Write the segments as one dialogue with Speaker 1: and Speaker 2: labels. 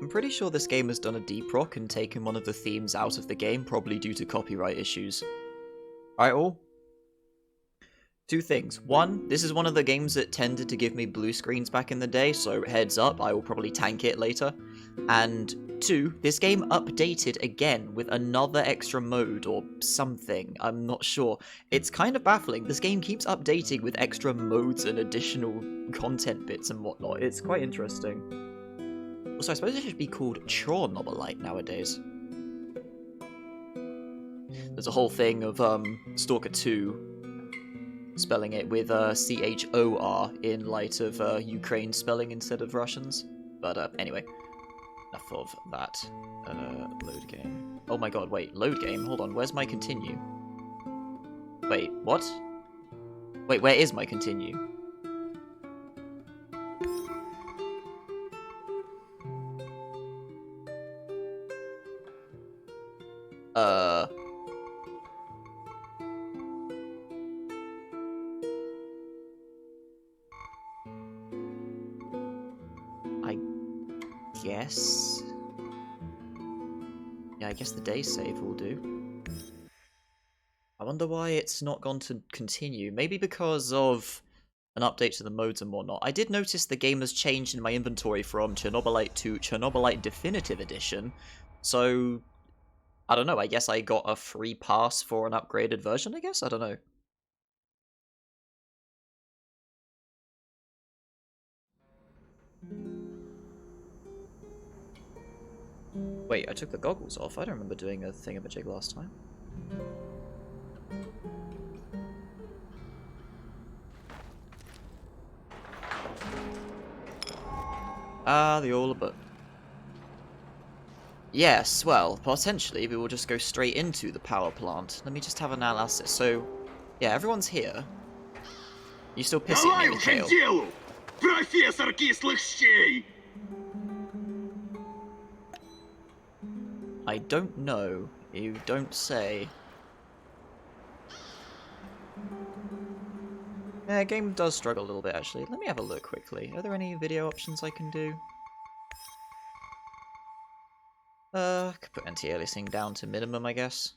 Speaker 1: I'm pretty sure this game has done a deproc and taken one of the themes out of the game, probably due to copyright issues. Alright, all? Two things. One, this is one of the games that tended to give me blue screens back in the day, so heads up, I will probably tank it later. And two, this game updated again with another extra mode or something, I'm not sure. It's kind of baffling. This game keeps updating with extra modes and additional content bits and whatnot. It's quite interesting. Also, I suppose it should be called Chernobylite nowadays. There's a whole thing of Stalker 2 spelling it with C-H-O-R in light of Ukraine spelling instead of Russians. But anyway, enough of that. Load game. Oh my god, wait, load game? Hold on, where's my continue? Wait, what? Wait, where is my continue? I guess... Yeah, I guess the day save will do. I wonder why it's not gone to continue. Maybe because of an update to the modes and whatnot. I did notice the game has changed in my inventory from Chernobylite to Chernobylite Definitive Edition, so... I don't know, I guess I got a free pass for an upgraded version, I guess? I don't know. Wait, I took the goggles off? I don't remember doing a thingamajig last time. Ah, the all but. Yes, well, potentially we will just go straight into the power plant. Let me just have an analysis. So, yeah, everyone's here. You still pissing me, Mikhail?
Speaker 2: Профессор кислых щей!
Speaker 1: I don't know. You don't say. Yeah, game does struggle a little bit, actually. Let me have a look quickly. Are there any video options I can do? Could put anti-aliasing down to minimum, I guess.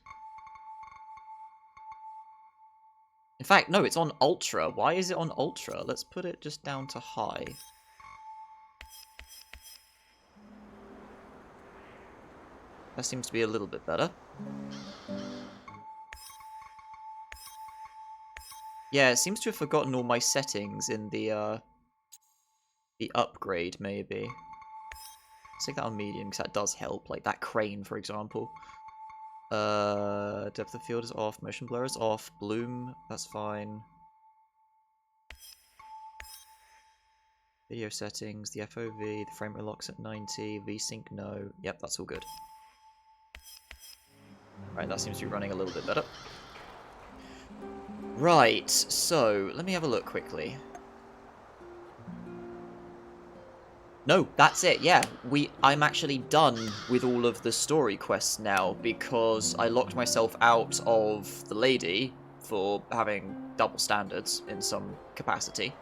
Speaker 1: In fact, no, it's on ultra. Why is it on ultra? Let's put it just down to high. That seems to be a little bit better. Yeah, it seems to have forgotten all my settings in the upgrade, maybe. Let's take that on medium, because that does help. Like that crane, for example. Depth of field is off, motion blur is off, bloom, that's fine. Video settings, the FOV, the frame rate locks at 90, VSync no. Yep, that's all good. Right, that seems to be running a little bit better. Right, so, let me have a look quickly. No, that's it, yeah. I'm actually done with all of the story quests now, because I locked myself out of the lady for having double standards in some capacity.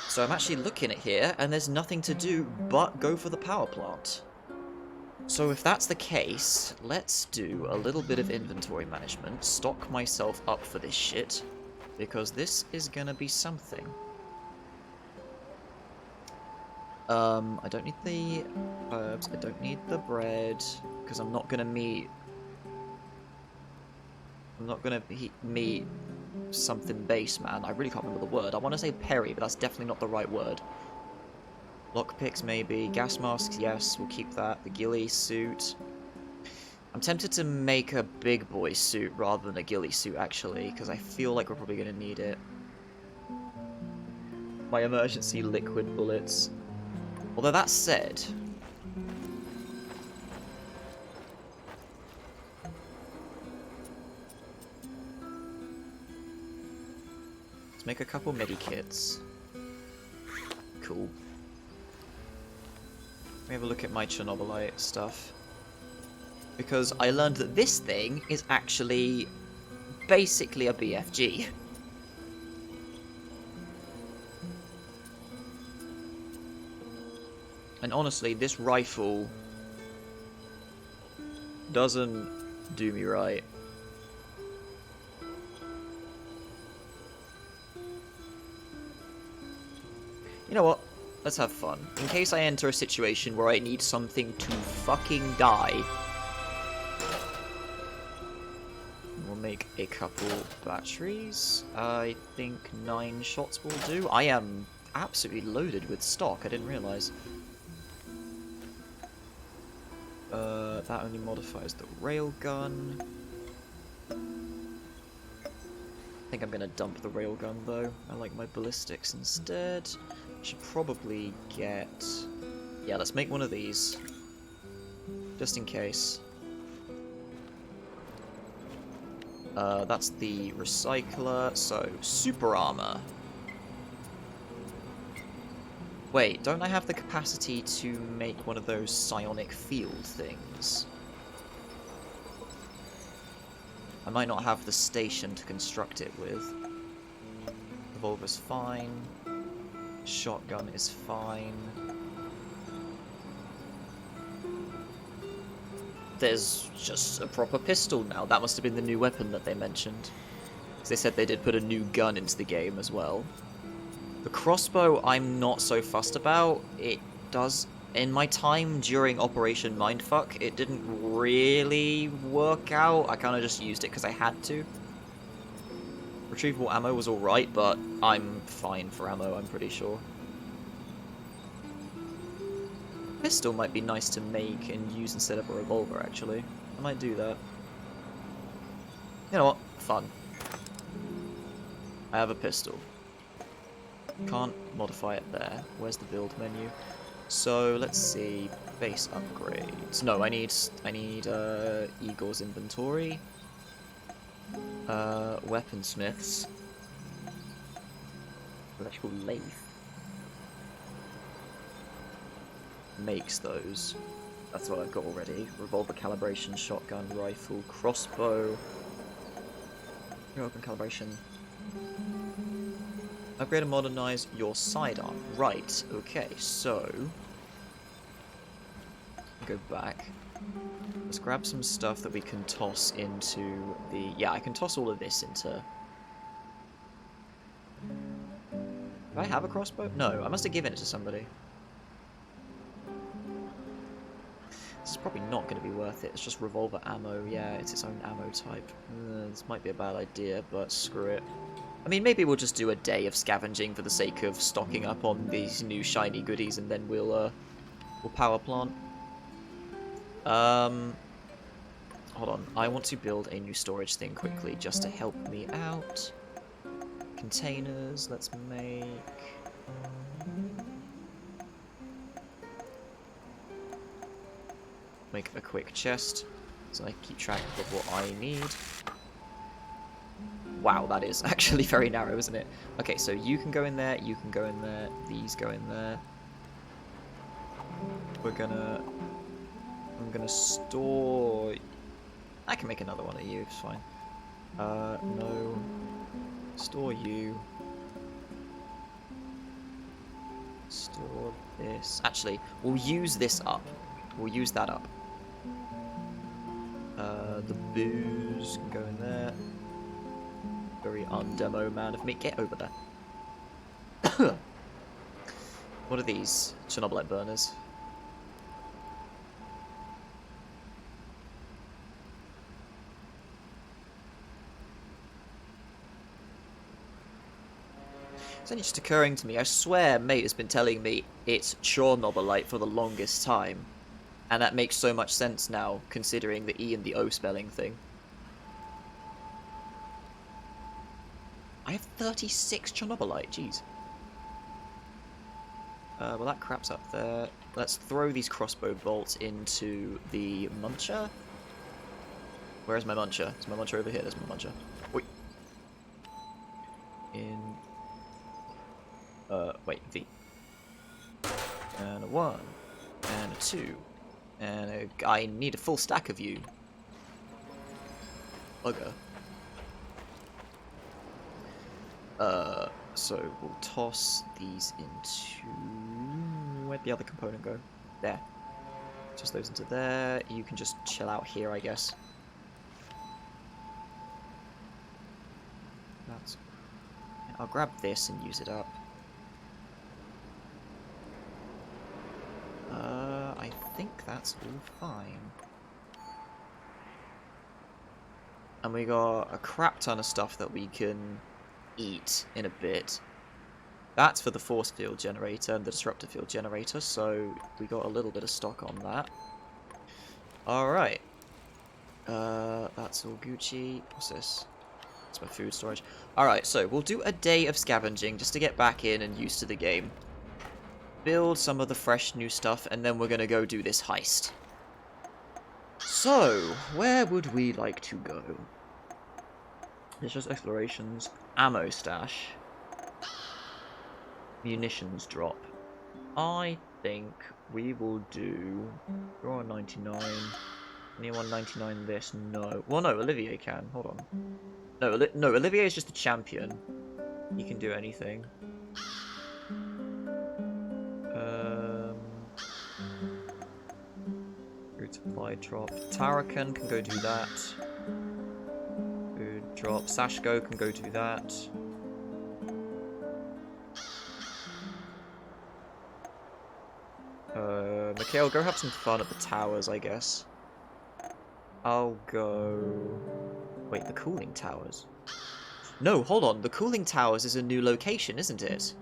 Speaker 1: So I'm actually looking at here, and there's nothing to do but go for the power plant. So if that's the case, let's do a little bit of inventory management, stock myself up for this shit, because this is gonna be something. I don't need the herbs, I don't need the bread, because I'm not gonna meet something base, man. I really can't remember the word. I want to say Perry, but that's definitely not the right word. Lockpicks, maybe. Gas masks, yes, we'll keep that. The ghillie suit. I'm tempted to make a big boy suit rather than a ghillie suit, actually, because I feel like we're probably going to need it. My emergency liquid bullets. Although that said... let's make a couple medikits. Cool. Let me have a look at my Chernobylite stuff. Because I learned that this thing is actually basically a BFG. And honestly, this rifle doesn't do me right. You know what? Let's have fun. In case I enter a situation where I need something to fucking die, we'll make a couple batteries. I think 9 shots will do. I am absolutely loaded with stock, I didn't realise. That only modifies the railgun. I think I'm gonna dump the railgun though. I like my ballistics instead. Should probably get... Yeah, let's make one of these. Just in case. That's the recycler, so super armor. Wait, don't I have the capacity to make one of those psionic field things? I might not have the station to construct it with. Revolver's fine. Shotgun is fine. There's just a proper pistol now. That must have been the new weapon that they mentioned. Because they said they did put a new gun into the game as well. The crossbow I'm not so fussed about. It does... In my time during Operation Mindfuck, it didn't really work out. I kind of just used it because I had to. Retrievable ammo was alright, but I'm fine for ammo, I'm pretty sure. Pistol might be nice to make and use instead of a revolver, actually. I might do that. You know what? Fun. I have a pistol. Can't modify it there. Where's the build menu? So, let's see. Base upgrades. No, I need Igor's inventory. Weaponsmiths. Electrical lathe. Makes those. That's what I've got already. Revolver calibration, shotgun, rifle, crossbow. Open calibration. Upgrade and modernize your sidearm. Right, okay, so... Go back. Let's grab some stuff that we can toss into the... Yeah, I can toss all of this into... Do I have a crossbow? No, I must have given it to somebody. This is probably not going to be worth it. It's just revolver ammo. Yeah, it's its own ammo type. This might be a bad idea, but screw it. I mean, maybe we'll just do a day of scavenging for the sake of stocking up on these new shiny goodies, and then we'll power plant. Hold on. I want to build a new storage thing quickly, just to help me out. Containers, let's make... Make a quick chest, so I can keep track of what I need. Wow, that is actually very narrow, isn't it? Okay, so you can go in there, you can go in there, these go in there. I'm gonna store... I can make another one of you, it's fine. No. Store you. Store this. Actually, we'll use this up. We'll use that up. The booze can go in there. Very undemo man of me. Get over there. What are these? Chernobylite burners. It's only just occurring to me, I swear mate has been telling me it's Chernobylite for the longest time. And that makes so much sense now, considering the E and the O spelling thing. I have 36 Chernobylite, jeez. Well, that crap's up there. Let's throw these crossbow bolts into the muncher. Where's my muncher? Is my muncher over here? There's my muncher. Wait. Wait, V. And a 1. And a 2. And I need a full stack of you. Bugger. So we'll toss these into... Where'd the other component go? There. Just those into there. You can just chill out here, I guess. That's... I'll grab this and use it up. I think that's all fine. And we got a crap ton of stuff that we can eat in a bit. That's for the force field generator and the disruptor field generator, so we got a little bit of stock on that. Alright. That's all Gucci. What's this? It's my food storage. Alright, so we'll do a day of scavenging just to get back in and used to the game. Build some of the fresh new stuff, and then we're going to go do this heist. So, where would we like to go? It's just explorations, ammo stash, munitions drop. I think we will do... You're on 99. Anyone 99 this? No. Well, no, Olivier can. Hold on. No, Olivier is just a champion. He can do anything. Food supply drop. Tarakan can go do that. Food drop. Sashko can go do that. Mikhail, go have some fun at the towers, I guess. I'll go... Wait, the cooling towers? No, hold on. The cooling towers is a new location, isn't it?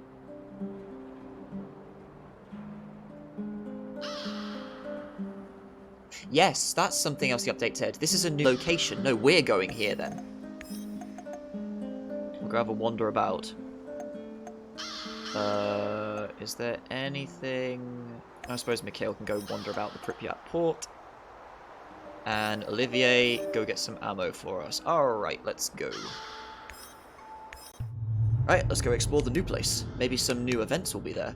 Speaker 1: Yes, that's something else the update said. This is a new location. No, we're going here then. We'll go have a wander about. Is there anything... I suppose Mikhail can go wander about the Pripyat port. And Olivier, go get some ammo for us. Alright, let's go. Alright, let's go explore the new place. Maybe some new events will be there.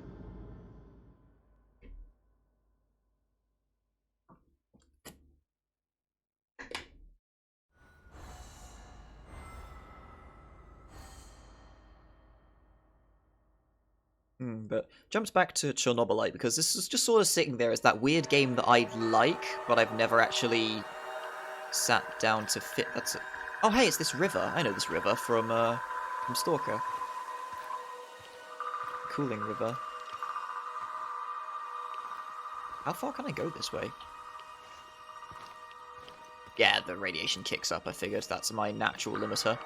Speaker 1: But jumps back to Chernobylite, because this is just sort of sitting there as that weird game that I like, but I've never actually sat down to fit. That's it. Oh, hey, it's this river. I know this river from Stalker. Cooling river. How far can I go this way? Yeah, the radiation kicks up, I figured. That's my natural limiter.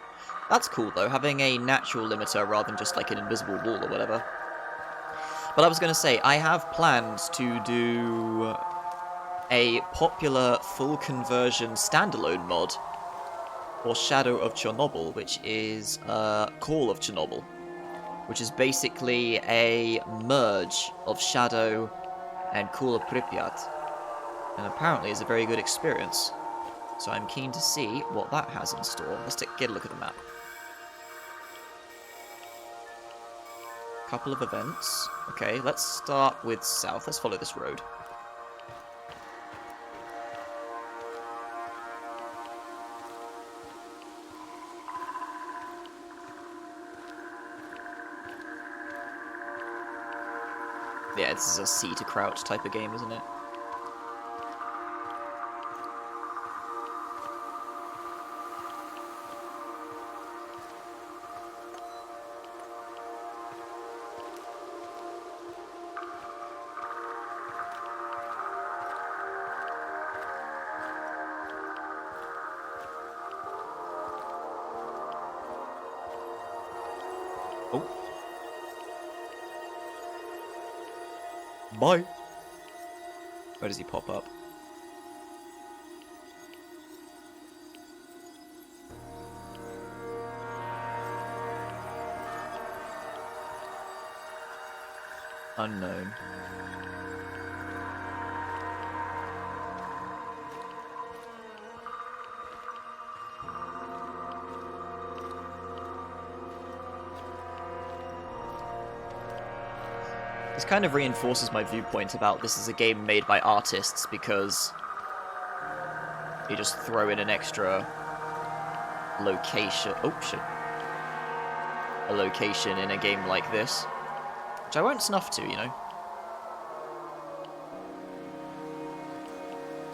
Speaker 1: That's cool, though, having a natural limiter rather than just like an invisible wall or whatever. But I was going to say, I have plans to do a popular full conversion standalone mod for Shadow of Chernobyl, which is Call of Chernobyl, which is basically a merge of Shadow and Call of Pripyat, and apparently is a very good experience. So I'm keen to see what that has in store. Let's get a look at the map. Couple of events. Okay, let's start with south. Let's follow this road. Yeah, this is a C to crouch type of game, isn't it? Oh. Bye. Where does he pop up? Unknown. This kind of reinforces my viewpoint about this is a game made by artists, because you just throw in an extra location. Oh, shit. A location in a game like this. Which I won't snuff to, you know.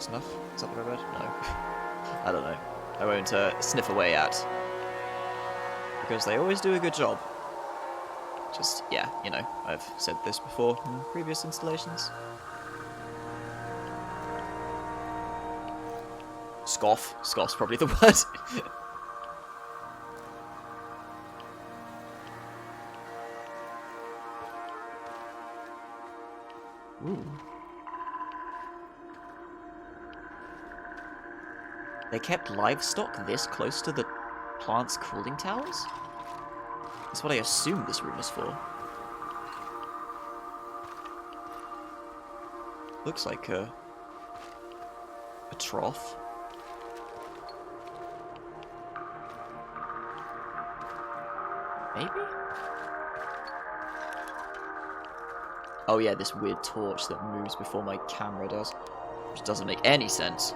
Speaker 1: Snuff? Is that the right word? No. I don't know. I won't sniff away at. Because they always do a good job. Just, yeah, you know, I've said this before in previous installations. Scoff. Scoff's probably the word. Ooh. They kept livestock this close to the plant's cooling towers? That's what I assume this room is for. Looks like a trough. Maybe? Oh yeah, this weird torch that moves before my camera does. Which doesn't make any sense.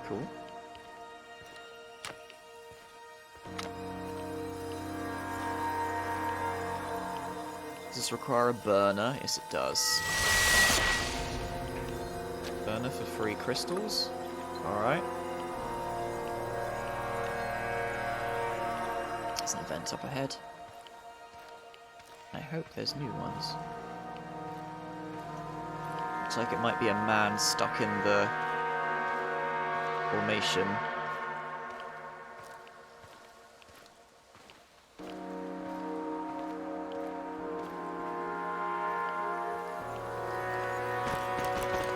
Speaker 1: Cool. Does this require a burner? Yes, it does. Burner for free crystals. Alright. There's an event up ahead. I hope there's new ones. Looks like it might be a man stuck in the formation.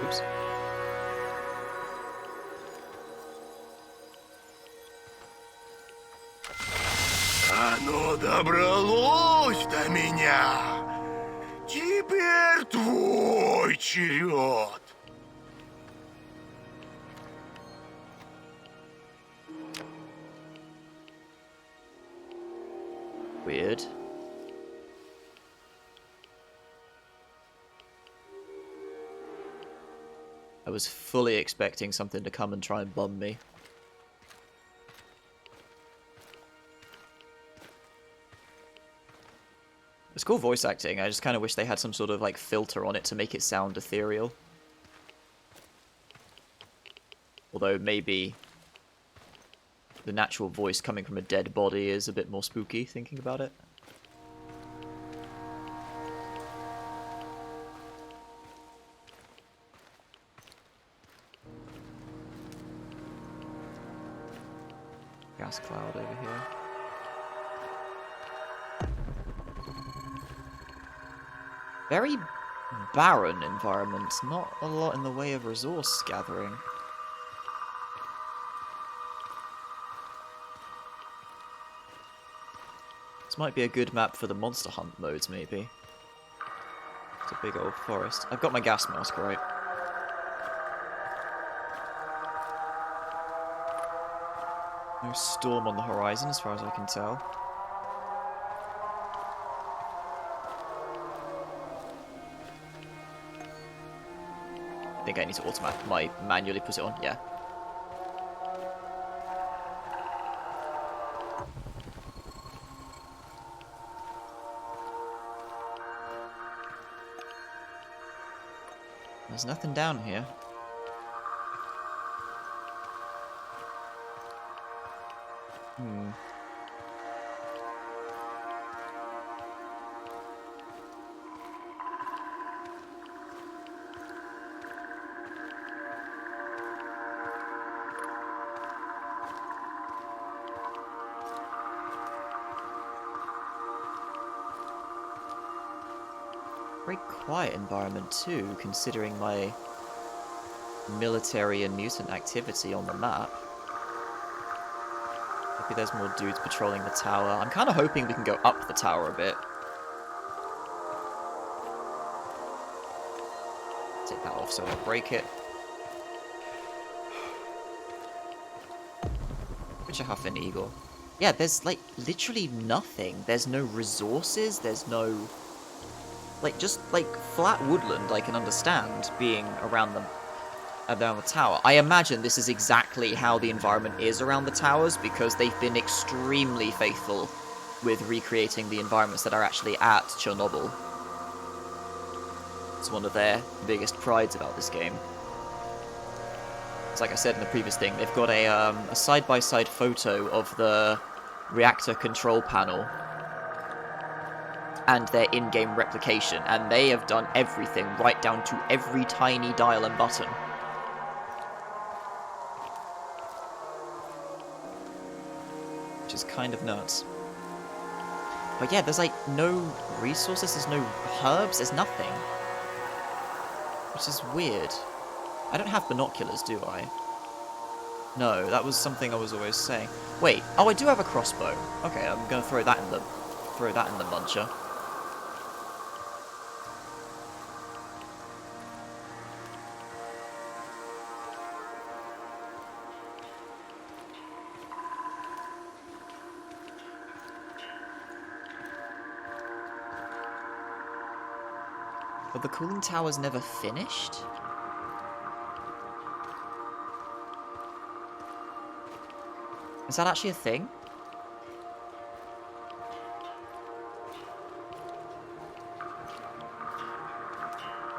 Speaker 1: Oops.
Speaker 2: Оно добралось до меня. Теперь твой черед.
Speaker 1: Weird. I was fully expecting something to come and try and bum me. It's cool voice acting, I just kind of wish they had some sort of like filter on it to make it sound ethereal. Although maybe the natural voice coming from a dead body is a bit more spooky, thinking about it. Gas cloud over here. Very barren environment, not a lot in the way of resource gathering. This might be a good map for the monster hunt modes, maybe. It's a big old forest. I've got my gas mask, right? No storm on the horizon, as far as I can tell. I think I need to manually put it on, yeah. There's nothing down here. Very quiet environment too, considering my military and mutant activity on the map. Maybe there's more dudes patrolling the tower. I'm kind of hoping we can go up the tower a bit. Take that off so I don't break it. Which a huff and eagle. Yeah, there's like literally nothing. There's no resources, there's no... Like, just like flat woodland I can understand being around them. around the tower. I imagine this is exactly how the environment is around the towers, because they've been extremely faithful with recreating the environments that are actually at Chernobyl. It's one of their biggest prides about this game. It's like I said in the previous thing, they've got a side-by-side photo of the reactor control panel and their in-game replication, and they have done everything right down to every tiny dial and button. Which is kind of nuts. But yeah, there's like no resources, there's no herbs, there's nothing. Which is weird. I don't have binoculars, do I? No, that was something I was always saying. Wait, oh, I do have a crossbow. Okay, I'm gonna throw that in the muncher. But the cooling tower's never finished? Is that actually a thing?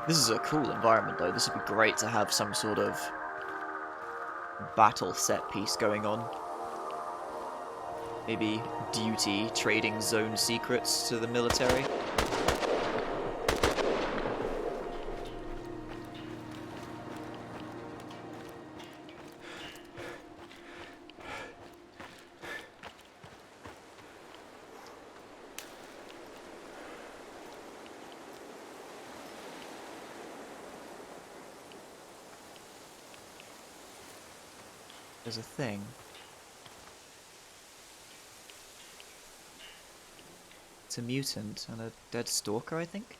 Speaker 1: This is a cool environment though. This would be great to have some sort of battle set piece going on. Maybe duty trading zone secrets to the military. There's a thing. It's a mutant and a dead stalker, I think?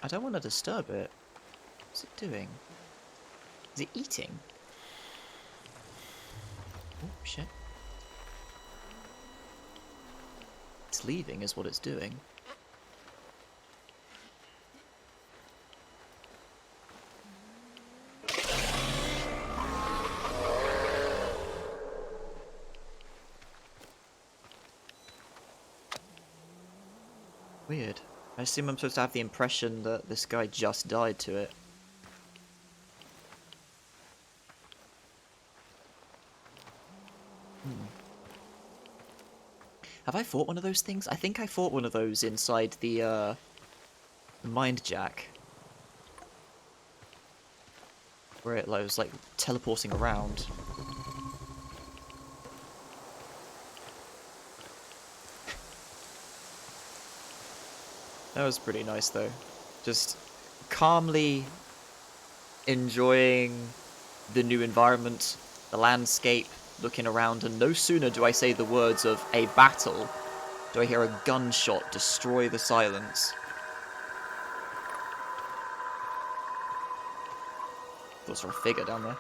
Speaker 1: I don't want to disturb it. What's it doing? Is it eating? Oh, shit. It's leaving is what it's doing. Weird. I assume I'm supposed to have the impression that this guy just died to it. Have I fought one of those things? I think I fought one of those inside the Mind Jack. Where it was like teleporting around. That was pretty nice though. Just calmly enjoying the new environment, the landscape, looking around, and no sooner do I say the words of a battle, do I hear a gunshot destroy the silence. Thought saw a figure down there.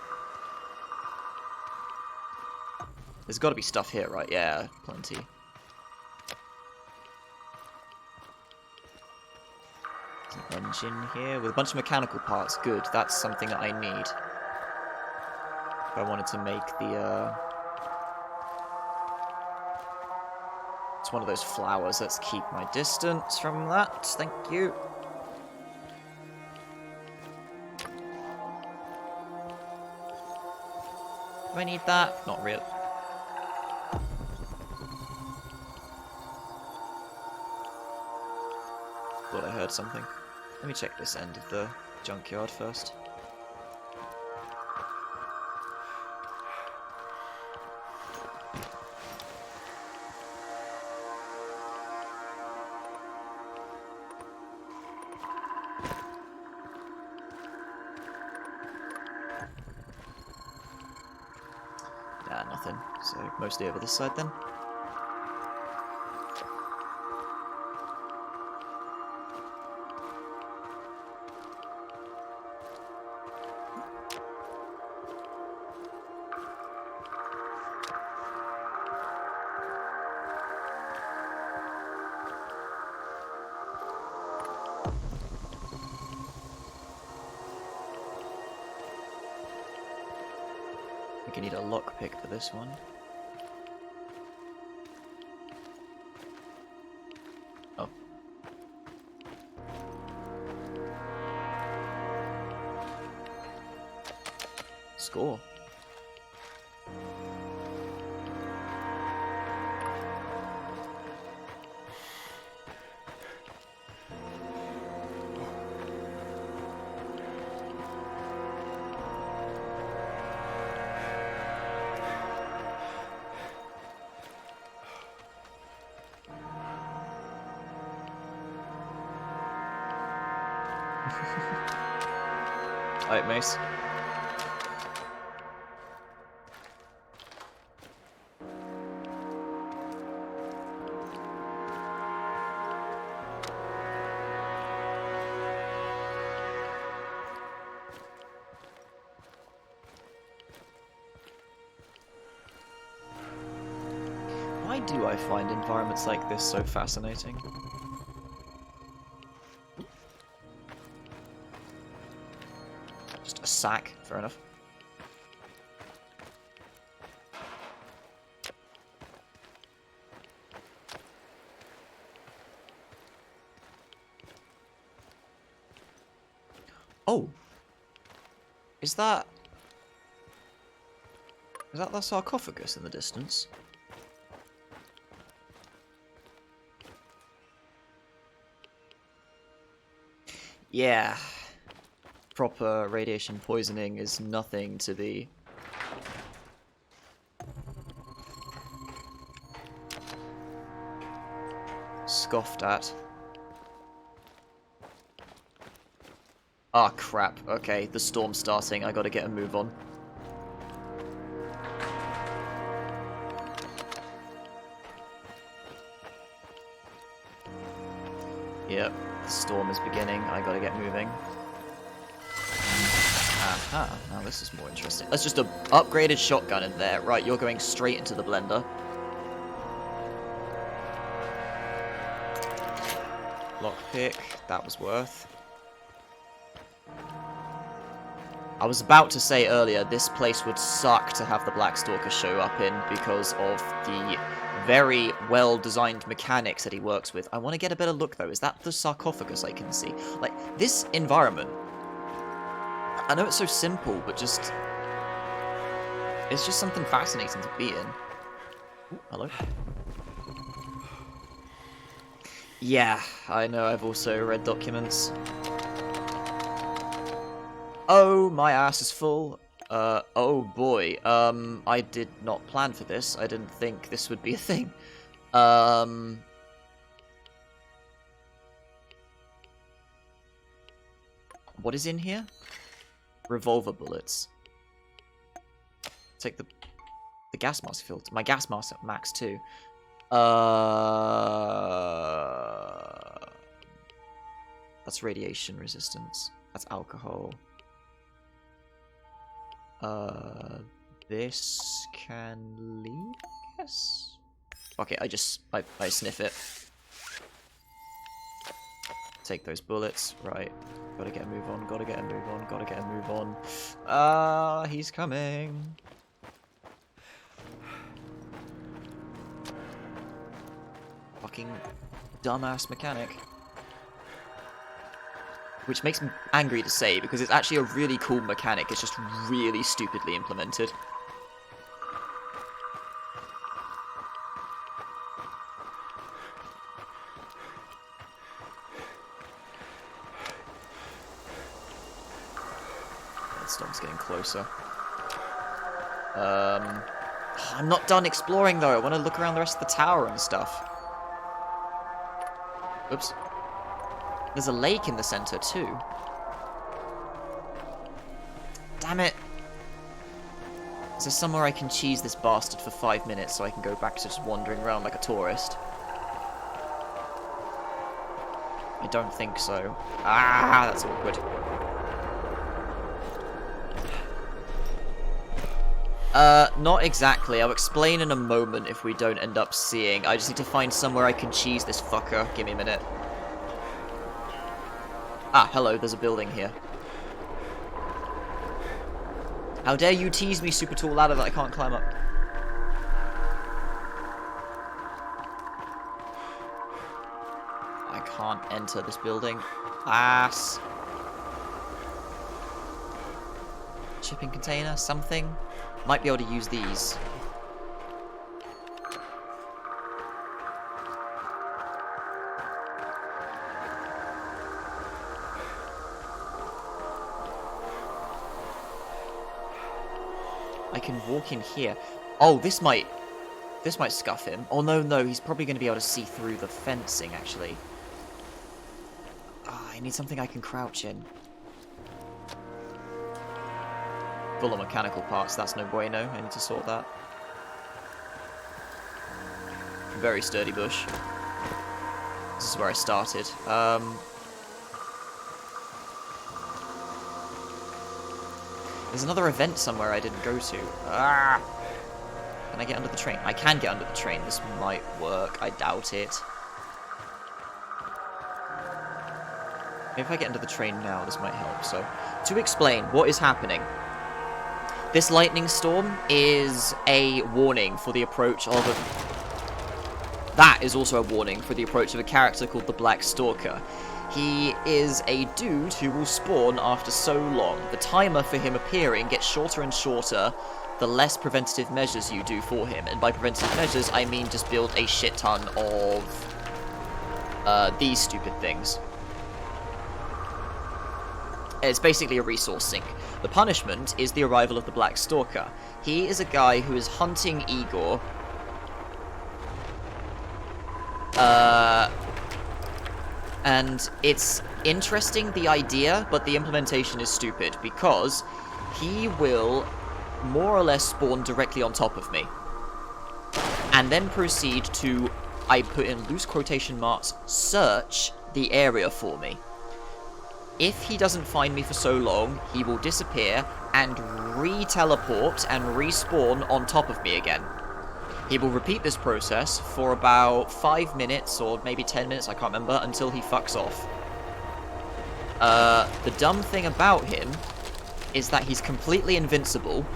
Speaker 1: There's got to be stuff here, right? Yeah, plenty. Engine here with a bunch of mechanical parts. Good, that's something that I need. If I wanted to make the it's one of those flowers. Let's keep my distance from that. Thank you. Do I need that? Not real. Thought I heard something. Let me check this end of the junkyard first. Yeah, nothing. So mostly over this side then. think I need a lockpick for this one. Oh. Score. Alright, Mace. Why do I find environments like this so fascinating? Just a sack, fair enough. Oh! Is that the sarcophagus in the distance? Yeah. Proper radiation poisoning is nothing to be scoffed at. Ah, crap. Okay, the storm's starting. I gotta get a move on. Yep, the storm is beginning. I gotta get moving. Aha, now this is more interesting. That's just an upgraded shotgun in there. Right, you're going straight into the blender. Lockpick, that was worth. I was about to say earlier, this place would suck to have the Blackstalker show up in because of the very well-designed mechanics that he works with. I want to get a better look, though. Is that the sarcophagus I can see? Like, this environment, I know it's so simple, but just... it's just something fascinating to be in. Ooh, hello. Yeah, I know, I've also read documents. Oh, my ass is full. Oh boy. I did not plan for this. I didn't think this would be a thing. What is in here? Revolver bullets. Take the gas mask filter. My gas mask at max too. That's radiation resistance. That's alcohol. This can leave, I guess? Okay, I sniff it. Take those bullets, right. Gotta get a move on, gotta get a move on, gotta get a move on. He's coming. Fucking dumbass mechanic. Which makes me angry to say, because it's actually a really cool mechanic, it's just really stupidly implemented. That storm's getting closer. I'm not done exploring though, I want to look around the rest of the tower and stuff. Oops. There's a lake in the center, too. Damn it. Is there somewhere I can cheese this bastard for 5 minutes so I can go back to just wandering around like a tourist? I don't think so. Ah, that's awkward. Not exactly. I'll explain in a moment if we don't end up seeing. I just need to find somewhere I can cheese this fucker. Give me a minute. Ah, hello, there's a building here. How dare you tease me, super tall ladder that I can't climb up. I can't enter this building. Ass. Shipping container, something. Might be able to use these. I can walk in here. Oh, this might scuff him. Oh, no, he's probably going to be able to see through the fencing, actually. I need something I can crouch in. Full of mechanical parts, that's no bueno. I need to sort that. Very sturdy bush. This is where I started. There's another event somewhere I didn't go to. Ah! Can I get under the train? I can get under the train. This might work. I doubt it. Maybe if I get under the train now, this might help. So, to explain what is happening. This lightning storm is a warning for the approach of a... That is also a warning for the approach of a character called the Black Stalker. He is a dude who will spawn after so long. The timer for him appearing gets shorter and shorter the less preventative measures you do for him. And by preventative measures, I mean just build a shit ton of these stupid things. It's basically a resource sink. The punishment is the arrival of the Black Stalker. He is a guy who is hunting Igor. And it's interesting, the idea, but the implementation is stupid, because he will more or less spawn directly on top of me. And then proceed to, I put in loose quotation marks, search the area for me. If he doesn't find me for so long, he will disappear and re-teleport and respawn on top of me again. He will repeat this process for about 5 minutes, or maybe 10 minutes, I can't remember, until he fucks off. The dumb thing about him is that he's completely invincible,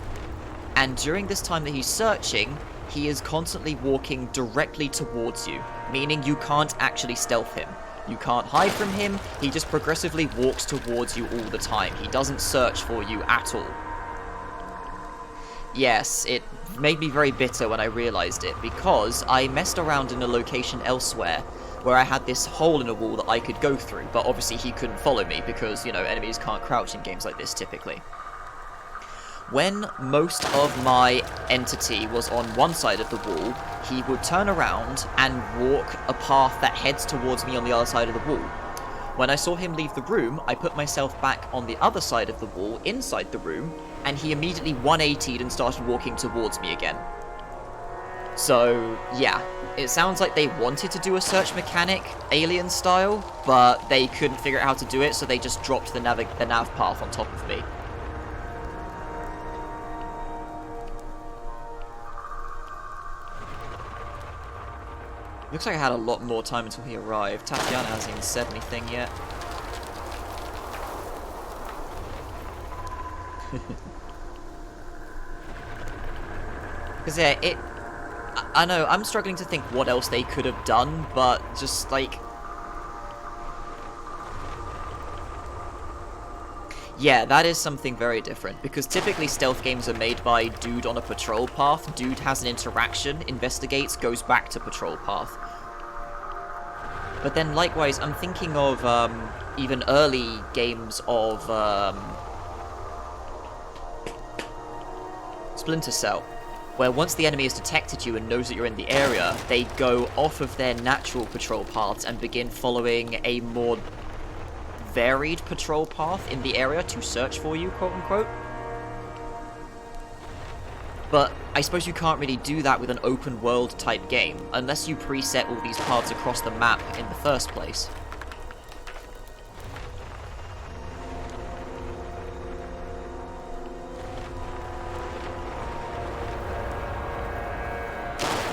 Speaker 1: and during this time that he's searching, he is constantly walking directly towards you, meaning you can't actually stealth him. You can't hide from him, he just progressively walks towards you all the time. He doesn't search for you at all. Yes, it made me very bitter when I realized it, because I messed around in a location elsewhere where I had this hole in a wall that I could go through, but obviously he couldn't follow me because, you know, enemies can't crouch in games like this typically. When most of my entity was on one side of the wall, he would turn around and walk a path that heads towards me on the other side of the wall. When I saw him leave the room, I put myself back on the other side of the wall, inside the room, and he immediately 180'd and started walking towards me again. So, yeah, it sounds like they wanted to do a search mechanic, Alien style, but they couldn't figure out how to do it, so they just dropped the nav path on top of me. Looks like I had a lot more time until he arrived. Tatiana hasn't even said anything yet. Because, yeah, I know, I'm struggling to think what else they could have done, but just, like... Yeah, that is something very different, because typically stealth games are made by dude on a patrol path. Dude has an interaction, investigates, goes back to patrol path. But then, likewise, I'm thinking of even early games of Splinter Cell, where once the enemy has detected you and knows that you're in the area, they go off of their natural patrol paths and begin following a more varied patrol path in the area to search for you, quote-unquote. But I suppose you can't really do that with an open-world type game, unless you preset all these paths across the map in the first place.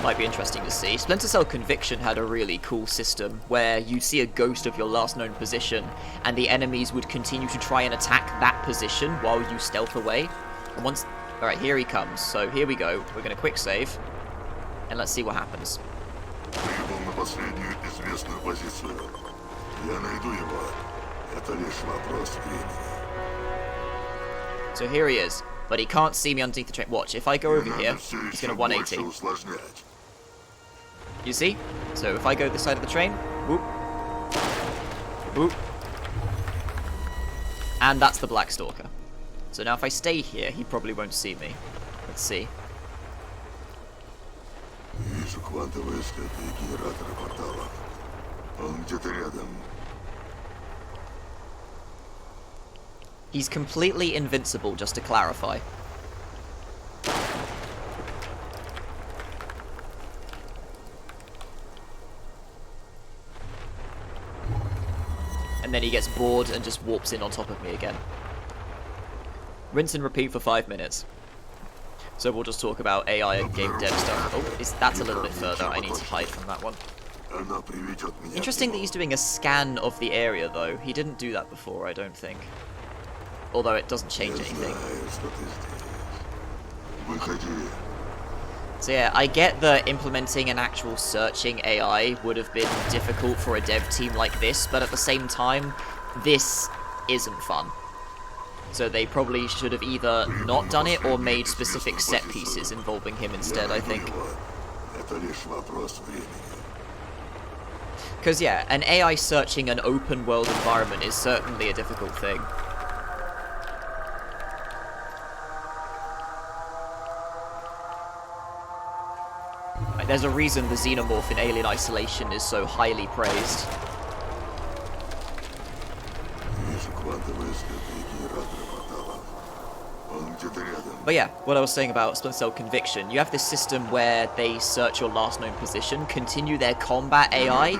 Speaker 1: Might be interesting to see. Splinter Cell Conviction had a really cool system where you'd see a ghost of your last known position and the enemies would continue to try and attack that position while you stealth away. And once... Alright, here he comes. So here we go. We're going to quick save. And let's see what happens.
Speaker 2: Прибыл на последнюю известную позицию. Я найду его. Это лишь вопрос времени.
Speaker 1: So here he is. But he can't see me underneath the train. Watch, if I go over here, he's going to 180. You see? So if I go this side of the train, whoop, whoop, and that's the Black Stalker. So now if I stay here, he probably won't see me. Let's see.
Speaker 2: Вижу квантовые следы генератора порталов. Он где-то рядом.
Speaker 1: He's completely invincible, just to clarify. And then he gets bored and just warps in on top of me again. Rinse and repeat for 5 minutes. So we'll just talk about AI and game dev stuff. Oh, that's a little bit further. I need to hide from that one. Interesting that he's doing a scan of the area, though. He didn't do that before, I don't think. Although it doesn't change anything. So yeah, I get that implementing an actual searching AI would have been difficult for a dev team like this, but at the same time, this isn't fun. So they probably should have either not done it or made specific set pieces involving him instead, I think. Because yeah, an AI searching an open world environment is certainly a difficult thing. There's a reason the xenomorph in Alien Isolation is so highly praised. But yeah, what I was saying about Splinter Cell Conviction, you have this system where they search your last known position, continue their combat AI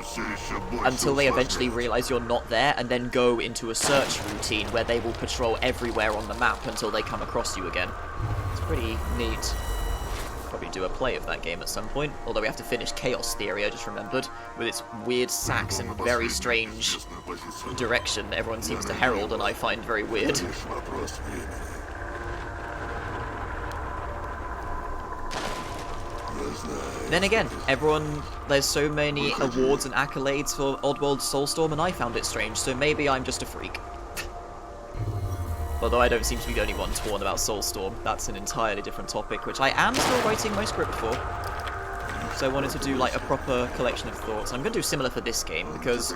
Speaker 1: until they eventually realize you're not there, and then go into a search routine where they will patrol everywhere on the map until they come across you again. It's pretty neat. Probably do a play of that game at some point, although we have to finish Chaos Theory, I just remembered, with its weird sax and very strange direction that everyone seems to herald, and I find very weird. Then again, there's so many awards and accolades for Oddworld Soulstorm, and I found it strange, so maybe I'm just a freak. Although I don't seem to be the only one torn about Soulstorm. That's an entirely different topic, which I am still writing my script for. So I wanted to do like a proper collection of thoughts. I'm going to do similar for this game, because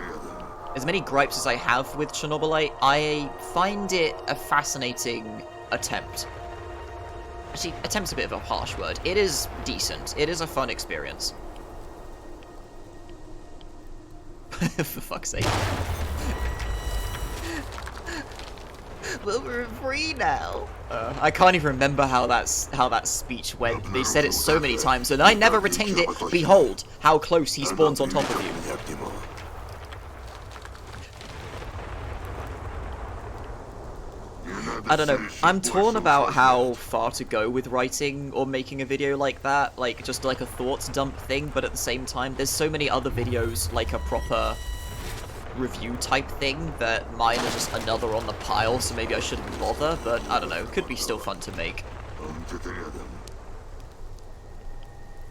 Speaker 1: as many gripes as I have with Chernobylite, I find it a fascinating attempt. Actually, attempt's a bit of a harsh word. It is decent. It is a fun experience. For fuck's sake. Well, we're free now. I can't even remember how that speech went. They said it so many times, and I never retained it. Behold, how close he spawns on top of you. I don't know. I'm torn about how far to go with writing or making a video like that, like just like a thoughts dump thing, but at the same time, there's so many other videos like a proper review type thing that mine is just another on the pile, so maybe I shouldn't bother, but I don't know, could be still fun to make.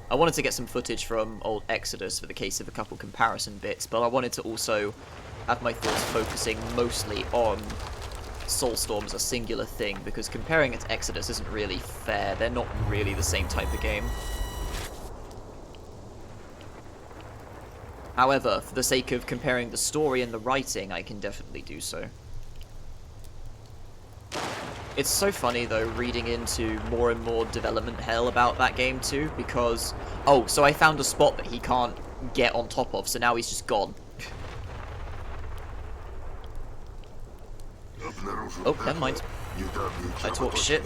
Speaker 1: I wanted to get some footage from old Exodus for the case of a couple comparison bits, but I wanted to also have my thoughts focusing mostly on Soulstorm as a singular thing, because comparing it to Exodus isn't really fair. They're not really the same type of game. However, for the sake of comparing the story and the writing, I can definitely do so. It's so funny, though, reading into more and more development hell about that game, too, because... Oh, so I found a spot that he can't get on top of, so now he's just gone. Oh, never mind. I talk shit.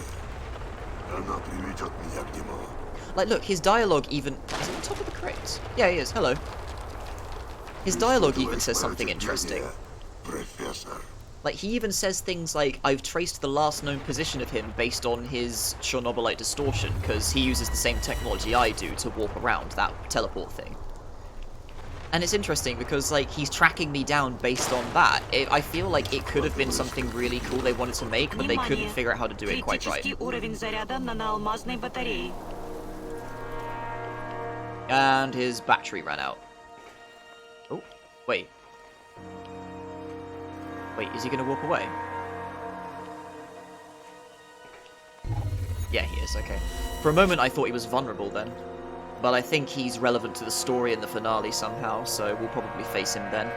Speaker 1: Like, look, his dialogue even... Is he on top of the crate? Yeah, he is. Hello. His dialogue even says something interesting. Like, he even says things like, I've traced the last known position of him based on his Chernobylite distortion, because he uses the same technology I do to warp around, that teleport thing. And it's interesting because, like, he's tracking me down based on that. I feel like it could have been something really cool they wanted to make, but they couldn't figure out how to do it quite right. And his battery ran out. Oh, wait. Wait, is he going to walk away? Yeah, he is, okay. For a moment I thought he was vulnerable then. But I think he's relevant to the story in the finale somehow, so we'll probably face him then.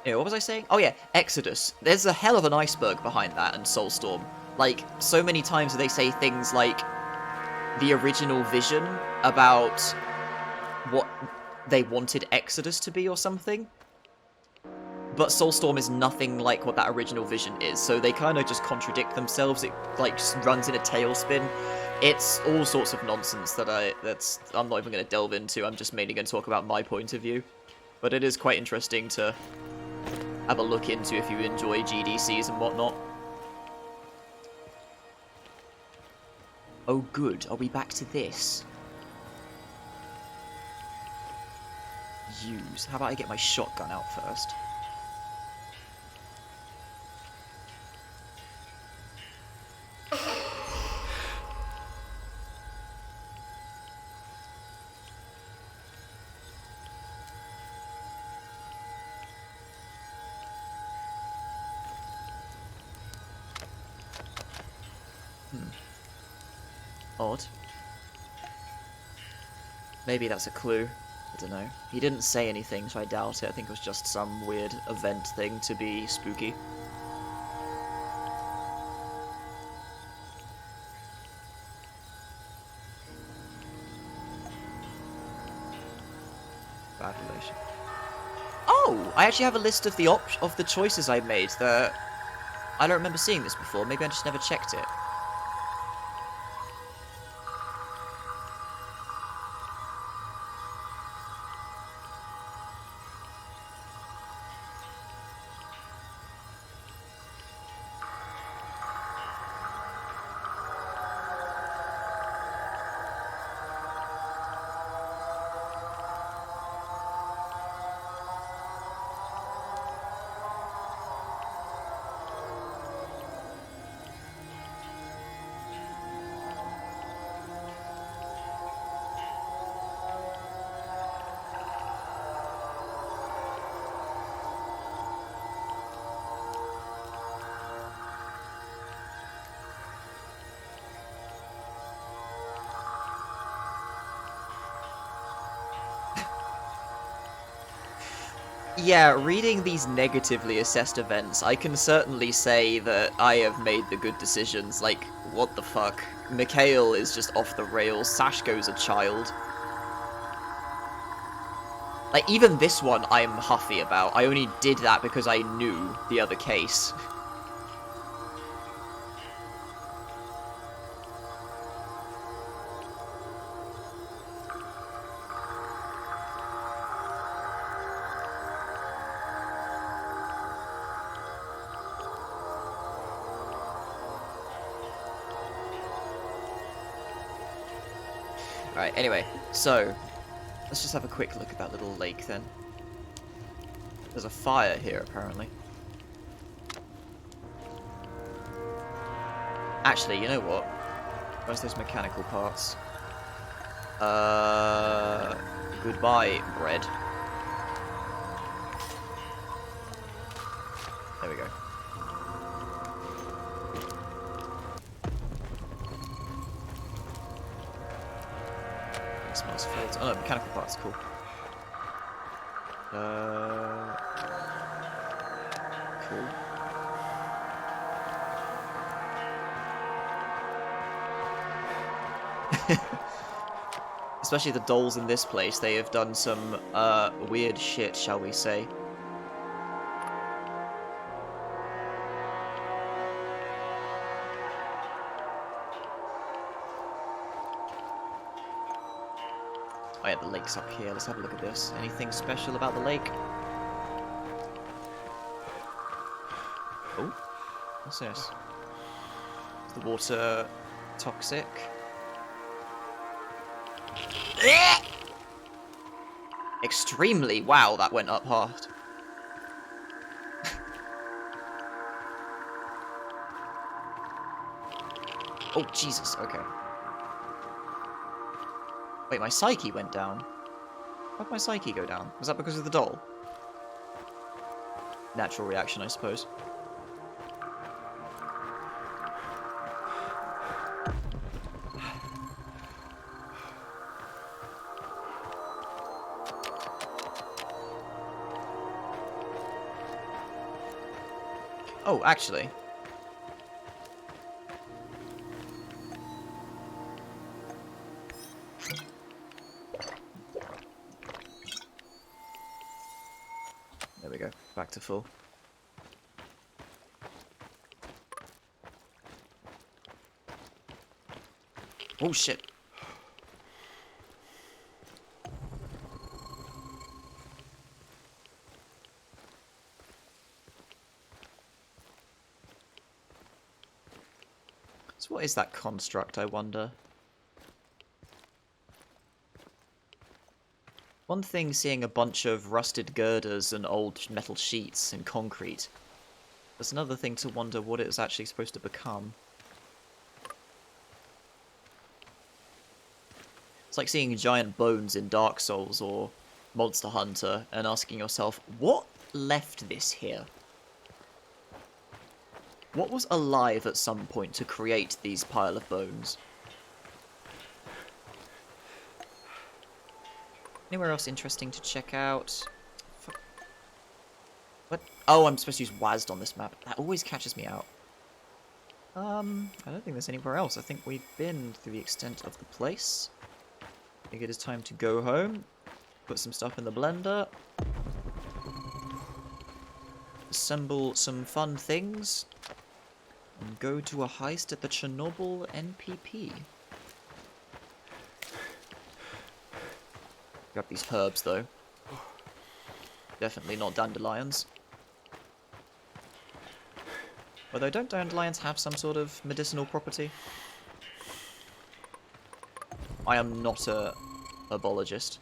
Speaker 1: Anyway, what was I saying? Oh yeah, Exodus. There's a hell of an iceberg behind that and Soulstorm. Like, so many times they say things like the original vision about what they wanted Exodus to be or something. But Soulstorm is nothing like what that original vision is, so they kind of just contradict themselves. It, like, just runs in a tailspin. It's all sorts of nonsense that I'm not even going to delve into. I'm just mainly going to talk about my point of view. But it is quite interesting to have a look into if you enjoy GDCs and whatnot. Oh good, are we back to this? Use. How about I get my shotgun out first? Odd. Maybe that's a clue. I don't know. He didn't say anything, so I doubt it. I think it was just some weird event thing to be spooky. Bad relation. Oh! I actually have a list of the choices I made that I don't remember seeing this before. Maybe I just never checked it. Yeah, reading these negatively assessed events, I can certainly say that I have made the good decisions. Like, what the fuck? Mikhail is just off the rails. Sashko's a child. Like, even this one I'm huffy about. I only did that because I knew the other case. Alright, anyway, so let's just have a quick look at that little lake then. There's a fire here, apparently. Actually, you know what? Where's those mechanical parts? Goodbye, bread. There we go. It smells filled. Oh no, mechanical parts, cool. Cool. Especially the dolls in this place, they have done some weird shit, shall we say. Oh yeah, the lake's up here. Let's have a look at this. Anything special about the lake? Oh, what's this? Is the water toxic? Extremely. Wow, that went up hard. Oh, Jesus, okay. Wait, my psyche went down. Why'd my psyche go down? Was that because of the doll? Natural reaction, I suppose. Oh, actually. There we go. Back to full. Oh, shit. So what is that construct, I wonder? One thing seeing a bunch of rusted girders and old metal sheets and concrete. There's another thing to wonder what it is actually supposed to become. It's like seeing giant bones in Dark Souls or Monster Hunter and asking yourself, what left this here? What was alive at some point to create these pile of bones? Anywhere else interesting to check out? What? Oh, I'm supposed to use WASD on this map. That always catches me out. I don't think there's anywhere else. I think we've been through the extent of the place. I think it is time to go home. Put some stuff in the blender. Assemble some fun things. And go to a heist at the Chernobyl NPP. Grab these herbs, though. Definitely not dandelions. Although, don't dandelions have some sort of medicinal property? I am not a herbologist.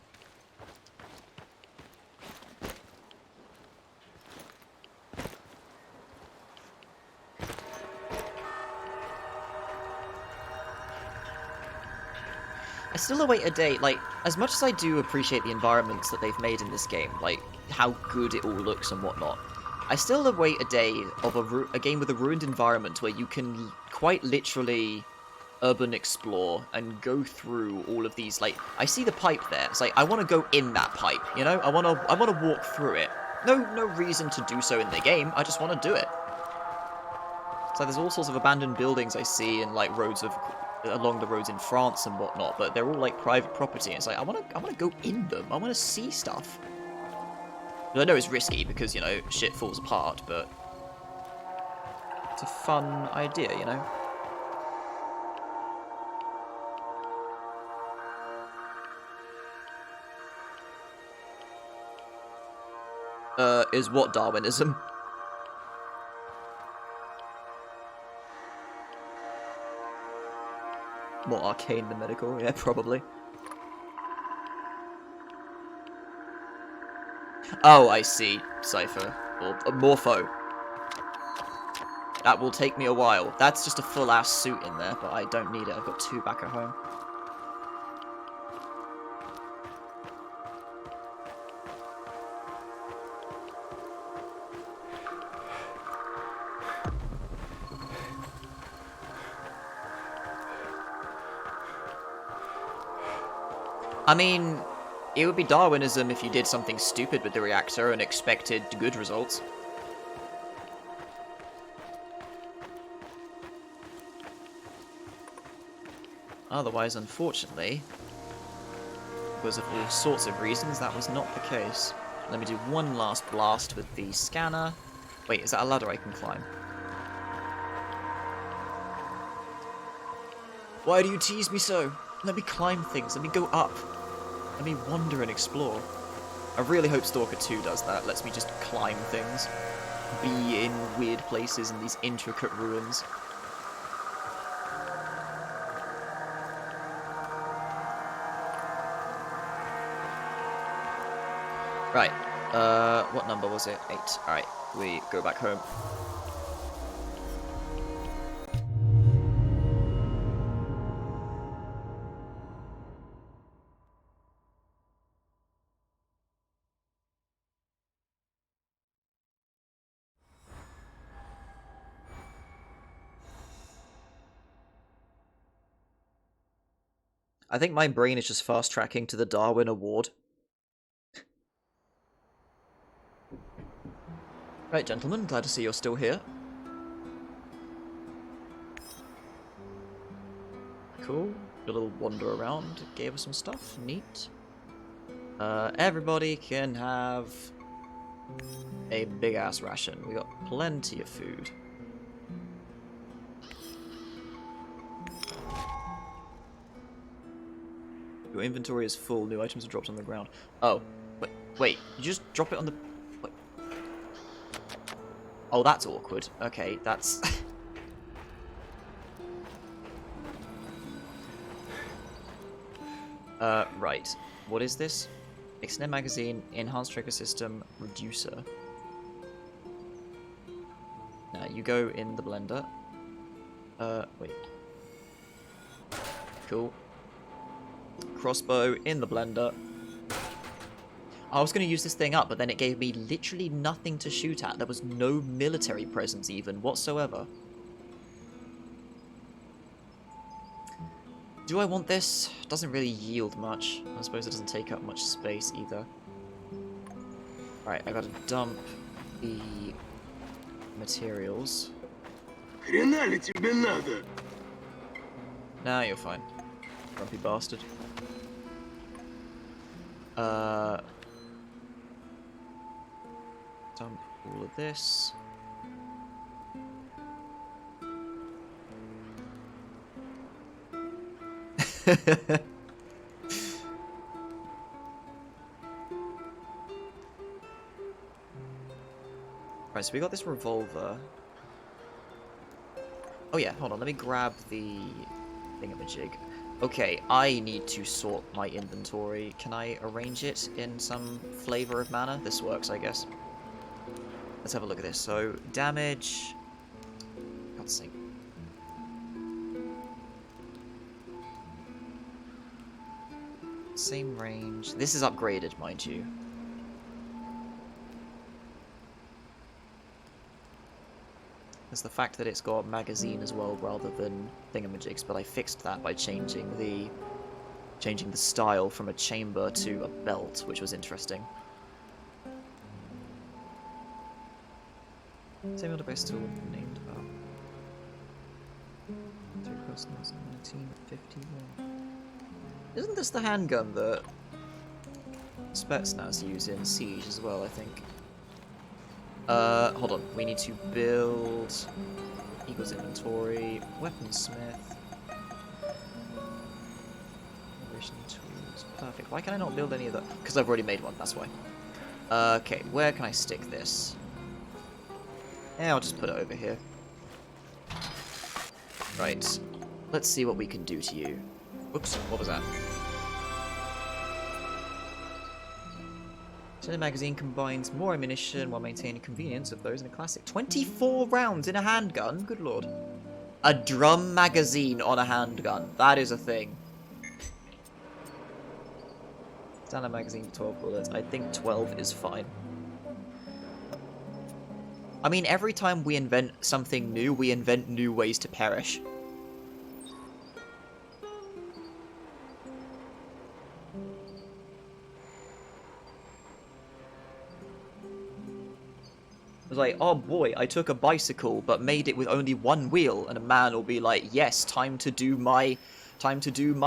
Speaker 1: I still await a day, like, as much as I do appreciate the environments that they've made in this game, like, how good it all looks and whatnot, I still await a day of a game with a ruined environment where you can quite literally urban explore and go through all of these, like, I see the pipe there, it's like, I want to go in that pipe, you know? I want to walk through it. No reason to do so in the game, I just want to do it. So there's all sorts of abandoned buildings I see and, like, along the roads in France and whatnot, but they're all like private property. It's like I want to go in them. I want to see stuff. But I know it's risky because, you know, shit falls apart, but it's a fun idea, you know. Is what Darwinism? More arcane than medical, yeah, probably. Oh, I see, Cypher. Or Morpho. That will take me a while. That's just a full-ass suit in there, but I don't need it. I've got 2 back at home. I mean, it would be Darwinism if you did something stupid with the reactor and expected good results. Otherwise, unfortunately, because of all sorts of reasons, that was not the case. Let me do one last blast with the scanner. Wait, is that a ladder I can climb? Why do you tease me so? Let me climb things, let me go up. Let me wander and explore. I really hope Stalker 2 does that, lets me just climb things. Be in weird places in these intricate ruins. number was it? 8. Alright, we go back home. I think my brain is just fast-tracking to the Darwin Award. Right, gentlemen, glad to see you're still here. Cool. A little wander around, gave us some stuff. Neat. Everybody can have a big-ass ration. We got plenty of food. Your inventory is full. New items are dropped on the ground. Oh, wait. You just drop it on the... Wait. Oh, that's awkward. Okay, that's... right. What is this? Extended magazine, enhanced trigger system, reducer. Now, you go in the blender. Wait. Cool. Crossbow in the blender. I was going to use this thing up, but then it gave me literally nothing to shoot at. There was no military presence even whatsoever. Do I want this? Doesn't really yield much. I suppose it doesn't take up much space either. Right, I gotta dump the materials. Nah, you're fine. Grumpy bastard. Dump all of this. Right, so we got this revolver. Oh yeah, hold on, let me grab the thingamajig. Okay, I need to sort my inventory. Can I arrange it in some flavor of manner? This works, I guess. Let's have a look at this. So, damage... God's sake. Same range. This is upgraded, mind you. There's the fact that it's got magazine as well rather than thingamajigs, but I fixed that by changing the style from a chamber to a belt, which was interesting. Same other base tool named about 3 persons 1951. Isn't this the handgun that Spetsnaz use in Siege as well, I think? Hold on. We need to build Eagle's inventory, weaponsmith, operation tools. Perfect. Why can I not build any of that? Because I've already made one, that's why. Okay, where can I stick this? Yeah, I'll just put it over here. Right. Let's see what we can do to you. Oops, what was that? The magazine combines more ammunition while maintaining convenience of those in a classic. 24 rounds in a handgun? Good lord. A drum magazine on a handgun. That is a thing. Standard magazine, 12 bullets. I think 12 is fine. I mean, every time we invent something new, we invent new ways to perish. It was like, oh boy, I took a bicycle but made it with only one wheel, and a man will be like, yes, time to do my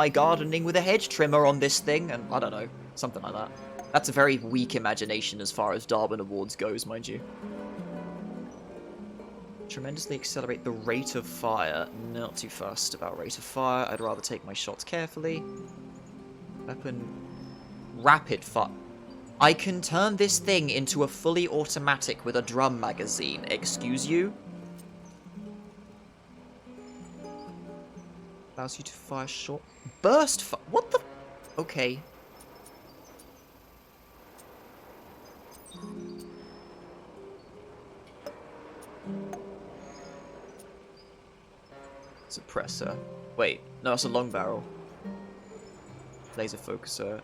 Speaker 1: gardening with a hedge trimmer on this thing, and I don't know, something like that. That's a very weak imagination as far as Darwin Awards goes, mind you. Tremendously accelerate the rate of fire. Not too fussed about rate of fire. I'd rather take my shots carefully. Weapon. Rapid fire. I can turn this thing into a fully automatic with a drum magazine. Excuse you? Allows you to fire short... Burst fire? What the... Okay. Suppressor. Wait, no, it's a long barrel. Laser focuser.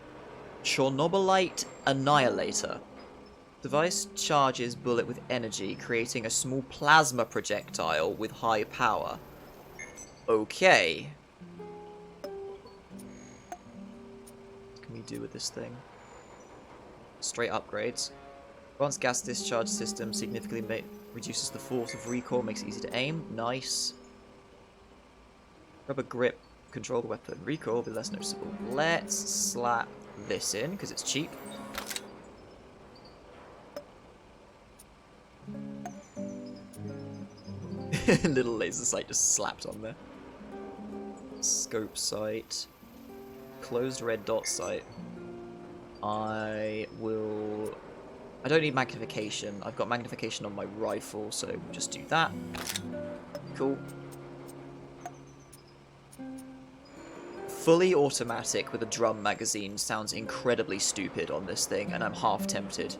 Speaker 1: Chernobylite Annihilator. Device charges bullet with energy, creating a small plasma projectile with high power. Okay. What can we do with this thing? Straight upgrades. Advanced gas discharge system significantly reduces the force of recoil, makes it easy to aim. Nice. Rubber grip, control the weapon. Recoil will be less noticeable. Let's slap this in, because it's cheap. Little laser sight just slapped on there. Scope sight. Closed red dot sight. I don't need magnification. I've got magnification on my rifle, so just do that. Cool. Fully automatic with a drum magazine sounds incredibly stupid on this thing, and I'm half tempted.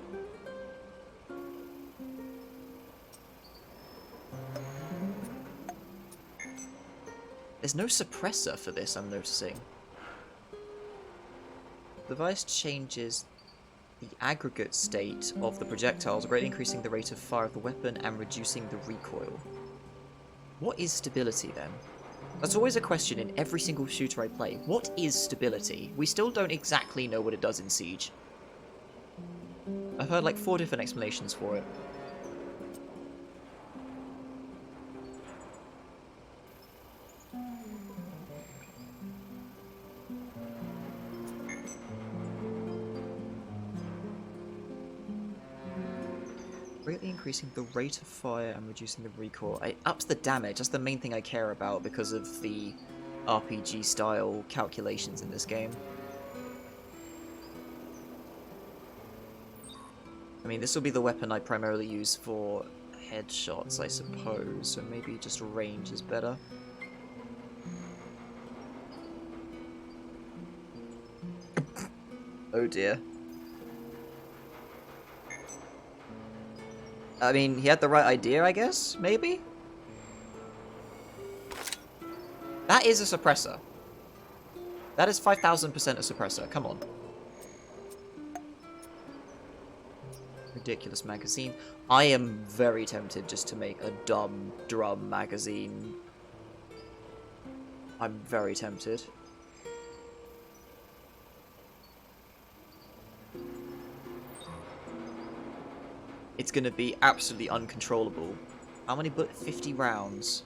Speaker 1: There's no suppressor for this, I'm noticing. The device changes the aggregate state of the projectiles, greatly increasing the rate of fire of the weapon and reducing the recoil. What is stability, then? That's always a question in every single shooter I play. What is stability? We still don't exactly know what it does in Siege. I've heard like 4 different explanations for it. Greatly increasing the rate of fire and reducing the recoil. It ups the damage. That's the main thing I care about because of the RPG style calculations in this game. I mean, this will be the weapon I primarily use for headshots, I suppose, so maybe just range is better. Oh dear. I mean, he had the right idea, I guess? Maybe? That is a suppressor. That is 5,000% a suppressor. Come on. Ridiculous magazine. I am very tempted just to make a dumb drum magazine. I'm very tempted. It's gonna be absolutely uncontrollable. How many 50 rounds?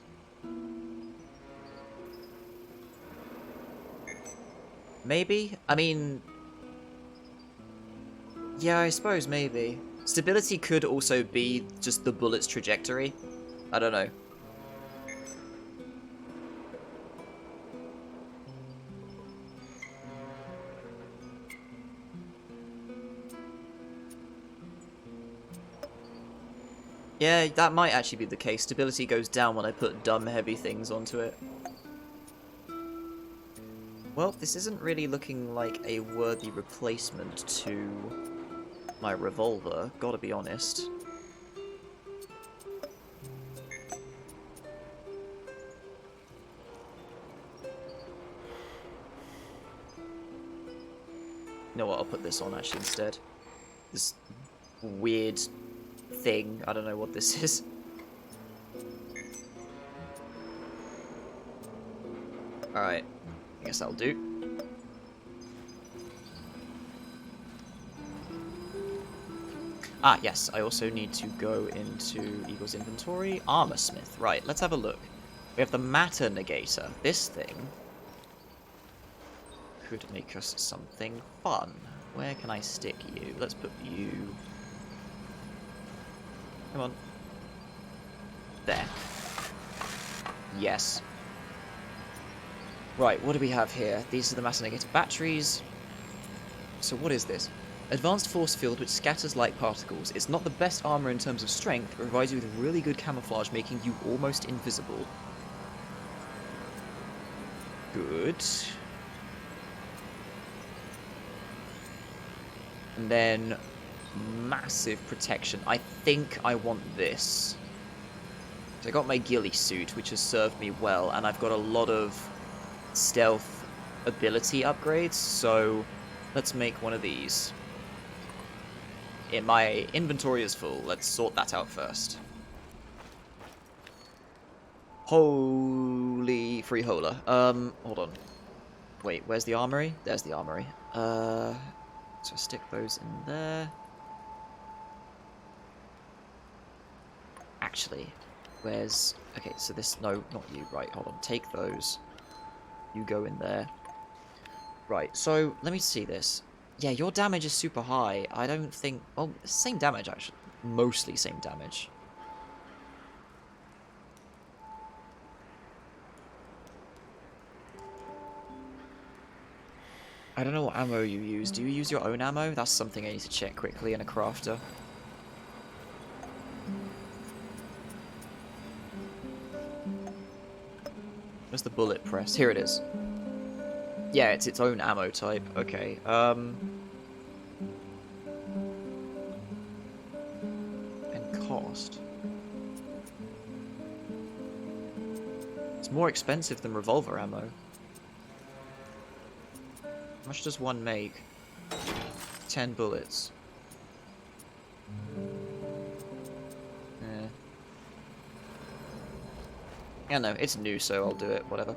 Speaker 1: Maybe? I mean... yeah, I suppose maybe. Stability could also be just the bullet's trajectory. I don't know. Yeah, that might actually be the case. Stability goes down when I put dumb heavy things onto it. Well, this isn't really looking like a worthy replacement to my revolver, gotta be honest. You know what, I'll put this on actually instead. This weird thing, I don't know what this is. Alright, I guess that'll do. Ah, yes, I also need to go into Eagle's inventory. Armor Smith, right, let's have a look. We have the Matter Negator. This thing could make us something fun. Where can I stick you? Let's put you... come on. There. Yes. Right, what do we have here? These are the Matter Negator batteries. So what is this? Advanced force field which scatters light particles. It's not the best armor in terms of strength, but provides you with really good camouflage, making you almost invisible. Good. And then massive protection. I think I want this. So I got my ghillie suit, which has served me well, and I've got a lot of stealth ability upgrades, so let's make one of these. My inventory is full. Let's sort that out first. Holy freeholer. Hold on. Wait, where's the armory? There's the armory. So stick those in there. Actually, where's... Okay, so this... No, not you. Right, hold on. Take those. You go in there. Right, so let me see this. Yeah, your damage is super high. I don't think... Well, same damage, actually. Mostly same damage. I don't know what ammo you use. Do you use your own ammo? That's something I need to check quickly in a crafter. Where's the bullet press? Here it is. Yeah, it's its own ammo type. Okay, and cost. It's more expensive than revolver ammo. How much does one make? 10 bullets. Yeah, no, it's new, so I'll do it, whatever.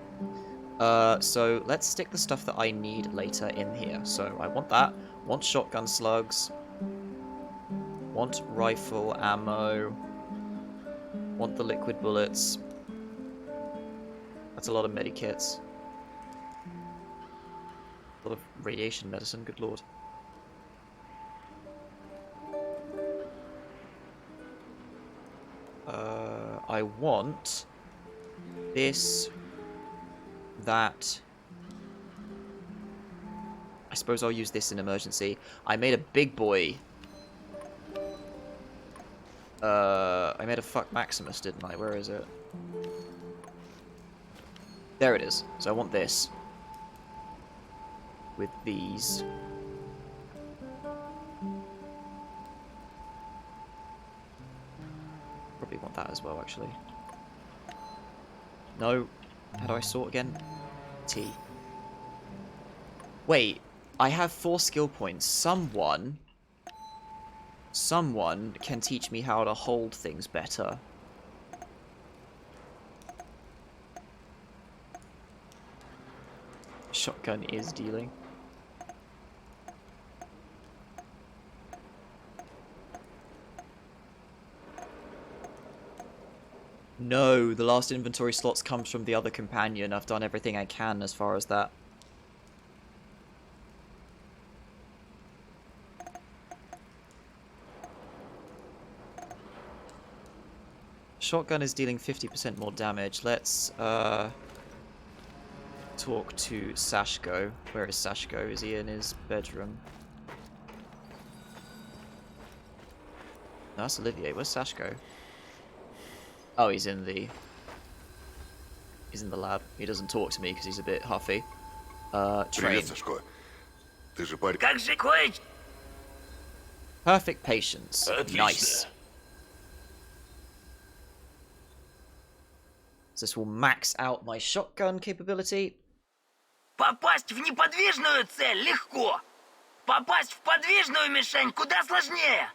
Speaker 1: So let's stick the stuff that I need later in here. So I want that, want shotgun slugs, want rifle ammo, want the liquid bullets. That's a lot of medikits. A lot of radiation medicine, good lord. I want this, that. I suppose I'll use this in emergency. I made a big boy. I made a fuck Maximus, didn't I? Where is it? There it is. So I want this. With these. Probably want that as well, actually. No. How do I sort again? T. Wait. I have 4 skill points. Someone can teach me how to hold things better. Shotgun is dealing. No, the last inventory slots comes from the other companion. I've done everything I can as far as that. Shotgun is dealing 50% more damage. Let's talk to Sashko. Where is Sashko? Is he in his bedroom? No, that's Olivier. Where's Sashko? Oh, he's in the lab. He doesn't talk to me because he's a bit huffy. Train.
Speaker 2: Привет, Сашко. Ты же парень.
Speaker 3: Как же Коич?
Speaker 1: Perfect patience.
Speaker 2: Отлично.
Speaker 1: Nice. So this will max out my shotgun capability.
Speaker 3: Попасть в неподвижную цель легко. Попасть в подвижную мишень куда сложнее.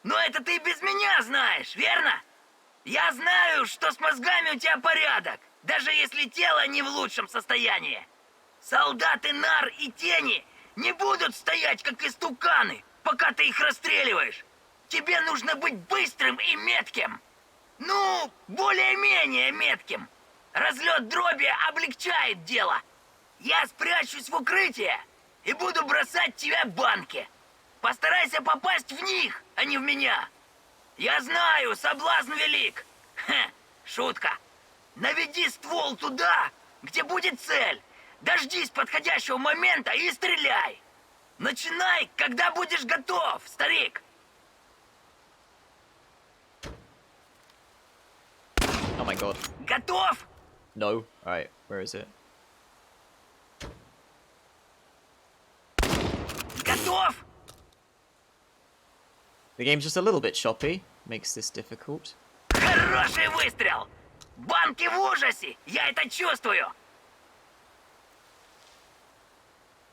Speaker 3: Но это ты без меня знаешь, верно? Я знаю, что с мозгами у тебя порядок, даже если тело не в лучшем состоянии. Солдаты Нар и Тени не будут стоять, как истуканы, пока ты их расстреливаешь. Тебе нужно быть быстрым и метким. Ну, более-менее метким. Разлет дроби облегчает дело. Я спрячусь в укрытие и буду бросать тебя банки. Постарайся попасть в них, а не в меня. Я знаю, соблазн велик. Хе, шутка. Наведи ствол туда, где будет цель. Дождись подходящего момента и стреляй. Начинай, когда будешь готов, старик.
Speaker 1: Oh my god.
Speaker 3: Готов?
Speaker 1: No. Alright, where is it?
Speaker 3: Готов?
Speaker 1: The game's just a little bit choppy. Makes this difficult.
Speaker 3: Хороший выстрел! Банки в ужасе! Я это чувствую!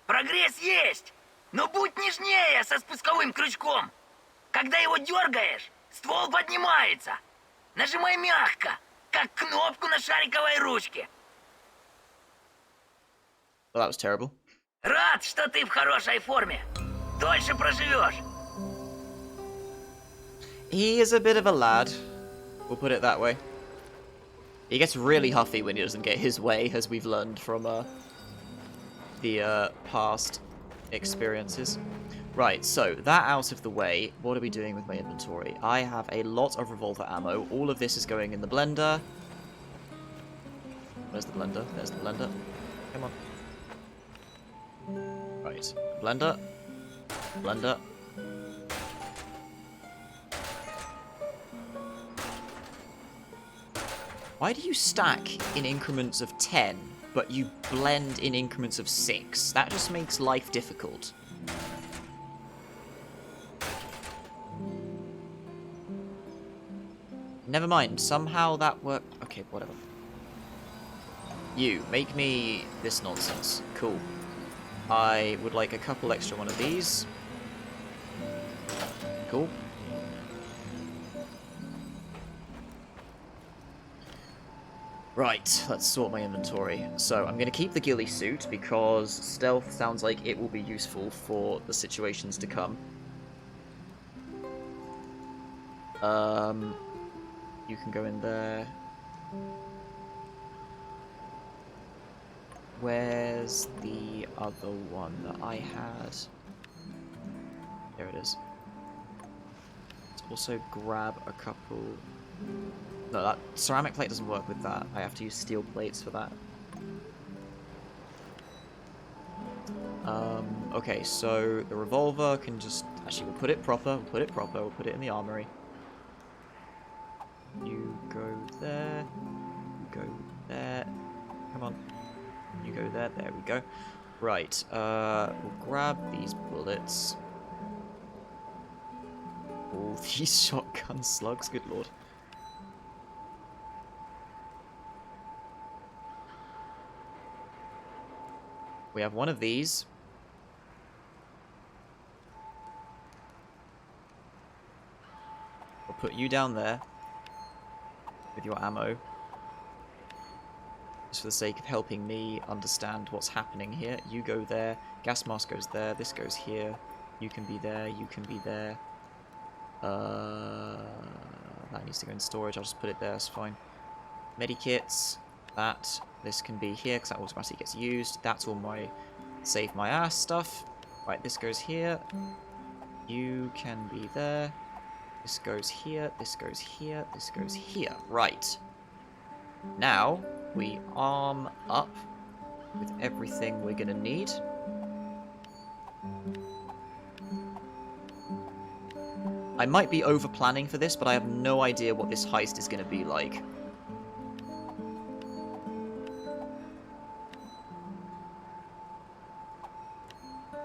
Speaker 3: Прогресс есть! Но будь нежнее со спусковым крючком! Когда его дергаешь, ствол поднимается! Нажимай мягко, как кнопку на шариковой ручке!
Speaker 1: Well, that was terrible.
Speaker 3: Рад, что ты в хорошей форме! Дольше проживешь!
Speaker 1: He is a bit of a lad. We'll put it that way. He gets really huffy when he doesn't get his way, as we've learned from the past experiences. Right, so that out of the way, what are we doing with my inventory? I have a lot of revolver ammo. All of this is going in the blender. Where's the blender? There's the blender. Come on. Right, blender. Blender. Why do you stack in increments of 10, but you blend in increments of 6? That just makes life difficult. Never mind, somehow that worked. Okay, whatever. You, make me this nonsense. Cool. I would like a couple extra one of these. Cool. Right, let's sort my inventory. So, I'm going to keep the ghillie suit because stealth sounds like it will be useful for the situations to come. You can go in there. Where's the other one that I had? There it is. Let's also grab a couple... No, that ceramic plate doesn't work with that. I have to use steel plates for that. Okay, so the revolver can just... Actually, we'll put it proper. We'll put it proper. We'll put it in the armory. You go there. You go there. Come on. You go there. There we go. Right. We'll grab these bullets. All these shotgun slugs. Good lord. We have one of these. We'll put you down there with your ammo. Just for the sake of helping me understand what's happening here. You go there. Gas mask goes there. This goes here. You can be there. You can be there. That needs to go in storage. I'll just put it there. It's fine. Medikits. That. This can be here because that automatically gets used. That's all my save my ass stuff. Right, this goes here. You can be there. This goes here. This goes here. This goes here. Right. Now, we arm up with everything we're going to need. I might be over-planning for this, but I have no idea what this heist is going to be like.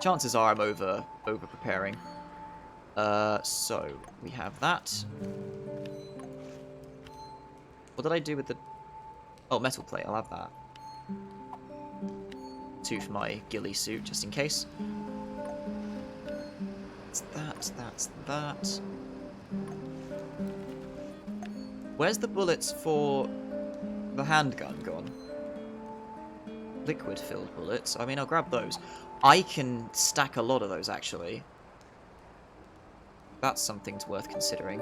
Speaker 1: Chances are I'm over-preparing. So, we have that. What did I do with the... Oh, metal plate, I'll have that. 2 for my ghillie suit, just in case. That's that. Where's the bullets for the handgun gone? Liquid-filled bullets. I mean, I'll grab those. I can stack a lot of those, actually. That's something worth considering.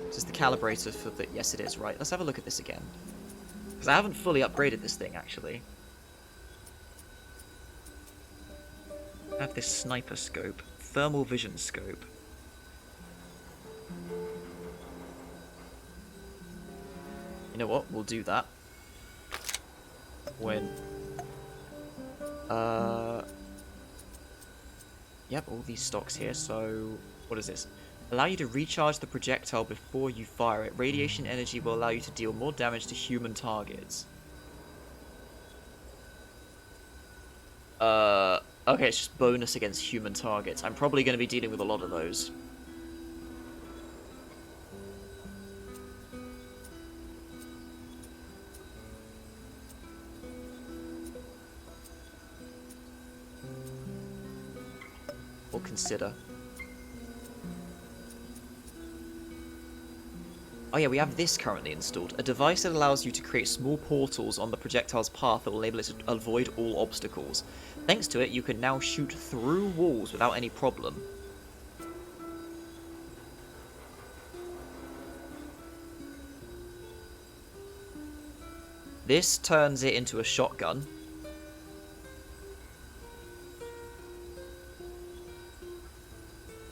Speaker 1: This is the calibrator for the... Yes, it is. Right, let's have a look at this again. Because I haven't fully upgraded this thing, actually. I have this sniper scope. Thermal vision scope. You know what? We'll do that. When... Yep, all these stocks here, so... What is this? Allow you to recharge the projectile before you fire it. Radiation energy will allow you to deal more damage to human targets. Okay, it's just bonus against human targets. I'm probably going to be dealing with a lot of those. Or consider. Oh yeah, we have this currently installed. A device that allows you to create small portals on the projectile's path that will enable it to avoid all obstacles. Thanks to it, you can now shoot through walls without any problem. This turns it into a shotgun.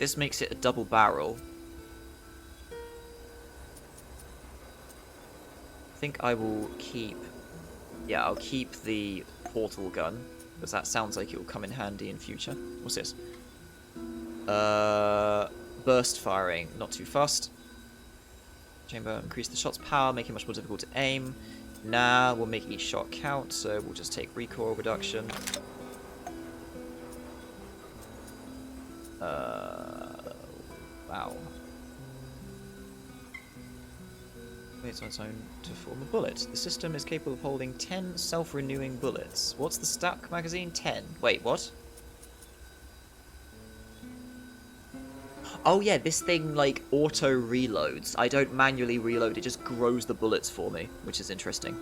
Speaker 1: This makes it a double barrel. I think I will keep... Yeah, I'll keep the portal gun, because that sounds like it will come in handy in future. What's this? Burst firing, not too fast. Chamber, increase the shot's power, make it much more difficult to aim. Nah, we'll make each shot count, so we'll just take recoil reduction. Wow. It's on its own to form a bullet. The system is capable of holding 10 self-renewing bullets. What's the stack magazine? 10. Wait, what? Oh yeah, this thing, like, auto-reloads. I don't manually reload, it just grows the bullets for me, which is interesting.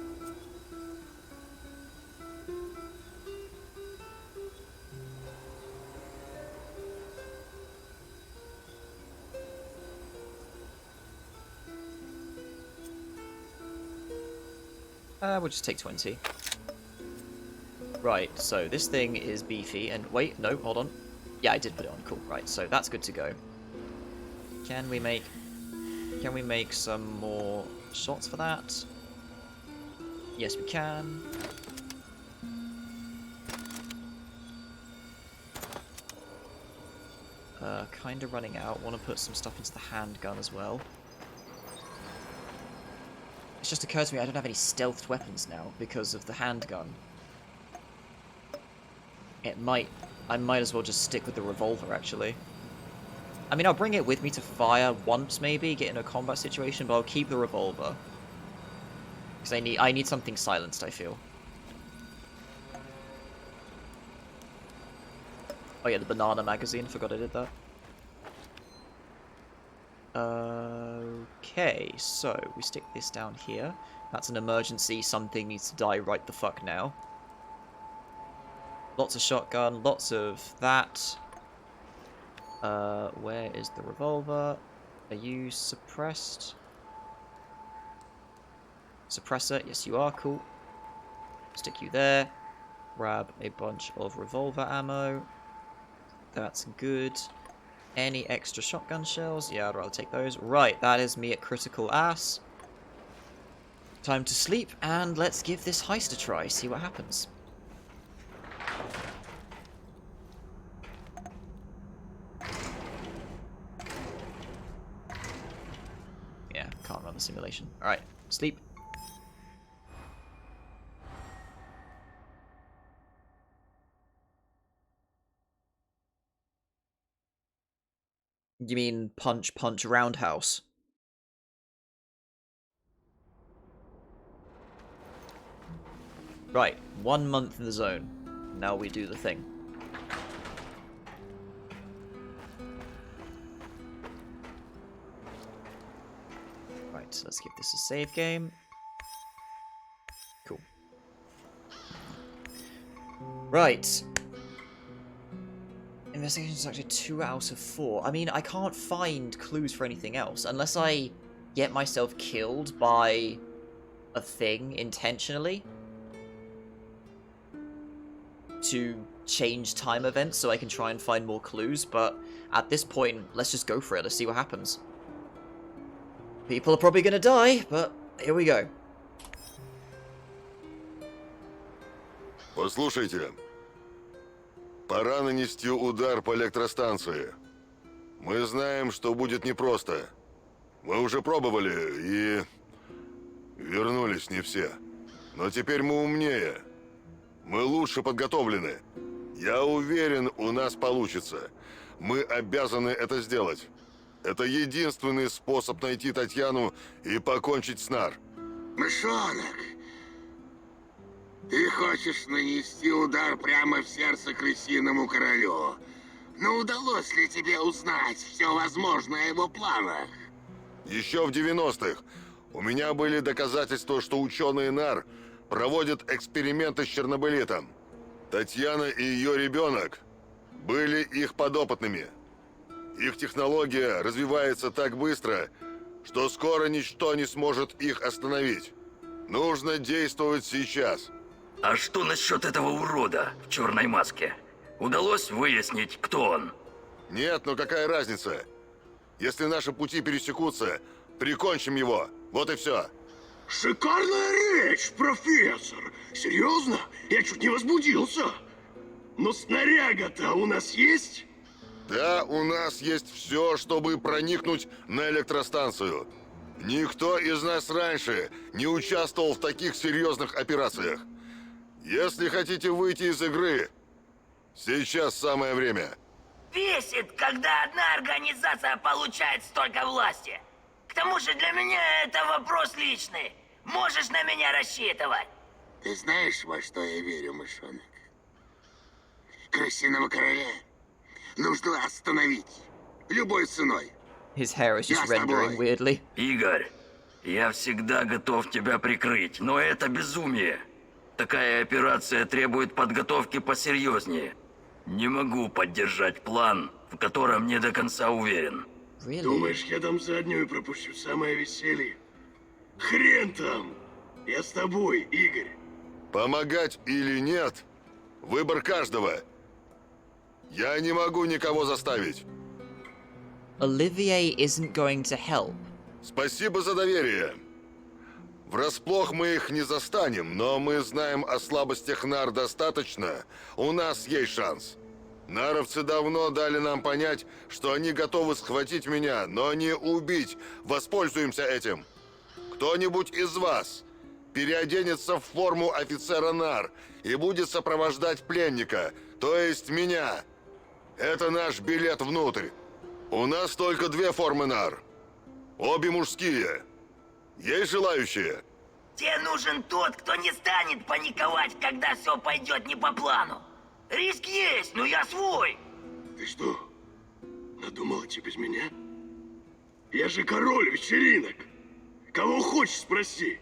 Speaker 1: We'll just take 20. Right, so this thing is beefy, and wait, no, hold on. Yeah, I did put it on, cool, right, so that's good to go. Can we make some more shots for that? Yes, we can. Kinda running out. Want to put some stuff into the handgun as well. It's just occurred to me I don't have any stealthed weapons now because of the handgun. I might as well just stick with the revolver, actually. I mean, I'll bring it with me to fire once, maybe, get in a combat situation, but I'll keep the revolver. Because I need something silenced, I feel. Oh yeah, the banana magazine, forgot I did that. Okay, so we stick this down here. That's an emergency, something needs to die right the fuck now. Lots of shotgun, lots of that. Where is the revolver? Are you suppressed? Suppressor, yes you are, cool. Stick you there. Grab a bunch of revolver ammo. That's good. Any extra shotgun shells? Yeah, I'd rather take those. Right, that is me at critical ass. Time to sleep, and let's give this heist a try, see what happens. Yeah, can't run the simulation. Alright, sleep. You mean punch, punch, roundhouse? Right, 1 month in the zone. Now we do the thing. Right, let's give this a save game. Cool. Right. Investigation is actually 2 out of 4. I mean, I can't find clues for anything else unless I get myself killed by a thing intentionally to change time events so I can try and find more clues, but at this point, let's just go for it. Let's see what happens. People are probably gonna die, but here we go.
Speaker 2: Послушайте, пора нанести удар по электростанции. Мы знаем, что будет непросто. Мы уже пробовали и... вернулись не все. Но теперь мы умнее. Мы лучше подготовлены. Я уверен, у нас получится. Мы обязаны это сделать. Это единственный способ найти Татьяну и покончить с Нар.
Speaker 4: Мышонок, ты хочешь нанести удар прямо в сердце крысиному королю. Но удалось ли тебе узнать все возможное о его планах?
Speaker 2: Еще в 90-х у меня были доказательства, что ученые Нар проводят эксперименты с Чернобылитом. Татьяна и ее ребенок были их подопытными. Их технология развивается так быстро, что скоро ничто не сможет их остановить. Нужно действовать сейчас.
Speaker 3: А что насчет этого урода в черной маске? Удалось выяснить, кто он?
Speaker 2: Нет, но какая разница? Если наши пути пересекутся, прикончим его. Вот и все.
Speaker 4: Шикарная речь, профессор. Серьезно? Я чуть не возбудился. Но снаряга-то у нас есть?
Speaker 2: Да, у нас есть все, чтобы проникнуть на электростанцию. Никто из нас раньше не участвовал в таких серьезных операциях. Если хотите выйти из игры, сейчас самое время.
Speaker 3: Бесит, когда одна организация получает столько власти. К тому же для меня это вопрос личный. Можешь на меня рассчитывать.
Speaker 4: Ты знаешь, во что я верю, мышонок? Крысиного короля нужно остановить. Любой ценой.
Speaker 1: His hair is just
Speaker 4: Я с тобой.
Speaker 1: rendering weirdly.
Speaker 3: Игорь, я всегда готов тебя прикрыть, но это безумие. Такая операция требует подготовки посерьезнее. Не могу поддержать план, в котором не до конца уверен.
Speaker 1: Really?
Speaker 4: Думаешь, я дам заднюю и пропущу самое веселье? Хрен там! Я с тобой, Игорь.
Speaker 2: Помогать или нет, выбор каждого. Я не могу никого заставить.
Speaker 1: Olivier isn't going to help.
Speaker 2: Спасибо за доверие. Врасплох мы их не застанем, но мы знаем о слабостях Нар достаточно. У нас есть шанс. Наровцы давно дали нам понять, что они готовы схватить меня, но не убить. Воспользуемся этим. Кто-нибудь из вас переоденется в форму офицера Нар и будет сопровождать пленника, то есть меня. Это наш билет внутрь. У нас только две формы Нар. Обе мужские. Есть желающие?
Speaker 3: Тебе нужен тот, кто не станет паниковать, когда все пойдет не по плану. Риск есть, но я свой.
Speaker 4: Ты что, надумал идти без меня? Я же король вечеринок. Кого хочешь, спроси.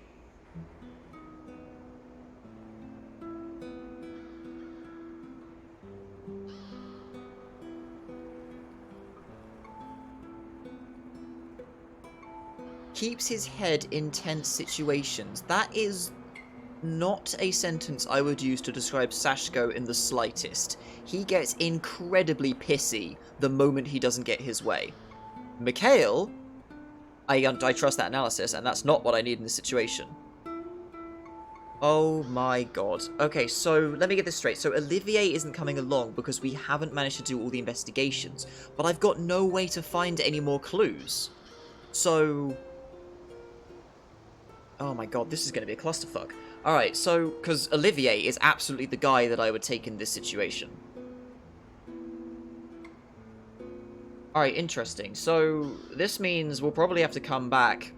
Speaker 1: Keeps his head in tense situations. That is not a sentence I would use to describe Sashko in the slightest. He gets incredibly pissy the moment he doesn't get his way. Mikhail, I trust that analysis, and that's not what I need in this situation. Oh my god. Okay, so let me get this straight. So Olivier isn't coming along because we haven't managed to do all the investigations, but I've got no way to find any more clues. So... oh my god, this is going to be a clusterfuck. Alright, so, because Olivier is absolutely the guy that I would take in this situation. Alright, interesting. So, this means we'll probably have to come back,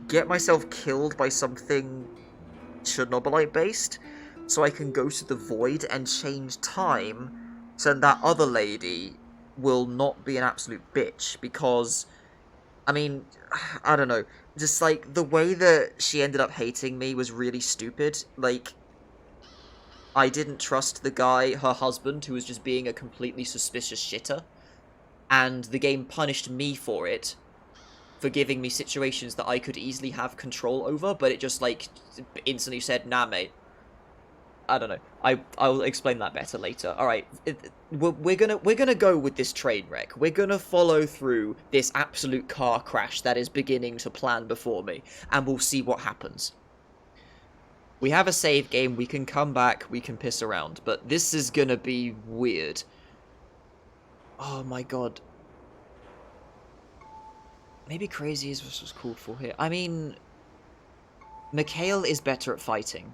Speaker 1: get myself killed by something Chernobylite based, so I can go to the Void and change time so that other lady will not be an absolute bitch, because, I mean, I don't know, just, like, the way that she ended up hating me was really stupid. Like, I didn't trust the guy, her husband, who was just being a completely suspicious shitter, and the game punished me for it, for giving me situations that I could easily have control over, but it just, like, instantly said, nah, mate. I don't know. I'll explain that better later. Alright, we're gonna go with this train wreck. We're gonna follow through this absolute car crash that is beginning to plan before me, and we'll see what happens. We have a save game, we can come back, we can piss around, but this is gonna be weird. Oh my god. Maybe crazy is what was called for here. I mean, Mikhail is better at fighting.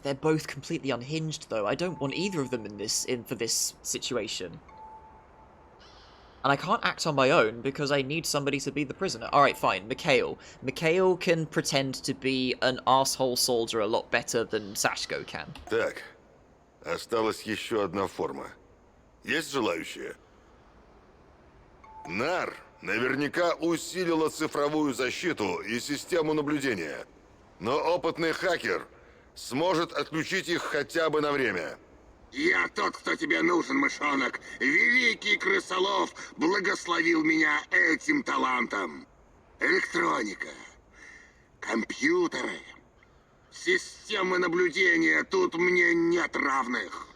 Speaker 1: they're both completely unhinged, though. I don't want either of them for this situation. And I can't act on my own because I need somebody to be the prisoner. Alright, fine. Mikhail. Mikhail can pretend to be an asshole soldier a lot better than Sashko can.
Speaker 2: Так, осталась еще одна форма. Есть желающие? НАР наверняка усилила цифровую защиту и систему наблюдения. Но опытный хакер сможет отключить их хотя бы на время.
Speaker 4: Я тот, кто тебе нужен, мышонок. Великий крысолов благословил меня этим талантом. Электроника, компьютеры, системы наблюдения. Тут мне нет равных.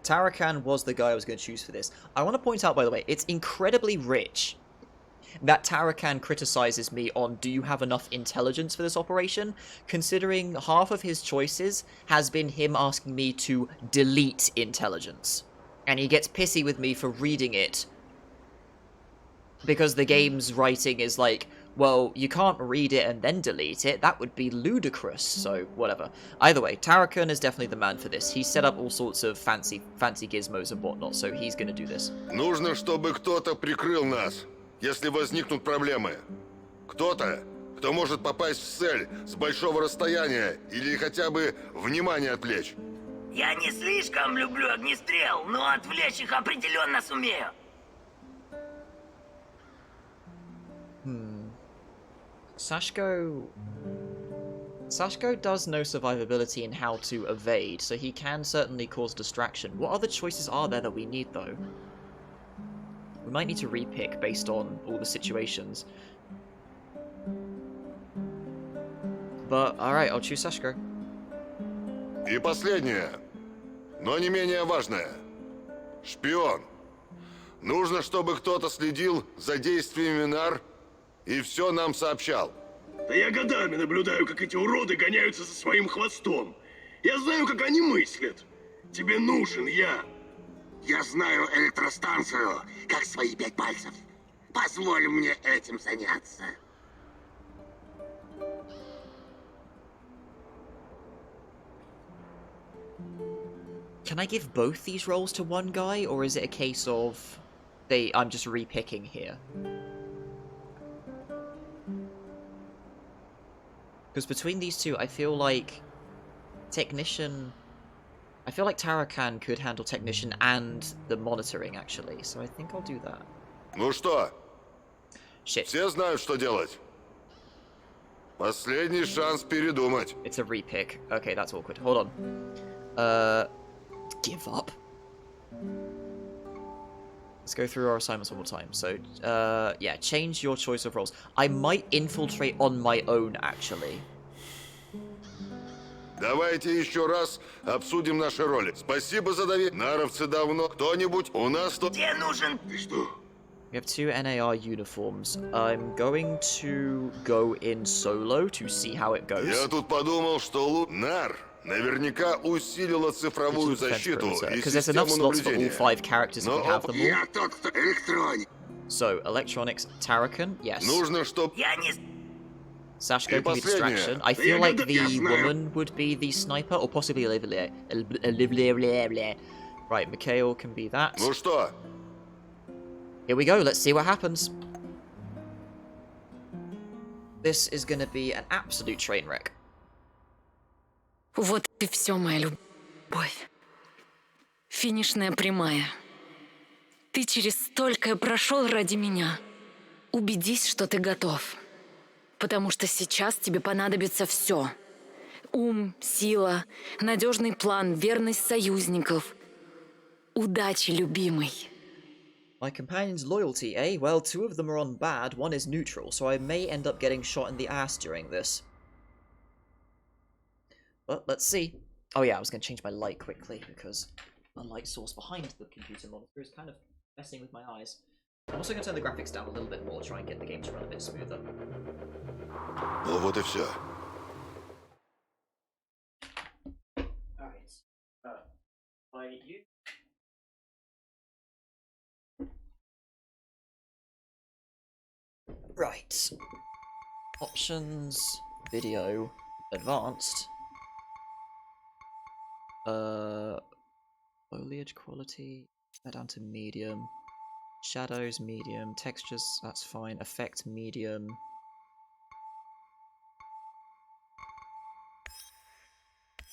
Speaker 1: Tarakan was the guy I was going to choose for this. I want to point out, by the way, it's incredibly rich that Tarakan criticizes me on do you have enough intelligence for this operation, considering half of his choices has been him asking me to delete intelligence. And he gets pissy with me for reading it because the game's writing is like, well, you can't read it and then delete it. That would be ludicrous, so whatever. Either way, Tarakan is definitely the man for this. He's set up all sorts of fancy gizmos and whatnot, so he's gonna do this.
Speaker 2: Нужно, чтобы кто-то прикрыл нас, если возникнут проблемы. Кто-то, кто может попасть в цель с большого расстояния или хотя бы внимание отвлечь.
Speaker 3: Я не слишком люблю огнестрел, но отвлечь их определенно сумею.
Speaker 1: Sashko does know survivability and how to evade, so he can certainly cause distraction. What other choices are there that we need, though? We might need to repick based on all the situations. But, alright, I'll choose Sashko.
Speaker 2: И последнее, но не менее важное. Шпион. Нужно, чтобы кто-то следил за действиями НАР и все нам сообщал.
Speaker 5: Да я годами наблюдаю, как эти уроды гоняются за своим хвостом. Я знаю, как они мыслят. Тебе нужен я.
Speaker 4: Я знаю электростанцию, как свои 5 пальцев. Позволь мне этим заняться.
Speaker 1: Can I give both these roles to one guy, or is it a case of I'm just repicking here? Because between these two, I feel like Technician... I feel like Tarakan could handle Technician and the monitoring, actually, so I think I'll do that.
Speaker 2: Ну что?
Speaker 1: Shit.
Speaker 2: Все знают, что делать. Последний шанс передумать.
Speaker 1: It's a repick. Okay, that's awkward. Hold on. Give up? Let's go through our assignments one more time. So, yeah, change your choice of roles. I might infiltrate on my own, actually.
Speaker 2: Давайте еще раз обсудим наши роли. Спасибо за доверие. Наровцы давно. Кто-нибудь у нас тут...
Speaker 3: Тебе нужен...
Speaker 5: Ты что?
Speaker 1: We have 2 NAR uniforms. I'm going to go in solo to see how it goes.
Speaker 2: Я тут подумал, что НАР наверняка усилила цифровую защиту и
Speaker 1: Because there's enough
Speaker 2: систему
Speaker 1: slots for all
Speaker 2: наблюдения.
Speaker 1: 5 characters if we have them all.
Speaker 4: Я тот, кто электроник.
Speaker 1: So, electronics, Tarakan, yes.
Speaker 2: Нужно, чтобы...
Speaker 3: Я не...
Speaker 1: Sashko can be distraction. I feel like the woman would be the sniper, or possibly Olivia. Right, Mikhail can be that.
Speaker 2: Ну что?
Speaker 1: Here we go, let's see what happens. This is gonna be an absolute train wreck.
Speaker 6: Вот и все, моя любовь. Финишная прямая. Ты через столькое прошел ради меня. Убедись, что ты готов. Потому что сейчас тебе понадобится все. Ум, сила, надежный план, верность союзников. Удачи, любимый.
Speaker 1: My companion's loyalty, eh? Well, 2 of them are on bad, 1 is neutral, so I may end up getting shot in the ass during this. But let's see. Oh yeah, I was going to change my light quickly, because the light source behind the computer monitor is kind of messing with my eyes. I'm also going to turn the graphics down a little bit more, try and get the game to run a bit smoother.
Speaker 2: Ну вот и все.
Speaker 1: Alright. By you. Right. Options, video, advanced. Foliage quality, that down to medium. Shadows, medium. Textures, that's fine. Effect, medium.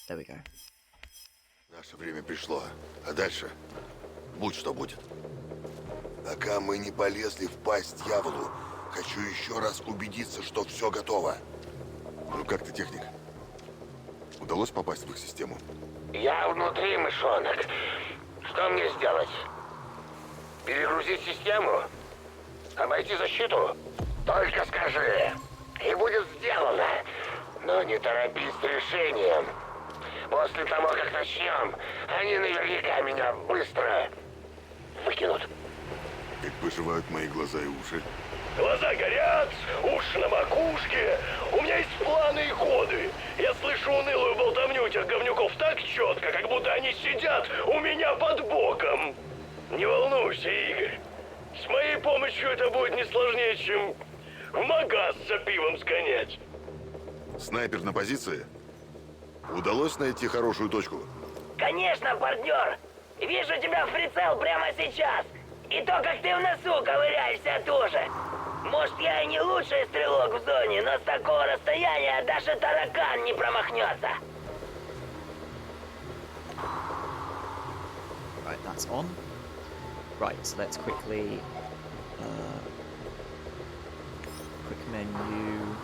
Speaker 1: There we go.
Speaker 2: Наше время пришло. А дальше? Будь что будет. Пока мы не полезли в пасть дьяволу, хочу еще раз убедиться, что все готово. Ну как ты, техник? Удалось попасть в их систему?
Speaker 4: Я внутри, мышонок. Что мне сделать? Перегрузить систему? Обойти защиту? Только скажи. И будет сделано. Но не торопись с решением. После того, как начнем, они наверняка меня быстро выкинут.
Speaker 2: Как поживают мои глаза и уши?
Speaker 5: Глаза горят, уши на макушке. У меня есть планы и ходы. Я слышу унылую болтовню этих говнюков так четко, как будто они сидят у меня под боком. Не волнуйся, Игорь. С моей помощью это будет не сложнее, чем в магаз за пивом сгонять.
Speaker 2: Снайпер на позиции? Удалось найти хорошую точку?
Speaker 3: Конечно, партнер. Вижу тебя в прицел прямо сейчас. И то, как ты в носу ковыряешься, тоже. Может, я и не лучший стрелок в зоне, но с такого расстояния даже таракан не промахнется.
Speaker 1: Right, that's on. Right, so let's quickly quick menu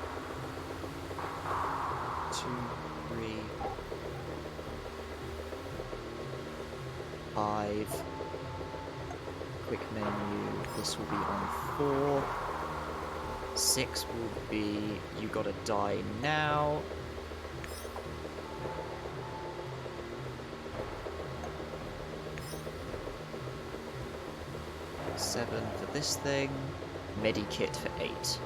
Speaker 1: 2, 3, 5. Quick menu, this will be on 4. 6 will be you gotta die now. 7 for this thing. Medikit for 8.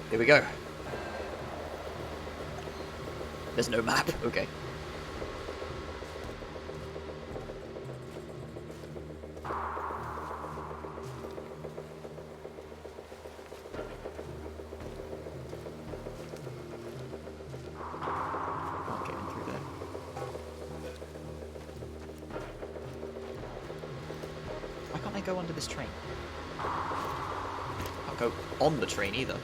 Speaker 1: Here we go. There's no map. Okay. Not getting through there. Why can't I go under this train? Can't go on the train either.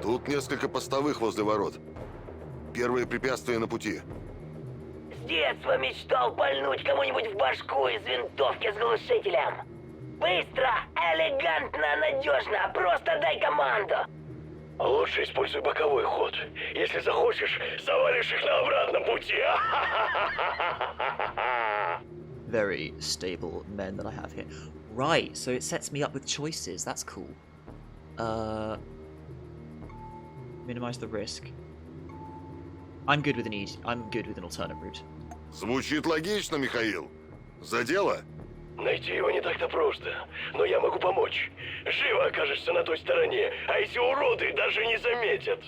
Speaker 2: Тут несколько постовых возле ворот. Первые препятствия на пути.
Speaker 3: С детства мечтал пальнуть кому-нибудь в башку из винтовки с глушителем. Быстро, элегантно, надежно. Просто дай команду.
Speaker 5: Лучше используй боковой ход. Если захочешь, завалишь их на обратном пути.
Speaker 1: Very stable men that I have here. Right, so it sets me up with choices. That's cool. Minimize the risk. I'm good with an alternate route.
Speaker 2: Звучит логично, Михаил. За дело?
Speaker 5: Найти его не так-то просто, но я могу помочь. Живо окажешься на той стороне, а эти уроды даже не заметят.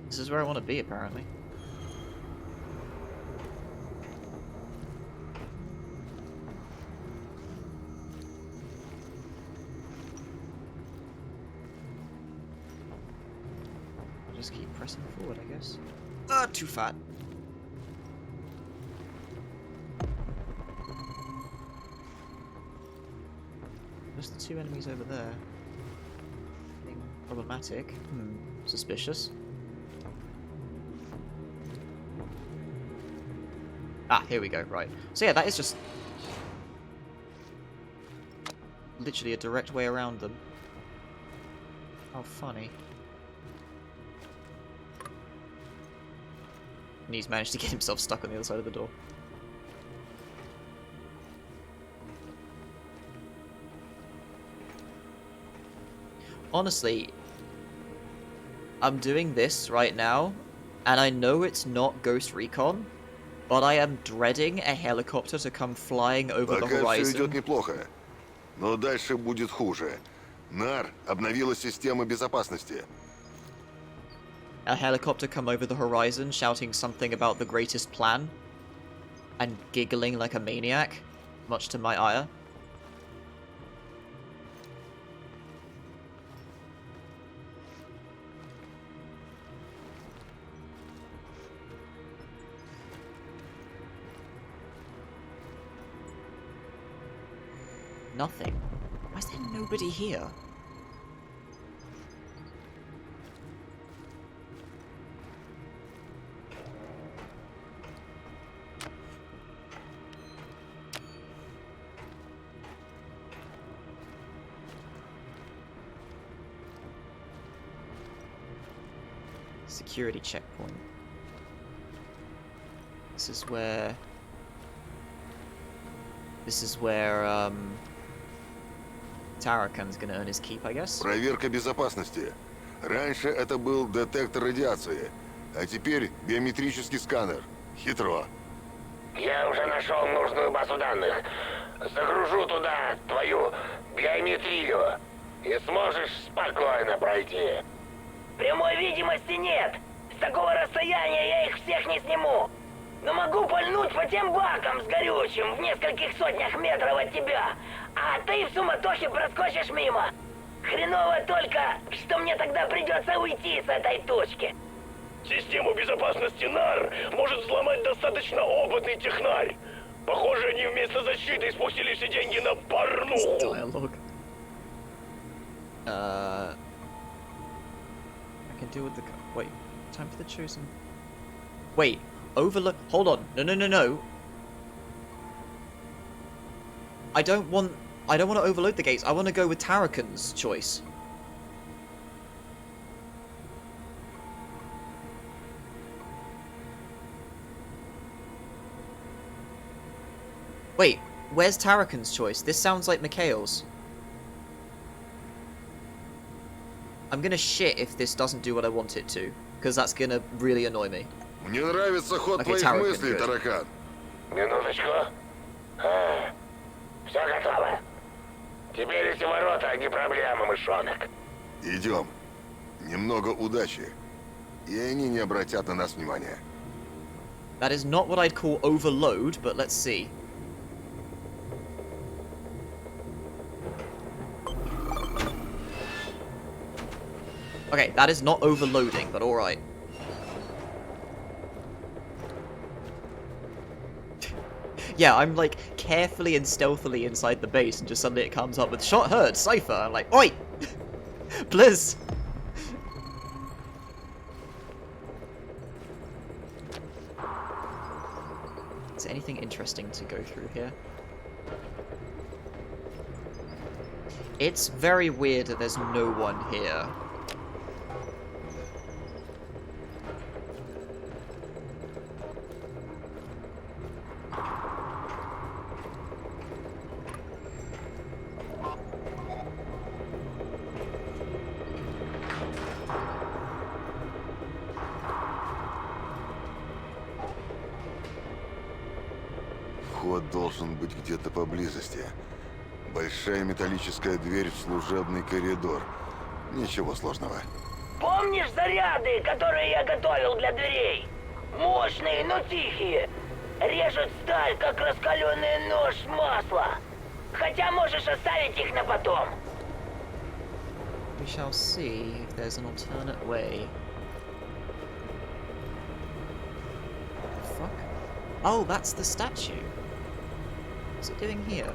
Speaker 1: This is where I want to be, apparently. just keep pressing forward, I guess. Too fat. Just the two enemies over there. Being problematic. Suspicious. Ah, here we go, right. So yeah, that is just literally a direct way around them. How funny. And he's managed to get himself stuck on the other side of the door. Honestly, I'm doing this right now, and I know it's not Ghost Recon, but I am dreading a helicopter to come flying over the
Speaker 2: Пока все
Speaker 1: horizon.
Speaker 2: идет неплохо. Но дальше будет хуже. НАР обновила системы безопасности.
Speaker 1: A helicopter come over the horizon shouting something about the greatest plan and giggling like a maniac, much to my ire. Nothing. Why is there nobody here? Security checkpoint. This is where Tarakan's gonna earn his keep, I guess.
Speaker 2: Проверка безопасности. Раньше это был детектор радиации, а теперь биометрический сканер. Хитро.
Speaker 4: Я уже нашел нужную базу данных. Загружу туда твою биометрию, и сможешь спокойно пройти.
Speaker 3: Прямой видимости нет. С такого расстояния я их всех не сниму. Но могу пальнуть по тем бакам с горючим в нескольких сотнях метров от тебя. А ты в суматохе проскочишь мимо. Хреново только, что мне тогда придется уйти с этой точки.
Speaker 5: Систему безопасности НАР может взломать достаточно опытный технарь. Похоже, они вместо защиты спустили все деньги на порнуху.
Speaker 1: Dialogue. I can deal with the... Wait. Time for the chosen... Wait. Overlook... Hold on. No. I don't want to overload the gates. I want to go with Tarakan's choice. Wait, where's Tarakan's choice? This sounds like Mikhail's. I'm gonna shit if this doesn't do what I want it to, because that's gonna really annoy me.
Speaker 2: Мне нравится ход
Speaker 1: Okay,
Speaker 2: твоих
Speaker 1: Tarakan,
Speaker 2: мыслей,
Speaker 1: good.
Speaker 2: таракан.
Speaker 4: Минуточку. Все готово. Теперь эти ворота не проблема, мышонок.
Speaker 2: Идем. Немного удачи, и они не обратят на нас внимания.
Speaker 1: That is not what I'd call overload, but let's see. Okay, that is not overloading, but alright. Yeah, I'm like carefully and stealthily inside the base, and just suddenly it comes up with shot heard, Cypher. I'm like, oi! Please! Is there anything interesting to go through here? It's very weird that there's no one here.
Speaker 2: Вход должен быть где-то поблизости. Большая металлическая дверь в служебный коридор. Ничего сложного.
Speaker 3: Помнишь заряды, которые я готовил для дверей? Мощные, но тихие. Режут сталь, как раскаленный нож масла. Хотя можешь оставить их на потом.
Speaker 1: We shall see if there's an alternate way. Oh, that's the statue. What's it doing here?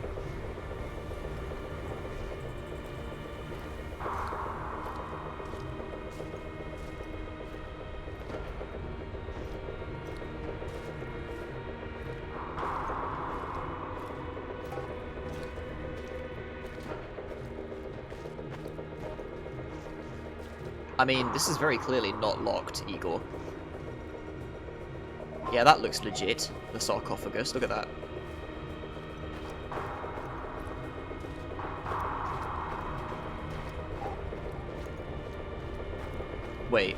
Speaker 1: I mean, this is very clearly not locked, Igor. Yeah, that looks legit. The sarcophagus. Look at that. Wait.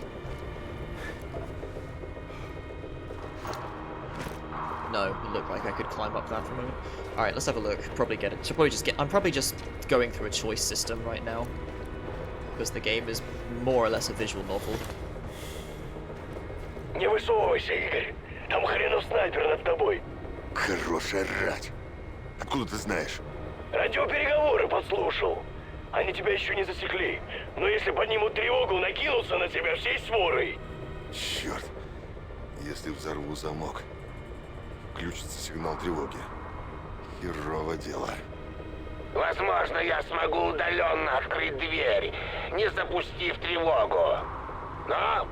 Speaker 1: No, it looked like I could climb up that for a moment. Alright, let's have a look. Probably get it. I'm probably just going through a choice system right now. Because the game is more or less a visual novel.
Speaker 5: Не высовывайся, Игорь. Там хренов снайпер над тобой.
Speaker 2: Хорош орать. Откуда ты знаешь?
Speaker 5: Радиопереговоры подслушал. Они тебя еще не засекли. Но если поднимут тревогу, накинутся на тебя всей сворой.
Speaker 2: Черт. Если взорву замок, включится сигнал тревоги. Херово дело.
Speaker 4: Возможно, я смогу удаленно открыть дверь, не запустив тревогу. Но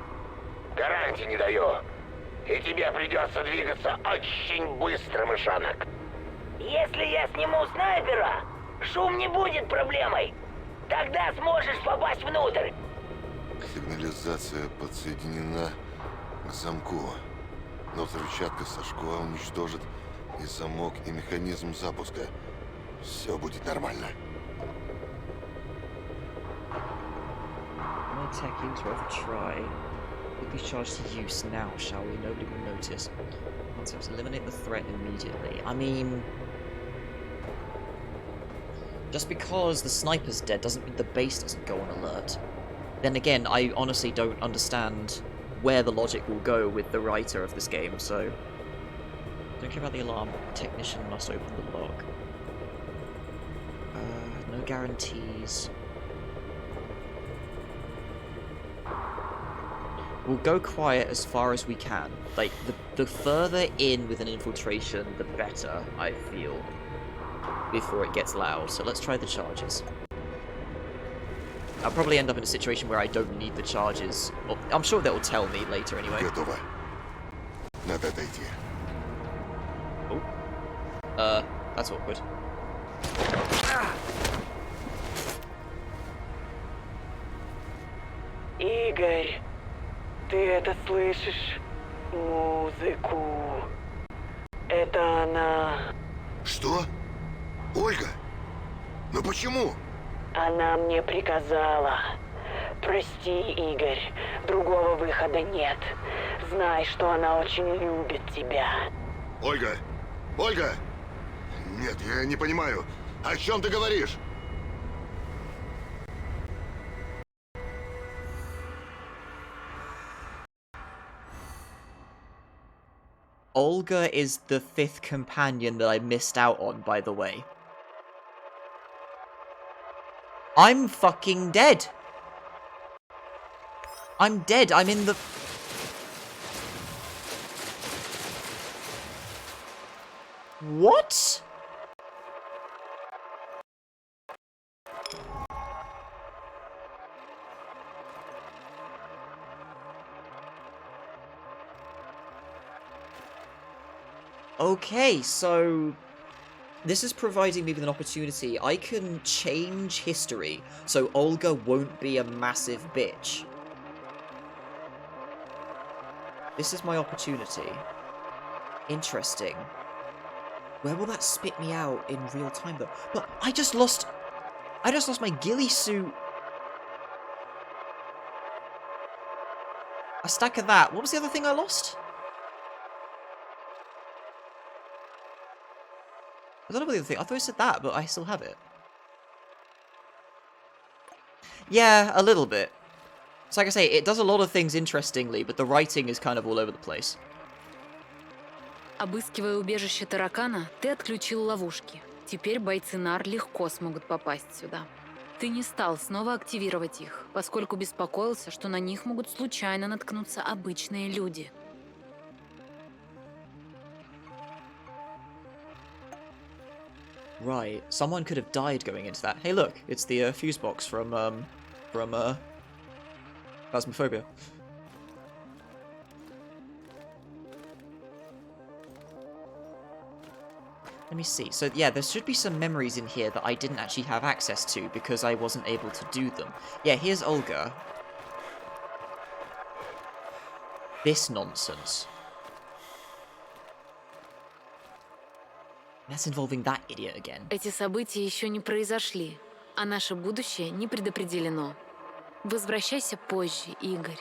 Speaker 4: гарантии не даю. И тебе придется двигаться очень быстро, мышонок.
Speaker 3: Если я сниму снайпера, шум не будет проблемой. Тогда сможешь попасть внутрь.
Speaker 2: Сигнализация подсоединена к замку. Но взрывчатка со школа уничтожит и замок, и механизм запуска. Все будет нормально.
Speaker 1: No attacking to ever try. Put these charges to use now, shall we? Nobody will notice. Concepts eliminate the threat immediately. I mean, just because the sniper's dead doesn't mean the base doesn't go on alert. Then again, I honestly don't understand where the logic will go with the writer of this game, so don't care about the alarm. Technician must open the lock. No guarantees. We'll go quiet as far as we can. Like, the further in with an infiltration, the better, I feel, before it gets loud. So let's try the charges. I'll probably end up in a situation where I don't need the charges. Well, I'm sure they'll tell me later anyway.
Speaker 2: Готово. Надо отойти.
Speaker 1: Oh. That's awkward.
Speaker 7: Игорь, ты это слышишь? Музыку. Это она.
Speaker 2: Что? Ольга? Но почему?
Speaker 7: Она мне приказала. Прости, Игорь, другого выхода нет. Знай, что она очень любит тебя.
Speaker 2: Ольга! Ольга! Нет, я не понимаю. О чем ты говоришь?
Speaker 1: Olga is the 5th companion that I missed out on, by the way. I'm fucking dead! I'm dead, I'm in the... What? Okay, so this is providing me with an opportunity. I can change history, so Olga won't be a massive bitch. This is my opportunity. Interesting. Where will that spit me out in real time, though? But I just lost my ghillie suit. A stack of that. What was the other thing I lost? I don't know what the other thing. I thought I said that, but I still have it. Yeah, a little bit. So like I say, it does a lot of things interestingly, but the writing is kind of all over the place.
Speaker 6: Обыскивая убежище таракана, ты отключил ловушки. Теперь бойцы НАР легко смогут попасть сюда. Ты не стал снова активировать их, поскольку беспокоился, что на них могут случайно наткнуться обычные люди.
Speaker 1: Right. Someone could have died going into that. Hey, look, it's the fuse box from Phasmophobia. Let me see. So yeah, there should be some memories in here that I didn't actually have access to because I wasn't able to do them. Yeah, here's Olga. This nonsense. That's involving that idiot again.
Speaker 6: Эти события еще не произошли, а наше будущее не предопределено. Возвращайся позже, Игорь.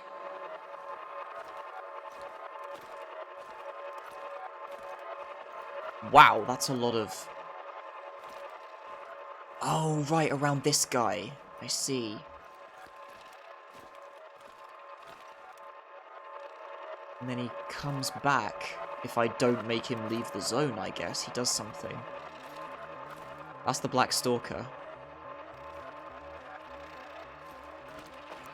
Speaker 1: Wow, that's a lot of... Oh, right, around this guy. I see. And then he comes back. If I don't make him leave the zone, I guess. He does something. That's the Black Stalker.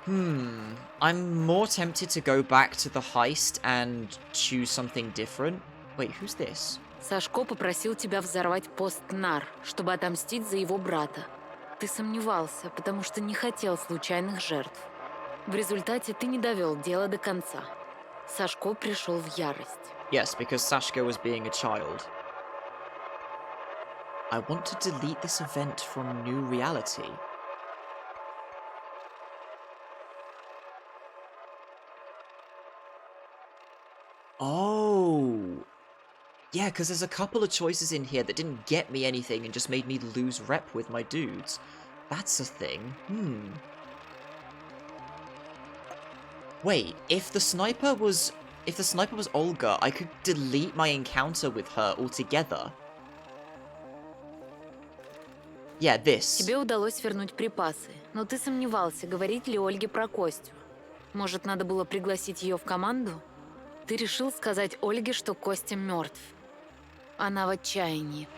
Speaker 1: I'm more tempted to go back to the heist and choose something different. Wait, who's this?
Speaker 6: Сашко попросил тебя взорвать пост НАР, чтобы отомстить за его брата. Ты сомневался, потому что не хотел случайных жертв. В результате ты не довел дело до конца. Сашко пришел в ярость.
Speaker 1: Yes, because Sashka was being a child. I want to delete this event from New Reality. Oh! Yeah, because there's a couple of choices in here that didn't get me anything and just made me lose rep with my dudes. That's a thing. Wait, if the sniper was Olga, I could delete my encounter with her altogether. Yeah, this.
Speaker 6: Тебе удалось вернуть припасы, но ты сомневался, говорить ли Ольге про Костю. Может, надо было пригласить ее в команду? Ты решил сказать Ольге, что Костя мертв. Она в отчаянии.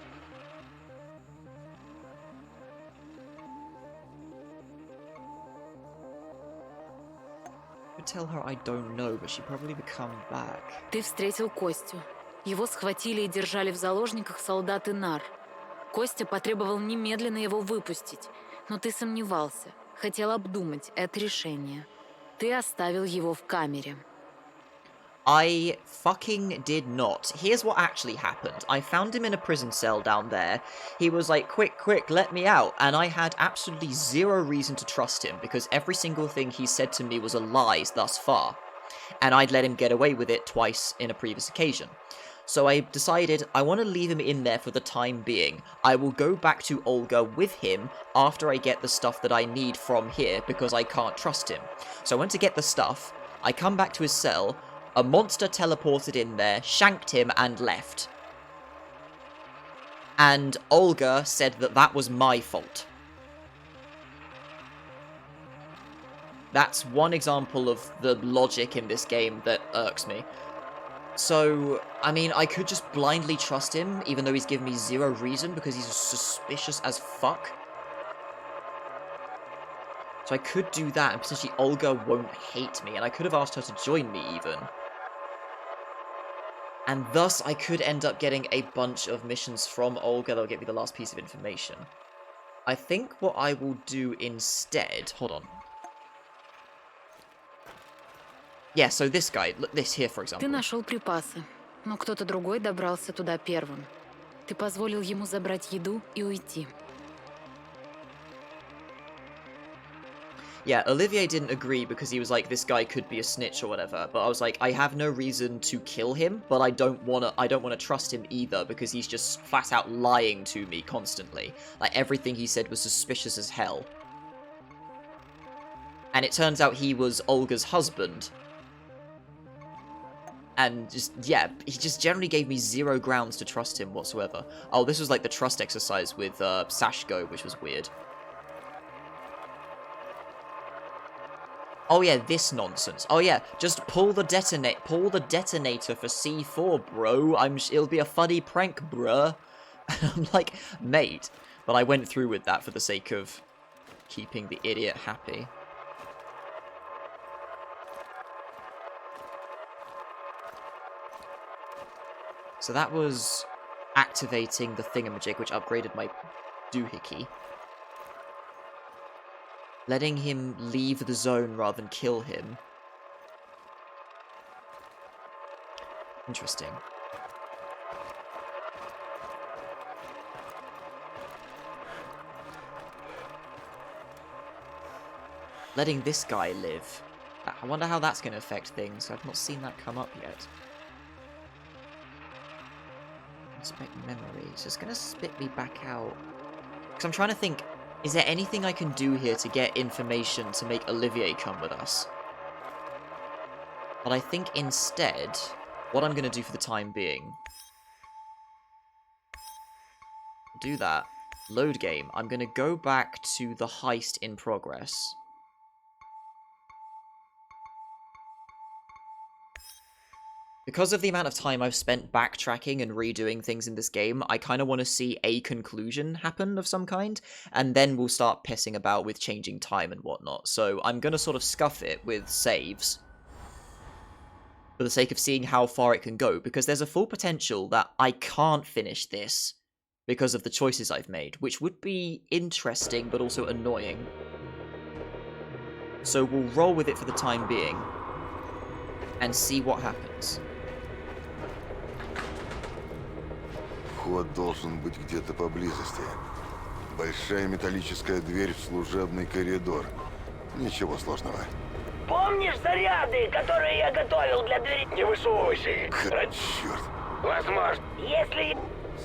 Speaker 1: Tell her I don't know, but she'd probably come back.
Speaker 6: Ты встретил Костю. Его схватили и держали в заложниках солдаты НАР. Костя потребовал немедленно его выпустить, но ты сомневался, хотел обдумать это решение. Ты оставил его в камере.
Speaker 1: I fucking did not. Here's what actually happened. I found him in a prison cell down there. He was like, quick, let me out. And I had absolutely zero reason to trust him because every single thing he said to me was a lie thus far. And I'd let him get away with it twice in a previous occasion. So I decided I want to leave him in there for the time being. I will go back to Olga with him after I get the stuff that I need from here because I can't trust him. So I went to get the stuff. I come back to his cell. A monster teleported in there, shanked him, and left. And Olga said that that was my fault. That's one example of the logic in this game that irks me. So, I mean, I could just blindly trust him, even though he's given me zero reason, because he's suspicious as fuck. So I could do that, and potentially Olga won't hate me, and I could have asked her to join me, even. And thus, I could end up getting a bunch of missions from Olga that'll get me the last piece of information. I think what I will do instead... Hold on. Yeah, so this guy, this here, for example.
Speaker 6: Ты нашел припасы, но кто-то другой добрался туда первым. Ты позволил ему забрать еду и уйти.
Speaker 1: Yeah, Olivier didn't agree because he was like, this guy could be a snitch or whatever. But I was like, I have no reason to kill him, but I don't wanna trust him either because he's just flat out lying to me constantly. Like everything he said was suspicious as hell. And it turns out he was Olga's husband. And just, yeah, he just generally gave me zero grounds to trust him whatsoever. Oh, this was like the trust exercise with Sashko, which was weird. Oh yeah, this nonsense. Oh yeah, just pull the detonator for C4, bro. It'll be a funny prank, bruh. And I'm like, mate. But I went through with that for the sake of keeping the idiot happy. So that was activating the thingamajig, which upgraded my doohickey. Letting him leave the zone rather than kill him. Interesting. Letting this guy live. I wonder how that's going to affect things. I've not seen that come up yet. Inspect memories. It's going to spit me back out. Because I'm trying to think, is there anything I can do here to get information to make Olivier come with us? But I think instead, what I'm going to do for the time being... do that. Load game. I'm going to go back to the heist in progress. Because of the amount of time I've spent backtracking and redoing things in this game, I kind of want to see a conclusion happen of some kind, and then we'll start pissing about with changing time and whatnot. So I'm going to sort of scuff it with saves, for the sake of seeing how far it can go, because there's a full potential that I can't finish this because of the choices I've made, which would be interesting but also annoying. So we'll roll with it for the time being, and see what happens.
Speaker 2: Вход должен быть где-то поблизости. Большая металлическая дверь в служебный коридор. Ничего сложного.
Speaker 3: Помнишь заряды, которые я готовил для двери?
Speaker 5: Не высовывайся.
Speaker 2: Черт.
Speaker 4: Возможно.
Speaker 3: Если...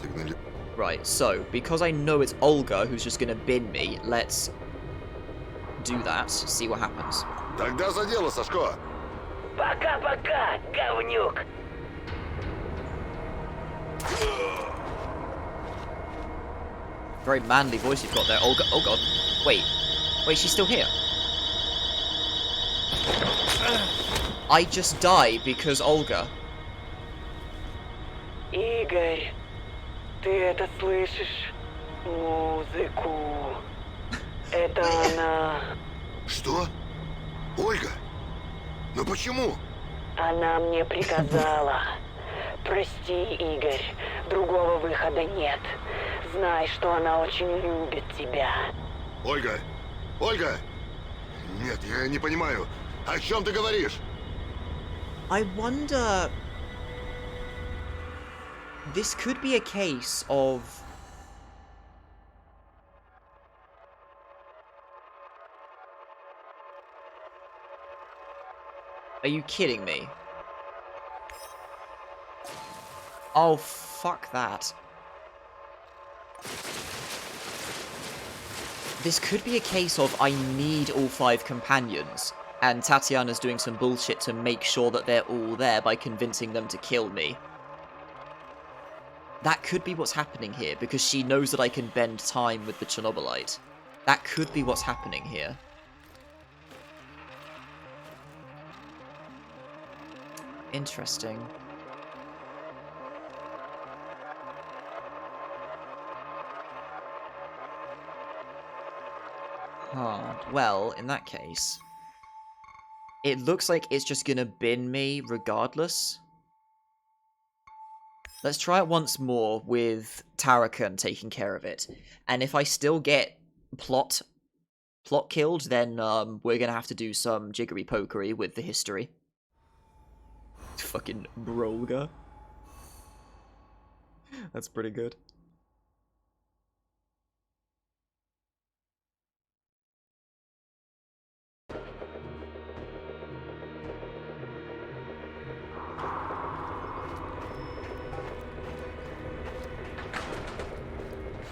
Speaker 2: Сигнали...
Speaker 1: Right, so, because I know it's Olga who's just gonna bin me, let's do that, see what happens.
Speaker 2: Тогда за дело, Сашко.
Speaker 3: Пока-пока, говнюк.
Speaker 1: Very manly voice you've got there, Olga. Oh god. Wait, she's still here. I just died because Olga.
Speaker 7: Игорь, ты это слышишь? Музыку. Это она.
Speaker 2: Что? Ольга? Но почему?
Speaker 7: Она мне приказала. Прости, Игорь, другого выхода нет. Знай, что она очень любит тебя.
Speaker 2: Ольга! Ольга! Нет, я не понимаю. О чем ты говоришь?
Speaker 1: I wonder... This could be a case of... Are you kidding me? Oh, fuck that. This could be a case of I need all 5 companions, and Tatiana's doing some bullshit to make sure that they're all there by convincing them to kill me. That could be what's happening here, because she knows that I can bend time with the Chernobylite. That could be what's happening here. Interesting. Huh. Well, in that case, it looks like it's just gonna bin me regardless. Let's try it once more with Tarakan taking care of it. And if I still get plot killed, then we're gonna have to do some jiggery pokery with the history. Fucking Brolga. That's pretty good.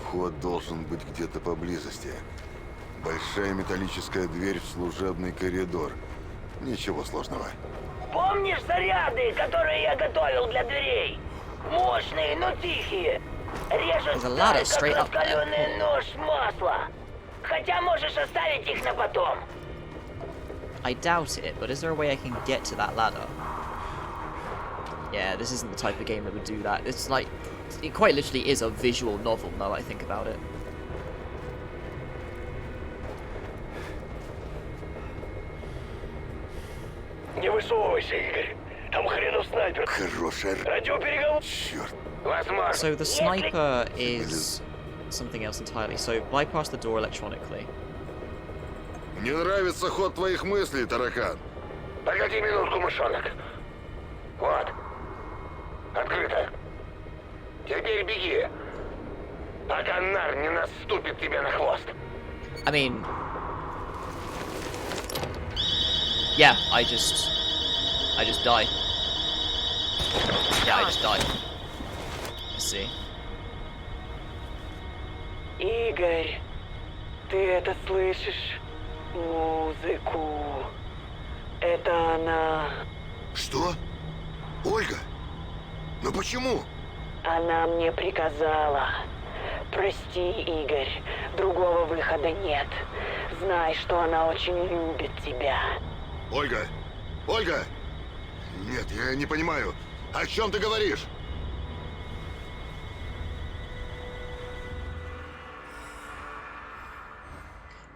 Speaker 2: Вход должен быть где-то поблизости. Большая металлическая дверь в служебный коридор. Ничего сложного.
Speaker 3: Помнишь заряды, которые я готовил для дверей? Мощные, но тихие. Режут
Speaker 1: There's a ladder
Speaker 3: сталь,
Speaker 1: straight
Speaker 3: как
Speaker 1: up there.
Speaker 3: раскаленный нож масла. Хотя можешь оставить их на потом.
Speaker 1: I doubt it, but is there a way I can get to that ladder? Yeah, this isn't the type of game that would do that. It's like, it quite literally is a visual novel now that I think about it.
Speaker 5: Не высовывайся, Игорь. Там хренов снайпер.
Speaker 2: Хорошая...
Speaker 5: Радиопереговор.
Speaker 2: Черт.
Speaker 4: Возможно.
Speaker 1: So the sniper is something else entirely. So bypass the door electronically.
Speaker 2: Мне нравится ход твоих мыслей, таракан.
Speaker 4: Погоди минутку, мышонок. Вот. Открыто. Теперь беги. Пока нар не наступит тебе на хвост.
Speaker 1: I mean... Yeah, I just die. Yeah, I just die. Let's see.
Speaker 7: Игорь, ты это слышишь? Музыку. Это она.
Speaker 2: Что? Ольга? Но почему?
Speaker 7: Она мне приказала. Прости, Игорь, другого выхода нет. Знай, что она очень любит тебя.
Speaker 2: Ольга! Ольга! Нет, я не понимаю. О чем ты говоришь?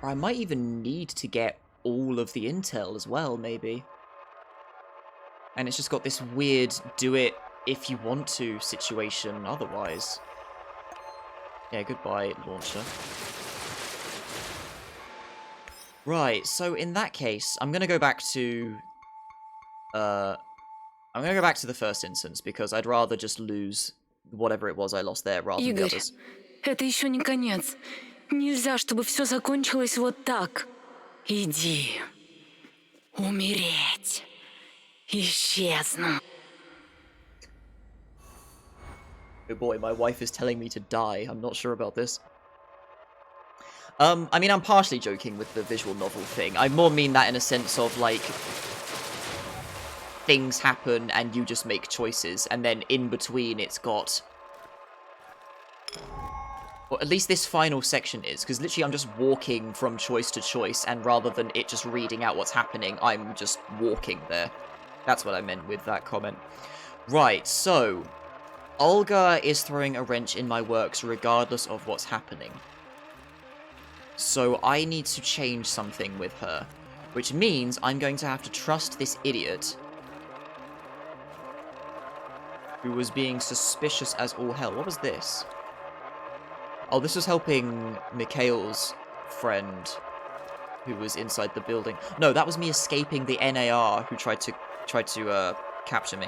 Speaker 1: I might even need to get all of the intel as well, maybe. And it's just got this weird do it if you want to situation otherwise. Yeah, goodbye, launcher. Right, so in that case, I'm gonna go back to... I'm gonna go back to the first instance, because I'd rather just lose whatever it was I lost there rather than the
Speaker 6: Игорь,
Speaker 1: others.
Speaker 6: это еще не конец. Нельзя, чтобы все закончилось вот так. Иди. Умереть. Исчезну.
Speaker 1: Oh boy, my wife is telling me to die. I'm not sure about this. I mean, I'm partially joking with the visual novel thing. I more mean that in a sense of, like, things happen and you just make choices, and then in between it's got... Or at least this final section is, because literally I'm just walking from choice to choice, and rather than it just reading out what's happening, I'm just walking there. That's what I meant with that comment. Right, so... Olga is throwing a wrench in my works regardless of what's happening. So I need to change something with her, which means I'm going to have to trust this idiot who was being suspicious as all hell. What was this? Oh, this was helping Mikhail's friend who was inside the building. No, that was me escaping the NAR who tried to capture me.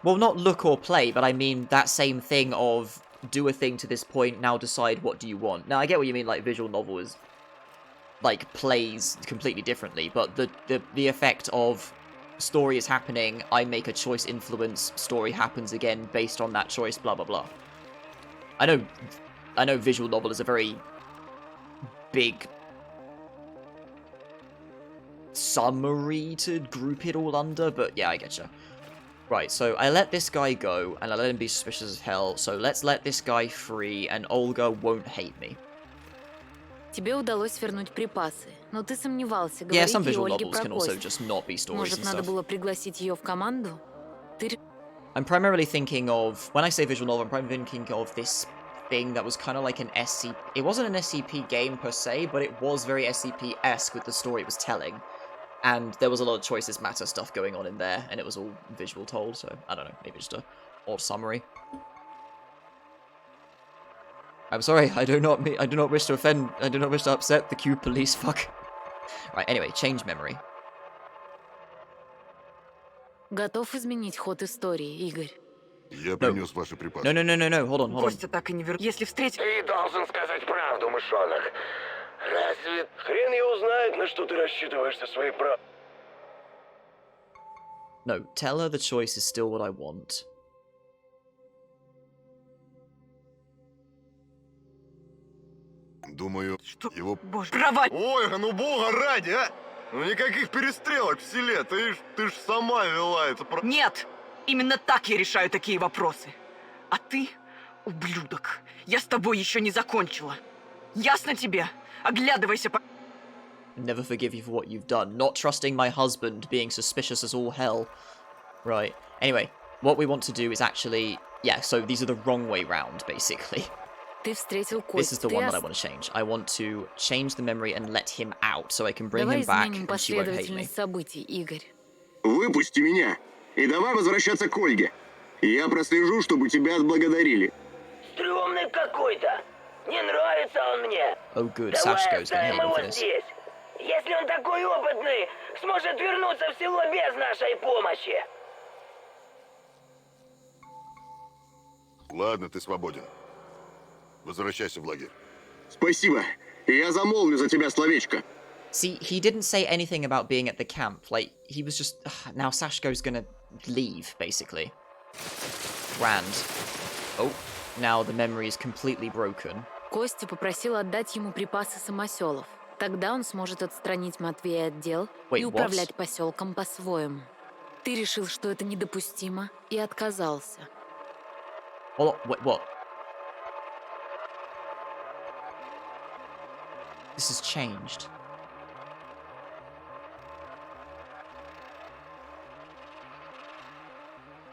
Speaker 1: Well, not look or play, but I mean that same thing of do a thing to this point, now decide what do you want. Now, I get what you mean, like, visual novel is, like, plays completely differently, but the effect of story is happening, I make a choice influence, story happens again based on that choice, blah, blah, blah. I know visual novel is a very big summary to group it all under, but yeah, I getcha. Right, so I let this guy go, and I let him be suspicious as hell, so let's let this guy free, and Olga won't hate me.
Speaker 6: Тебе удалось вернуть припасы, но ты сомневался,
Speaker 1: Yeah,
Speaker 6: говорить
Speaker 1: some
Speaker 6: ли
Speaker 1: visual
Speaker 6: Ольге
Speaker 1: novels
Speaker 6: про
Speaker 1: can also
Speaker 6: кость.
Speaker 1: just not be stories
Speaker 6: Может,
Speaker 1: and
Speaker 6: надо
Speaker 1: stuff.
Speaker 6: было пригласить ее в команду?
Speaker 1: I'm primarily thinking of, when I say visual novel, I'm primarily thinking of this thing that was kind of like an SCP. It wasn't an SCP game per se, but it was very SCP-esque with the story it was telling. And there was a lot of choices matter stuff going on in there, and it was all visual told, so I don't know, maybe just a odd summary. I'm sorry, I do not wish to offend, I do not wish to upset the Q police, fuck. Right, anyway, change memory.
Speaker 6: Готов изменить ход истории, Игорь?
Speaker 2: Я принес ваши припасы.
Speaker 1: No, hold on.
Speaker 3: Костя так и не вернется. Если встретит...
Speaker 4: Ты должен сказать правду, мышонок. Разве...
Speaker 5: Хрен его знает, на что ты рассчитываешь со своей правдой.
Speaker 1: No, tell her the choice is still what I want.
Speaker 2: Думаю,
Speaker 3: Что?
Speaker 2: его...
Speaker 3: Боже, проваль!
Speaker 8: Ольга, ну бога ради, а! Ну никаких перестрелок в селе, ты ж сама вела это.
Speaker 3: Нет! Именно так я решаю такие вопросы. А ты, ублюдок, я с тобой еще не закончила. Ясно тебе? Оглядывайся по...
Speaker 1: Never forgive you for what you've done. Not trusting my husband, being suspicious as all hell. Right. Anyway, what we want to do is actually... Yeah, so these are the wrong way round, basically.
Speaker 6: Ты встретил
Speaker 1: This
Speaker 6: кость.
Speaker 1: is the one that I want to change. I want to change the memory and let him out, so I can bring
Speaker 6: Давай
Speaker 1: him back
Speaker 6: изменим
Speaker 1: and she won't hate me.
Speaker 6: последовательность событий, Игорь.
Speaker 8: Выпусти меня. И давай возвращаться к Ольге. Я прослежу, чтобы тебя отблагодарили.
Speaker 3: Стрёмный какой-то. Не нравится он мне.
Speaker 1: Oh, good.
Speaker 3: Давай
Speaker 1: Sashko's gonna hate
Speaker 3: оставим
Speaker 1: me for
Speaker 3: его
Speaker 1: this.
Speaker 3: здесь. Если он такой опытный, сможет вернуться в село без нашей помощи.
Speaker 2: Ладно, ты свободен. Возвращайся в лагерь.
Speaker 8: Спасибо. Я замолвлю за тебя словечко.
Speaker 1: See, he didn't say anything about being at the camp. Like, he was just... now Sashko's gonna leave, basically. Grand. Oh, now the memory is completely broken.
Speaker 6: Костя попросил отдать ему припасы самоселов. Тогда он сможет отстранить Матвея от дел
Speaker 1: Wait,
Speaker 6: и
Speaker 1: what?
Speaker 6: управлять поселком по-своему. Ты решил, что это недопустимо, и отказался.
Speaker 1: Hold on, wait, what? This has changed.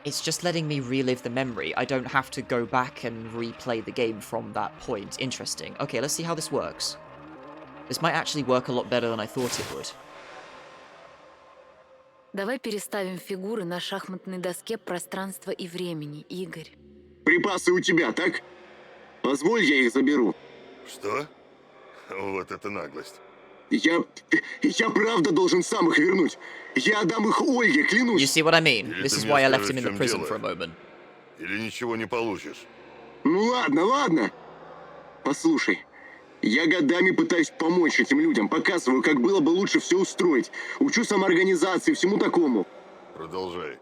Speaker 1: It's just letting me relive the memory. I don't have to go back and replay the game from that point. Interesting. Okay, let's see how this works. This might actually work a lot better than I thought it would.
Speaker 6: Давай переставим фигуры на шахматной доске пространства и времени, Игорь.
Speaker 8: Припасы у тебя, так? Позволь, я их заберу.
Speaker 2: Что? Вот это наглость.
Speaker 8: Я правда должен сам их вернуть. Я отдам их Ольге,
Speaker 1: You
Speaker 8: клянусь.
Speaker 1: see what I mean?
Speaker 2: Или
Speaker 1: This
Speaker 2: ты
Speaker 1: is
Speaker 2: мне
Speaker 1: why I left
Speaker 2: скажешь,
Speaker 1: him in the
Speaker 2: в чем
Speaker 1: prison
Speaker 2: дело?
Speaker 1: for a moment.
Speaker 2: Или ничего не получишь.
Speaker 8: Ну ладно, ладно. Послушай, я годами пытаюсь помочь этим людям, показываю, как было бы лучше все устроить. Учу самоорганизации, всему такому.
Speaker 2: Продолжай.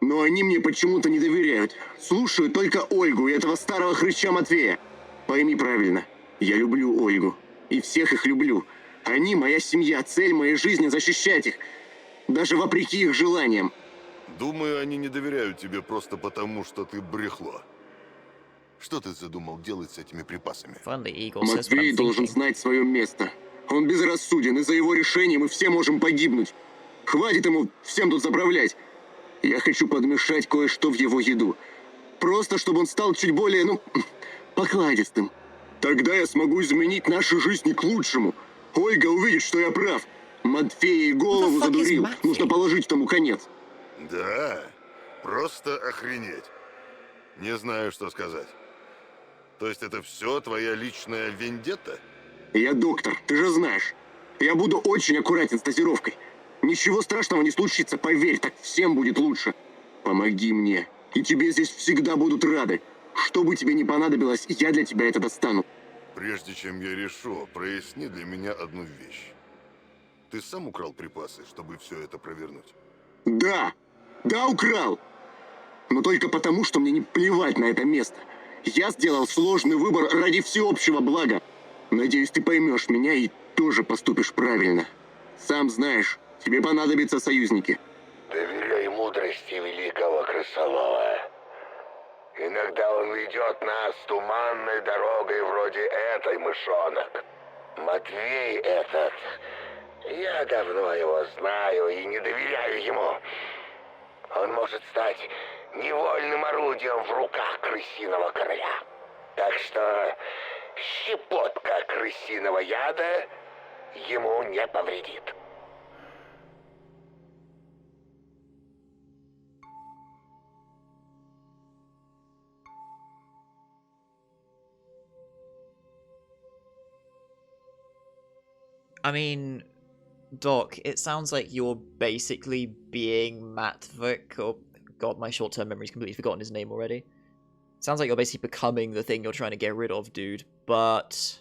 Speaker 8: Но они мне почему-то не доверяют. Слушаю только Ольгу и этого старого хрыча Матвея. Пойми правильно, я люблю Ольгу. И всех их люблю. Они моя семья, цель моей жизни защищать их. Даже вопреки их желаниям.
Speaker 2: Думаю, они не доверяют тебе просто потому, что ты брехло. Что ты задумал делать с этими припасами?
Speaker 1: Finally, Eagle says what
Speaker 8: Матвей
Speaker 1: I'm
Speaker 8: должен
Speaker 1: thinking.
Speaker 8: знать свое место. Он безрассуден, и за его решение мы все можем погибнуть. Хватит ему всем тут заправлять. Я хочу подмешать кое-что в его еду. Просто, чтобы он стал чуть более, покладистым. Тогда я смогу изменить наши жизни к лучшему. Ольга увидит, что я прав. Матфея и голову
Speaker 1: Who the fuck is
Speaker 8: задурил.
Speaker 1: Матвей?
Speaker 8: Нужно положить тому конец.
Speaker 2: Да, просто охренеть. Не знаю, что сказать. То есть это все твоя личная вендетта?
Speaker 8: Я доктор, ты же знаешь. Я буду очень аккуратен с дозировкой. Ничего страшного не случится, поверь, так всем будет лучше. Помоги мне, и тебе здесь всегда будут рады. Что бы тебе ни понадобилось, я для тебя это достану.
Speaker 2: Прежде чем я решу, проясни для меня одну вещь. Ты сам украл припасы, чтобы все это провернуть?
Speaker 8: Да, украл. Но только потому, что мне не плевать на это место. Я сделал сложный выбор ради всеобщего блага. Надеюсь, ты поймешь меня и тоже поступишь правильно. Сам знаешь, тебе понадобятся союзники.
Speaker 4: Доверяй мудрости великого крысолова. Иногда он ведет нас туманной дорогой вроде этой, мышонок. Матвей этот... Я давно его знаю и не доверяю ему. Он может стать невольным орудием в руках крысиного короля. Так что щепотка крысиного яда ему не повредит.
Speaker 1: I mean, Doc, it sounds like you're basically being Matvik, or... God, my short-term memory's completely forgotten his name already. Sounds like you're basically becoming the thing you're trying to get rid of, dude. But...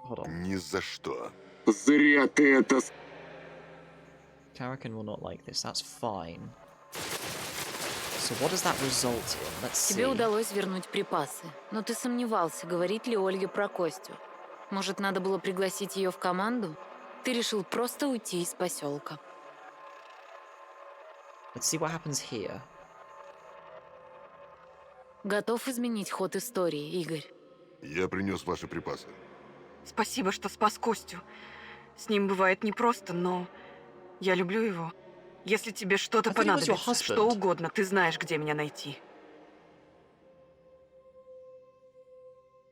Speaker 1: Hold on.
Speaker 2: Ни за что.
Speaker 8: Зря ты это...
Speaker 1: Karakin will not like this, that's fine. So what does that result in? Let's see.
Speaker 6: Тебе удалось вернуть припасы, но ты сомневался, говорит ли Ольге про Костю. Может, надо было пригласить ее в команду? Ты решил просто уйти из поселка.
Speaker 1: Let's see what happens here.
Speaker 6: Готов изменить ход истории, Игорь?
Speaker 2: Я принес ваши припасы.
Speaker 9: Спасибо, что спас Костю. С ним бывает непросто, но я люблю его. Если тебе что-то
Speaker 1: I thought he was your
Speaker 9: понадобится,
Speaker 1: husband.
Speaker 9: что угодно, ты знаешь, где меня найти.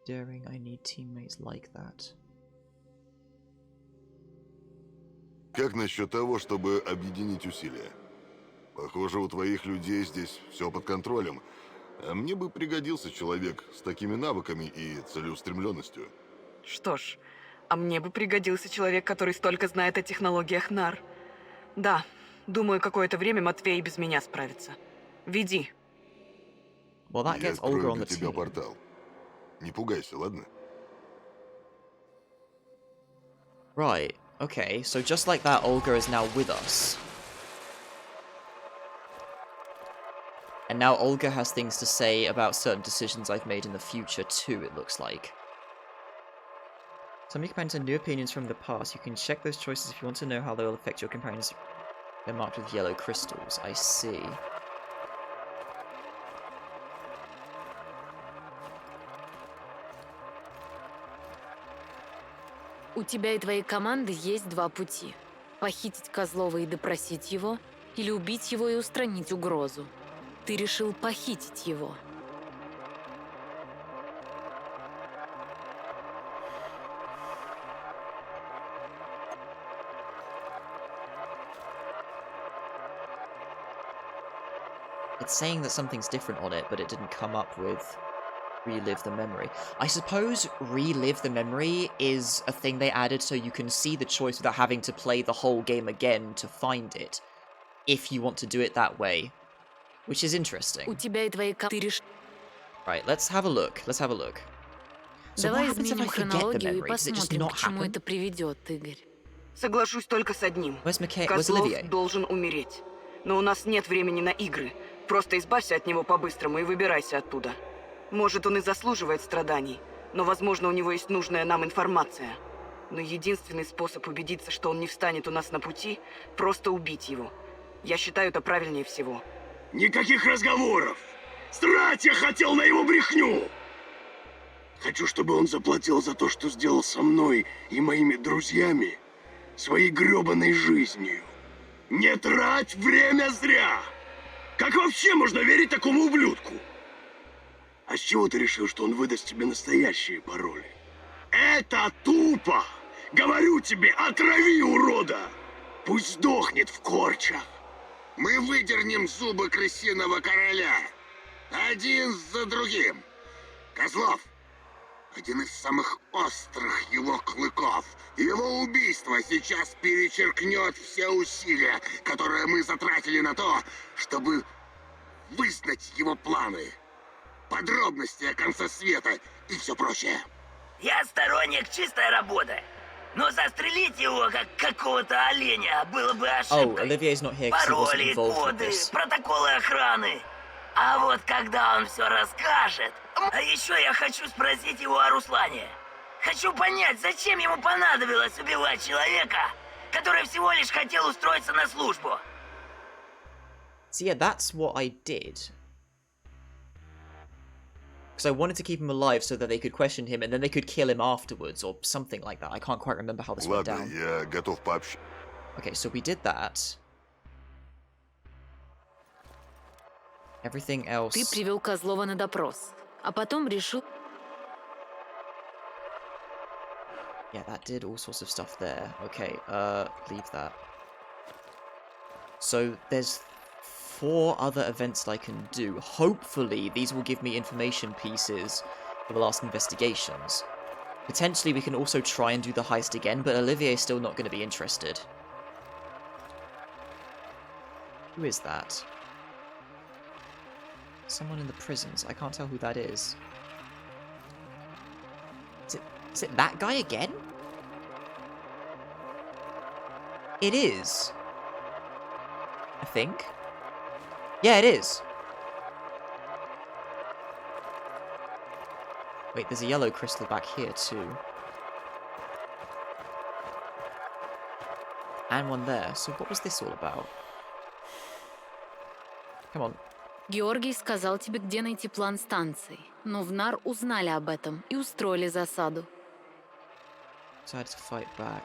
Speaker 1: Daring, I need teammates like that.
Speaker 2: Как насчет того, чтобы объединить усилия? Похоже, у твоих людей здесь все под контролем. А мне бы пригодился человек с такими навыками и целеустремленностью.
Speaker 9: Что ж, а мне бы пригодился человек, который столько знает о технологиях НАР. Да, думаю, какое-то время Матвей и без меня справится. Веди.
Speaker 1: Well, that
Speaker 2: Я
Speaker 1: gets Olga
Speaker 2: открою
Speaker 1: on
Speaker 2: для
Speaker 1: the
Speaker 2: тебя
Speaker 1: team.
Speaker 2: портал. Не пугайся, ладно?
Speaker 1: Right, okay, so just like that, Olga is now with us. And now Olga has things to say about certain decisions I've made in the future too, it looks like. Some of your companions have new opinions from the past. You can check those choices if you want to know how they will affect your companions. They're marked with yellow crystals. I see.
Speaker 6: У тебя и твоей команды есть два пути. Похитить Козлова и допросить его, или убить его и устранить угрозу. Ты решил похитить его.
Speaker 1: It's saying that something's different on it, but it didn't come up with relive the memory. I suppose relive the memory is a thing they added so you can see the choice without having to play the whole game again to find it, if you want to do it that way, which is interesting.
Speaker 6: У тебя и твоей команды...
Speaker 1: Right, let's have a look. Let's have a look. So what
Speaker 6: Давай
Speaker 1: happens if I
Speaker 6: изменим
Speaker 1: forget the
Speaker 6: хронологию и
Speaker 1: memory? Does it just
Speaker 6: посмотрим,
Speaker 1: not
Speaker 6: к чему
Speaker 1: happen?
Speaker 6: это приведет, Игорь.
Speaker 9: Соглашусь только с одним.
Speaker 1: Where's Where's
Speaker 9: Козлов
Speaker 1: Olivier?
Speaker 9: должен умереть. Но у нас нет времени на игры. Просто избавься от него по-быстрому и выбирайся оттуда. Может, он и заслуживает страданий, но, возможно, у него есть нужная нам информация. Но единственный способ убедиться, что он не встанет у нас на пути, просто убить его. Я считаю, это правильнее всего.
Speaker 5: Никаких разговоров! Срать я хотел на его брехню! Хочу, чтобы он заплатил за то, что сделал со мной и моими друзьями, своей грёбаной жизнью. Не трать время зря! Как вообще можно верить такому ублюдку? А с чего ты решил, что он выдаст тебе настоящие пароли? Это тупо! Говорю тебе, отрави урода! Пусть сдохнет в корчах!
Speaker 2: Мы выдернем зубы крысиного короля. Один за другим. Козлов. Один из самых острых его клыков. Его убийство сейчас перечеркнет все усилия, которые мы затратили на то, чтобы вызнать его планы. Подробности о конце света и все прочее.
Speaker 3: Я сторонник чистой работы. Но застрелить его, как какого-то оленя, было бы
Speaker 1: Oh,
Speaker 3: ошибкой.
Speaker 1: Olivier's not here because he wasn't
Speaker 3: Пароли,
Speaker 1: involved with
Speaker 3: коды,
Speaker 1: this.
Speaker 3: протоколы охраны. А вот когда он все расскажет... А еще я хочу спросить его о Руслане. Хочу понять, зачем ему понадобилось убивать человека, который всего лишь хотел устроиться на службу.
Speaker 1: So yeah, that's what I did. Because I wanted to keep him alive so that they could question him and then they could kill him afterwards or something like that. I can't quite remember how this went
Speaker 2: Ладно,
Speaker 1: down.
Speaker 2: я готов пообщаться.
Speaker 1: Okay, so we did that. Everything
Speaker 6: Ты
Speaker 1: else...
Speaker 6: привел Козлова на допрос, а потом решил...
Speaker 1: Yeah, that did all sorts of stuff there. Okay, leave that. So there's 4 other events that I can do. Hopefully, these will give me information pieces for the last investigations. Potentially, we can also try and do the heist again, but Olivier's still not going to be interested. Who is that? Someone in the prisons. I can't tell who that is. Is it that guy again? It is. I think. Yeah, it is. Wait, there's a yellow crystal back here too. And one there. So what was this all about? Come on.
Speaker 6: Георгий сказал тебе, где найти план станции. Но в НАР узнали об этом и устроили засаду.
Speaker 1: Decided to fight back.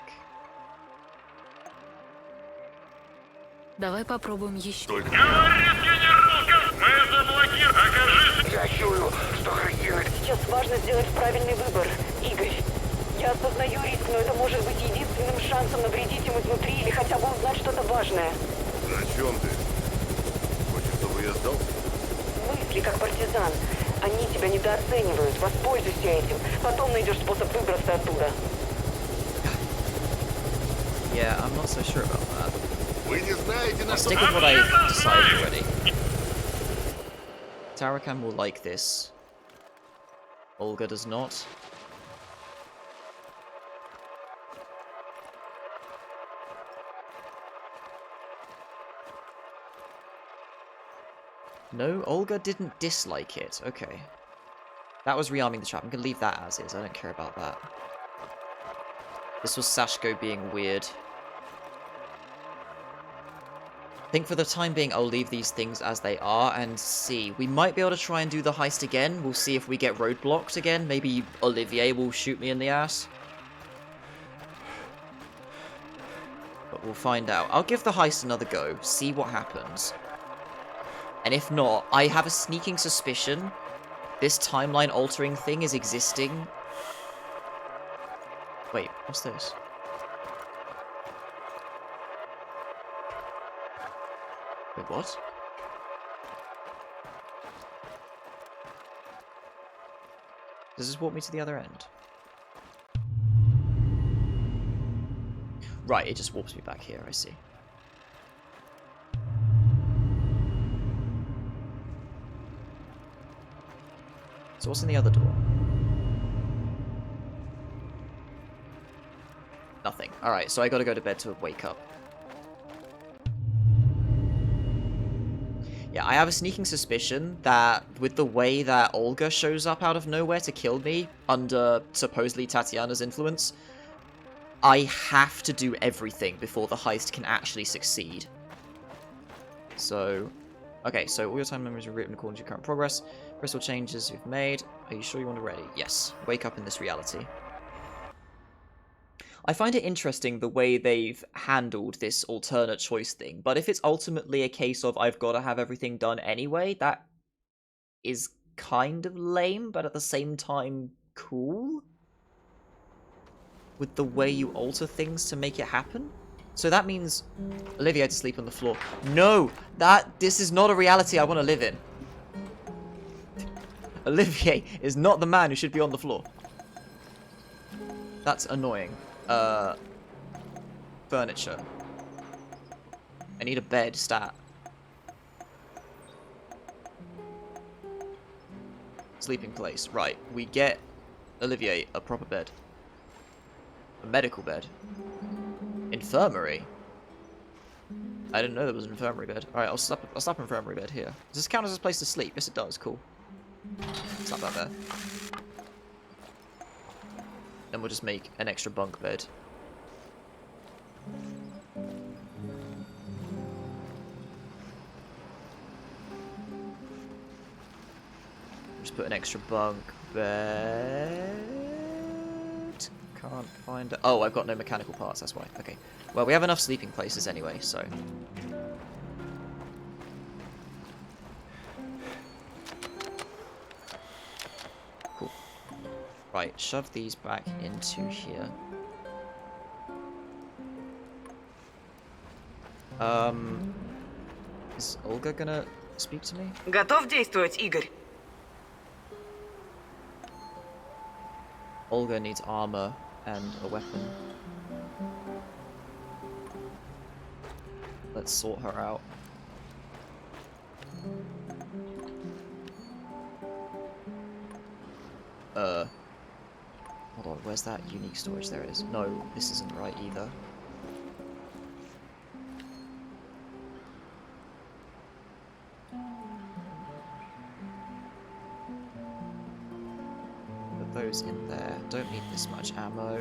Speaker 6: Давай попробуем еще.
Speaker 5: Говорит генералка, мы заблокированы. Окажись.
Speaker 4: Я чую, что Христина...
Speaker 7: Сейчас важно сделать правильный выбор, Игорь. Я осознаю риск, но это может быть единственным шансом навредить им изнутри или хотя бы узнать что-то важное.
Speaker 2: О чем ты? Хочешь, чтобы я сдался?
Speaker 7: Мысли как партизан. Они тебя недооценивают. Воспользуйся этим. Потом найдешь способ выбраться оттуда.
Speaker 1: Yeah, I'm not so sure about that.
Speaker 2: Вы не знаете, на
Speaker 1: I'll
Speaker 2: что...
Speaker 1: stick with what I decided already. Tarakan will like this. Olga does not. No, Olga didn't dislike it. Okay. That was rearming the trap. I'm gonna leave that as is. I don't care about that. This was Sashko being weird. I think for the time being, I'll leave these things as they are and see. We might be able to try and do the heist again. We'll see if we get roadblocked again. Maybe Olivier will shoot me in the ass. But we'll find out. I'll give the heist another go. See what happens. And if not, I have a sneaking suspicion this timeline-altering thing is existing. Wait, what's this? Wait, what? Does this walk me to the other end? Right, it just warps me back here, I see. So what's in the other door? Nothing. Alright, so I gotta go to bed to wake up. Yeah, I have a sneaking suspicion that with the way that Olga shows up out of nowhere to kill me under supposedly Tatiana's influence, I have to do everything before the heist can actually succeed. So, okay, so all your time memories are written according to your current progress. Crystal changes you've made. Are you sure you want to ready? Yes. Wake up in this reality. I find it interesting the way they've handled this alternate choice thing, but if it's ultimately a case of I've got to have everything done anyway, that is kind of lame, but at the same time cool. With the way you alter things to make it happen. So that means Olivia had to sleep on the floor. No! This is not a reality I want to live in. Olivier is not the man who should be on the floor. That's annoying. Furniture. I need a bed, stat. Sleeping place. Right, we get Olivier a proper bed. A medical bed. Infirmary. I didn't know there was an infirmary bed. Alright, I'll slap an infirmary bed here. Does this count as a place to sleep? Yes, it does. Cool. Slap that there. Then we'll just make an extra bunk bed. Just put an extra bunk bed. Can't find it. Oh, I've got no mechanical parts, that's why. Okay. Well, we have enough sleeping places anyway, so. Cool. Right, shove these back into here. Is Olga gonna speak to me?
Speaker 9: Готов действовать, Игорь?
Speaker 1: Olga needs armor and a weapon. Let's sort her out. Hold on, where's that unique storage? There it is. No, this isn't right either. Put those in there. Don't need this much ammo.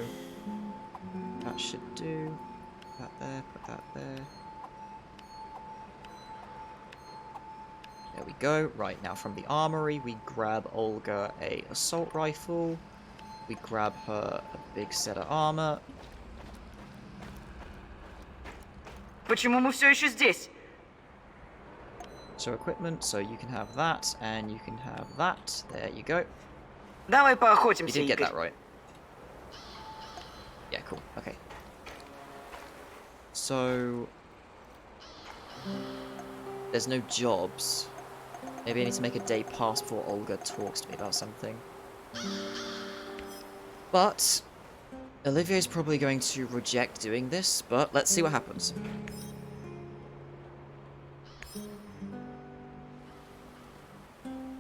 Speaker 1: That should do. Put that there, put that there. There we go. Right, now from the armory, we grab Olga a assault rifle. We grab her a big set of armor.
Speaker 9: Почему мы все еще здесь?
Speaker 1: So equipment, so you can have that, and you can have that. There you go.
Speaker 9: Давай
Speaker 1: You
Speaker 9: поохотимся,
Speaker 1: did get
Speaker 9: Игорь.
Speaker 1: that right. Yeah, cool. Okay. So... there's no jobs. Maybe I need to make a day pass before Olga talks to me about something. But... Olivier's probably going to reject doing this, but let's see what happens.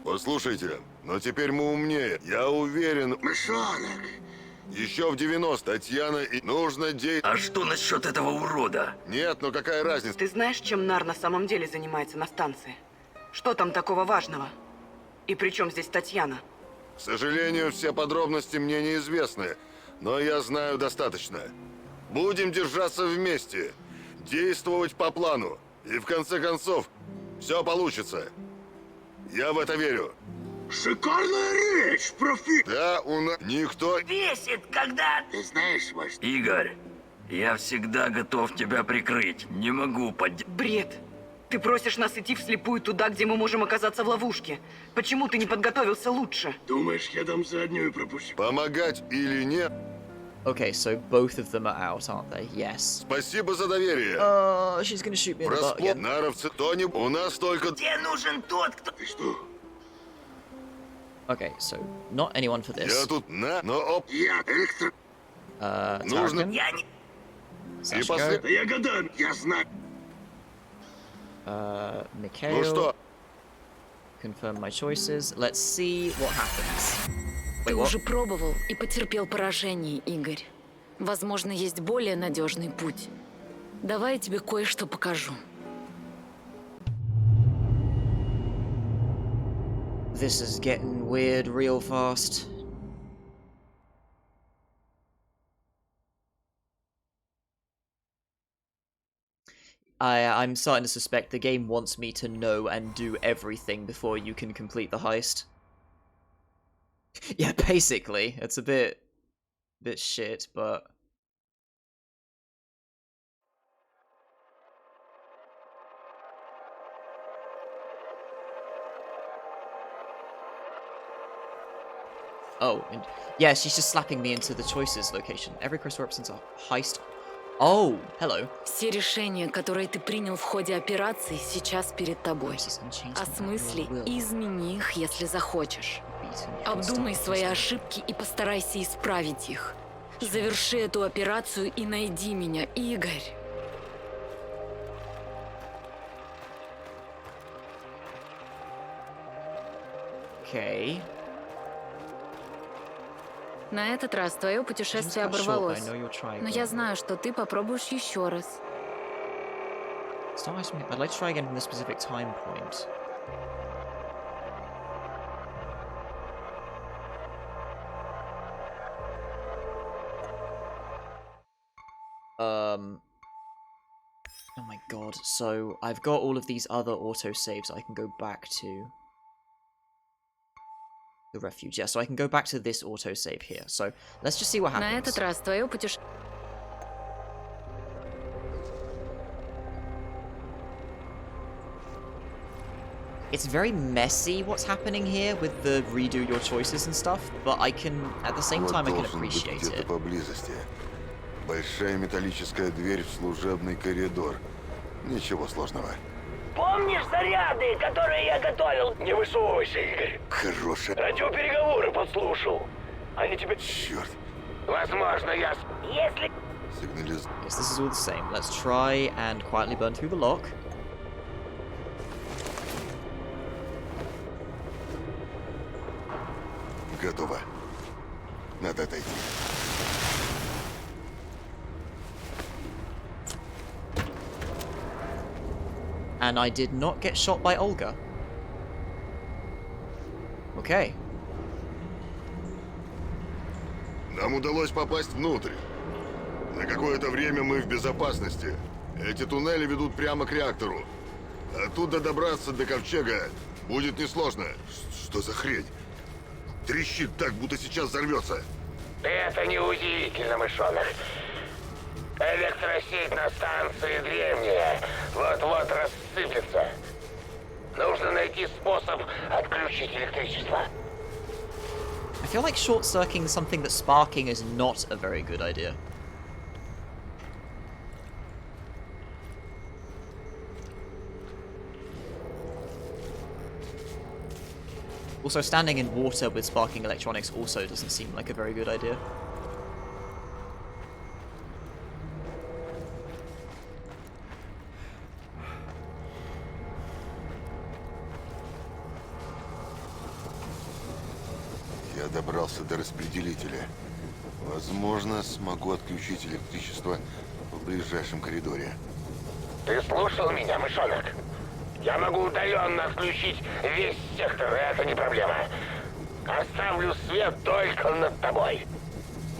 Speaker 2: Послушайте, но теперь мы умнее. Я уверен...
Speaker 8: Мышонок!
Speaker 2: Еще в 90 Татьяна и... Нужно
Speaker 3: А что насчет этого урода?
Speaker 2: Нет, но какая разница?
Speaker 9: Ты знаешь, чем Нар на самом деле занимается на станции? Что там такого важного? И при чем здесь Татьяна?
Speaker 2: К сожалению, все подробности мне неизвестны, но я знаю достаточно. Будем держаться вместе, действовать по плану, и в конце концов, все получится. Я в это верю.
Speaker 8: Шикарная речь, профи...
Speaker 2: Да, у нас никто...
Speaker 3: Бесит, когда...
Speaker 8: Ты знаешь, может...
Speaker 3: Игорь, я всегда готов тебя прикрыть. Не могу
Speaker 9: Бред. Ты просишь нас идти вслепую туда, где мы можем оказаться в ловушке. Почему ты не подготовился лучше?
Speaker 8: Думаешь, я дам заднюю пропущу?
Speaker 2: Помогать или нет?
Speaker 1: Okay, so both of them are out, aren't they? Yes.
Speaker 2: Спасибо за доверие.
Speaker 1: She's gonna shoot me in the butt
Speaker 2: Врасплох,
Speaker 1: again.
Speaker 2: наровцы, Тони, у нас только...
Speaker 3: Тебе нужен тот, кто...
Speaker 8: Ты что?
Speaker 1: Okay, so not anyone for
Speaker 2: Я
Speaker 1: this.
Speaker 2: тут но оп...
Speaker 8: Я электро...
Speaker 2: Нужно...
Speaker 1: Tarkin,
Speaker 3: Я не...
Speaker 2: И
Speaker 1: Sashiko,
Speaker 2: после...
Speaker 8: Да я годами, я знаю.
Speaker 2: Ну
Speaker 1: Mikhail.
Speaker 2: что?
Speaker 1: Confirm my choices. Let's see what happens.
Speaker 6: Ты
Speaker 1: Wait, what?
Speaker 6: уже пробовал и потерпел поражение, Игорь. Возможно, есть более надежный путь. Давай я тебе кое-что покажу.
Speaker 1: This is getting weird real fast. I'm starting to suspect the game wants me to know and do everything before you can complete the heist. Yeah, basically. It's a bit shit, but... Oh, and yeah, she's just slapping me into the choices location. Every crystal represents a heist. Oh, hello.
Speaker 6: Все решения, которые ты принял в ходе операции, сейчас перед тобой. Осмысли и измени их, если захочешь. Обдумай свои ошибки и постарайся исправить их. Заверши эту операцию и найди меня, Игорь.
Speaker 1: Okay.
Speaker 6: На этот раз твое путешествие оборвалось. Но я знаю, что ты попробуешь еще раз.
Speaker 1: I'd like to try again from this specific time point. Oh my god, so I've got all of these other autosaves I can go back to. The refuge, yeah, so I can go back to this autosave here. So, let's just see what happens.
Speaker 6: На этот раз твое путешествие...
Speaker 1: It's very messy what's happening here with the redo your choices and stuff, but I can, at the same time, I can appreciate it.
Speaker 2: Поблизости. Большая металлическая дверь в служебный коридор. Ничего сложного.
Speaker 3: Помнишь заряды, которые я готовил?
Speaker 5: Не высовывайся, Игорь.
Speaker 2: Хорошая.
Speaker 5: Радиопереговоры подслушал. Они тебе...
Speaker 2: Черт.
Speaker 4: Возможно, я...
Speaker 3: Если...
Speaker 2: Сигнализ...
Speaker 1: Yes, this is all the same. Let's try and quietly burn through the lock.
Speaker 2: Готово. Надо отойти.
Speaker 1: And I did not get shot by Olga. Okay.
Speaker 2: Нам удалось попасть внутрь. На какое-то время мы в безопасности. Эти туннели ведут прямо к реактору. Оттуда добраться до ковчега будет несложно. Что за хрень? Трещит так, будто сейчас взорвется.
Speaker 4: Это неудивительно, мышонок. Электросеть на станции древняя. Вот-вот рассыпется. Нужно найти способ отключить электричество.
Speaker 1: I feel like short-circuiting something that's sparking is not a very good idea. Also, standing in water with sparking electronics also doesn't seem like a very good idea.
Speaker 2: Я добрался до распределителя. Возможно, смогу отключить электричество в ближайшем коридоре.
Speaker 4: Ты слушал меня, мышонок? Я могу удаленно отключить весь сектор, и это не проблема. Оставлю свет только над тобой.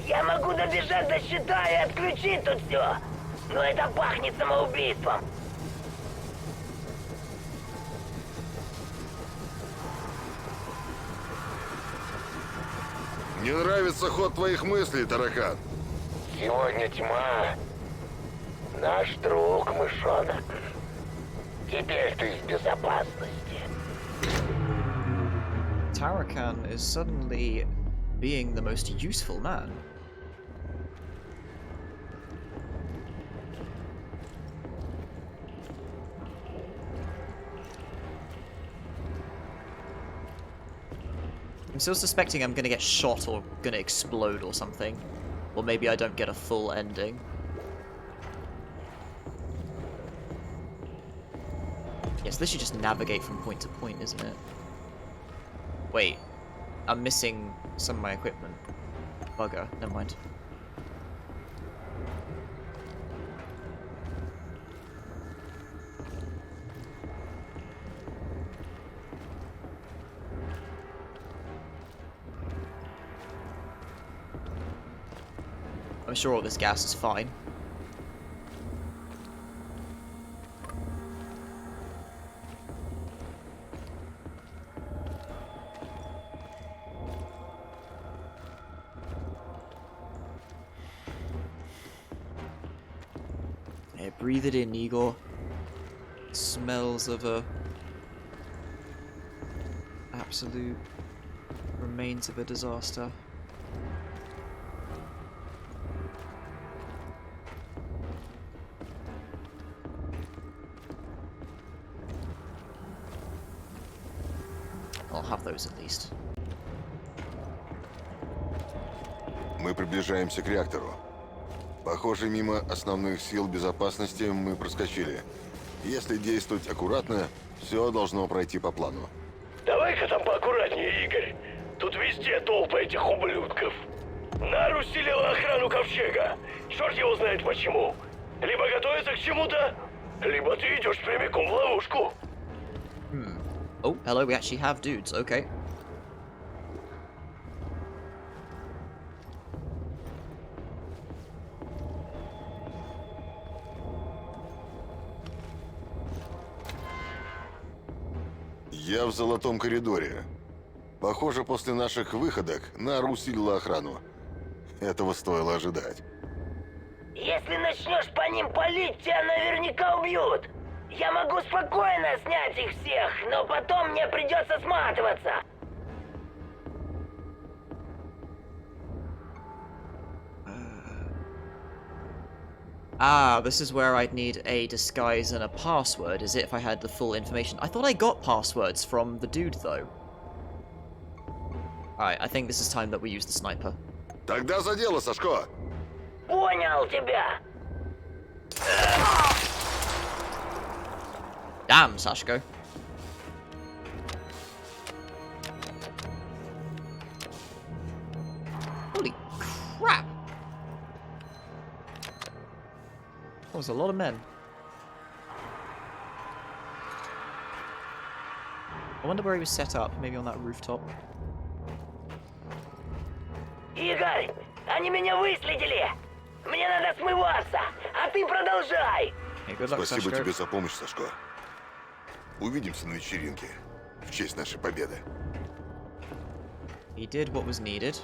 Speaker 3: Я могу добежать до щита и отключить тут все. Но это пахнет самоубийством.
Speaker 2: Мне нравится ход твоих мыслей, таракан.
Speaker 4: Сегодня тьма. Наш друг, мышонок. Теперь ты в безопасности.
Speaker 1: Tarakan is suddenly being the most useful man. I'm still suspecting I'm gonna get shot or gonna explode or something. Or maybe I don't get a full ending. Yes, this should just navigate from point to point, isn't it? Wait, I'm missing some of my equipment. Bugger, never mind. I'm sure all this gas is fine. Yeah, breathe it in, Igor. It smells of a absolute remains of a disaster. I'll have those at least.
Speaker 2: Мы приближаемся к реактору. Похоже, мимо основных сил безопасности мы проскочили. Если действовать аккуратно, все должно пройти по плану.
Speaker 5: Давай-ка там поаккуратнее, Игорь. Тут везде толпы этих ублюдков. Нар усилила охрану ковчега. Черт его знает почему. Либо готовится к чему-то, либо ты идешь прямиком в ловушку.
Speaker 1: Oh, hello, we actually have dudes, okay.
Speaker 2: Я в золотом коридоре. Похоже, после наших выходок Нар усилила охрану. Этого стоило ожидать.
Speaker 3: Если начнешь по ним палить, тебя наверняка убьют. Я могу спокойно снять их всех, но потом мне придется сматываться.
Speaker 1: Ah, this is where I'd need a disguise and a password, is it, if I had the full information? I thought I got passwords from the dude, though. Alright, I think this is time that we use the sniper.
Speaker 2: Тогда за дело, Сашко!
Speaker 3: Понял тебя.
Speaker 1: Damn, Sashko. Holy crap! That was a lot of men. I wonder where he was set up, maybe on that rooftop.
Speaker 3: Игорь, они меня выследили. Мне надо смываться, а ты продолжай.
Speaker 1: Okay, good luck,
Speaker 2: Спасибо
Speaker 1: Sashko.
Speaker 2: тебе за помощь, Сашко. Увидимся на вечеринке в честь нашей победы.
Speaker 1: He did what was needed.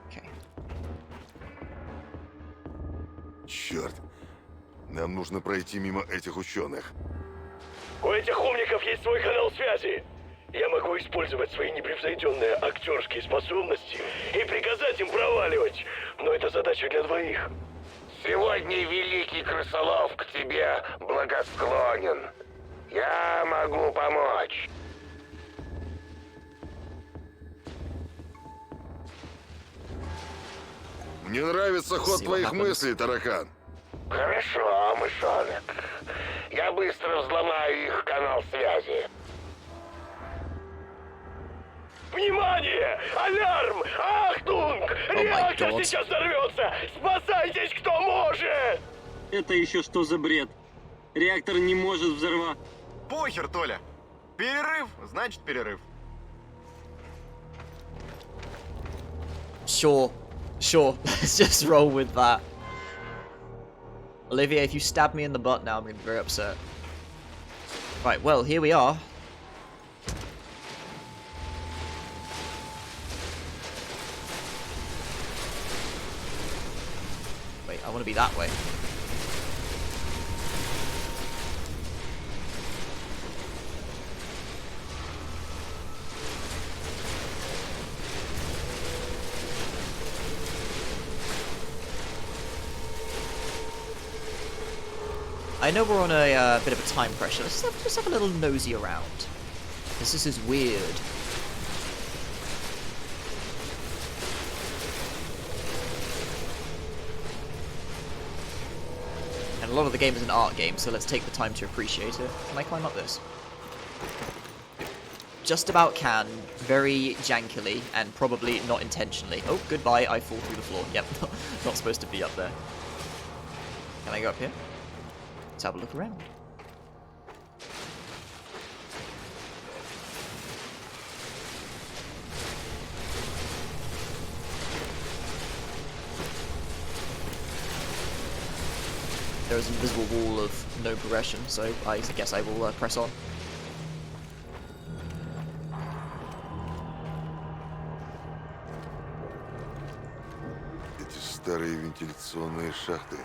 Speaker 1: Okay.
Speaker 2: Черт. Нам нужно пройти мимо этих ученых.
Speaker 5: У этих умников есть свой канал связи. Я могу использовать свои непревзойденные актерские способности и приказать им проваливать. Но это задача для двоих.
Speaker 4: Сегодня великий крысолов к тебе благосклонен. Я могу помочь.
Speaker 2: Не нравится ход
Speaker 1: See what
Speaker 2: твоих
Speaker 1: happens.
Speaker 2: мыслей, таракан.
Speaker 4: Хорошо, мышонок. Я быстро взломаю их канал связи.
Speaker 5: Внимание! Алярм! Ахтунг! Реактор
Speaker 1: God.
Speaker 5: сейчас взорвется! Спасайтесь, кто может!
Speaker 8: Это еще что за бред? Реактор не может взорваться.
Speaker 10: Похер, Толя. Перерыв, значит перерыв.
Speaker 1: Sure. Let's just roll with that. Olivia, if you stab me in the butt now, I'm going to be very upset. Right, well, here we are. Wait, I want to be that way. I know we're on a bit of a time pressure. Let's just have a little nosy around. This is weird. And a lot of the game is an art game, so let's take the time to appreciate it. Can I climb up this? Just about can, very jankily, and probably not intentionally. Oh, goodbye, I fall through the floor. Yep, not supposed to be up there. Can I go up here? Let's have a look around. There is an invisible wall of no progression, so I guess I will press on.
Speaker 2: Эти старые вентиляционные шахты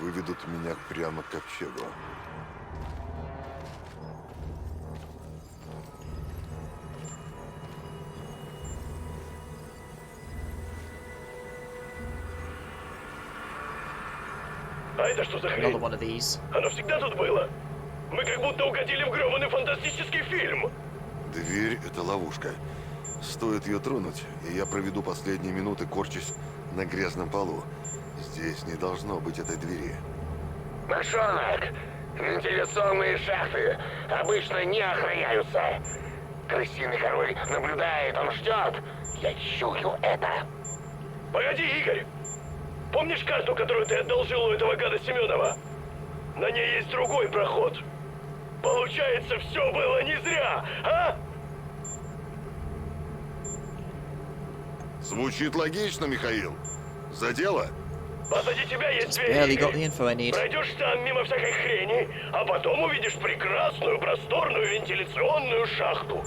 Speaker 2: выведут меня прямо к ковчегу.
Speaker 5: А это что за
Speaker 1: Another
Speaker 5: хрень?
Speaker 1: one of these.
Speaker 5: Оно всегда тут было? Мы как будто угодили в грёбаный фантастический фильм.
Speaker 2: Дверь — это ловушка. Стоит ее тронуть, и я проведу последние минуты, корчась на грязном полу. Здесь не должно быть этой двери.
Speaker 4: Мышонок, вентиляционные шахты обычно не охраняются. Крысиный король наблюдает, он ждет. Я чую это.
Speaker 5: Погоди, Игорь! Помнишь карту, которую ты одолжил у этого гада Семенова? На ней есть другой проход. Получается, все было не зря, а?
Speaker 2: Звучит логично, Михаил. За дело?
Speaker 5: Позади тебя есть
Speaker 1: Barely
Speaker 5: дверь,
Speaker 1: got the
Speaker 5: Игорь.
Speaker 1: info I need.
Speaker 5: Пройдешь там мимо всякой хрени, а потом увидишь прекрасную, просторную вентиляционную шахту.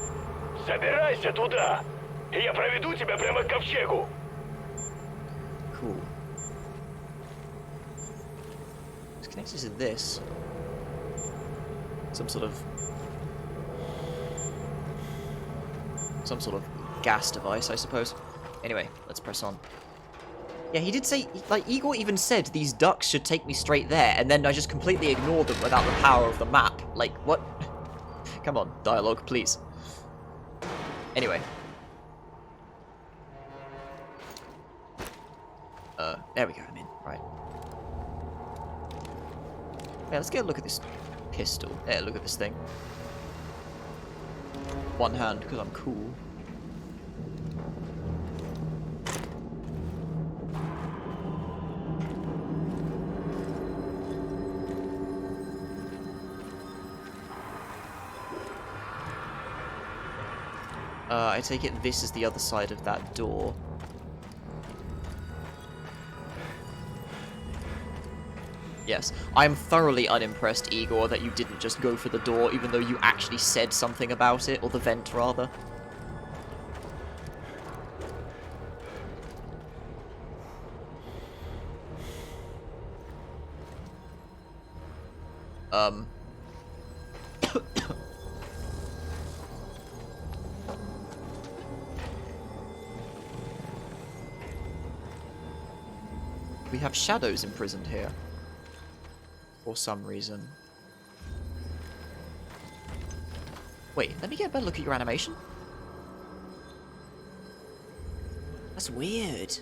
Speaker 5: Собирайся туда, и я проведу тебя прямо к ковчегу.
Speaker 1: Cool. It's connected to this. Some sort of gas device, I suppose. Anyway, let's press on. Yeah, he did say, like, Igor even said these ducks should take me straight there, and then I just completely ignored them without the power of the map. Like, what? Come on, dialogue, please. Anyway. There we go, I'm in. Right. Yeah, let's get a look at this pistol. Yeah, look at this thing. One hand, because I'm cool. I take it this is the other side of that door. Yes, I'm thoroughly unimpressed, Igor, that you didn't just go for the door, even though you actually said something about it, or the vent, rather. We have shadows imprisoned here. For some reason. Wait, let me get a better look at your animation. That's weird.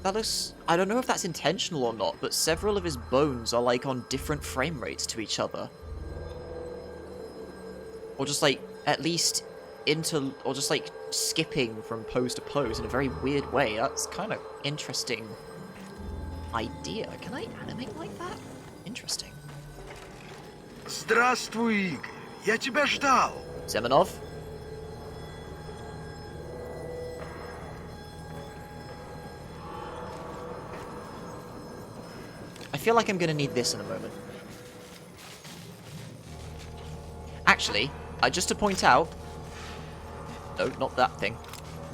Speaker 1: That looks... I don't know if that's intentional or not, but several of his bones are like on different frame rates to each other. Or just like, at least or just like skipping from pose to pose in a very weird way. That's kind of interesting idea. Can I animate like that? Interesting.
Speaker 5: Здравствуй, Игорь. Я тебя ждал.
Speaker 1: Semenov? I feel like I'm going to need this in a moment. Actually, just to point out... No, not that thing.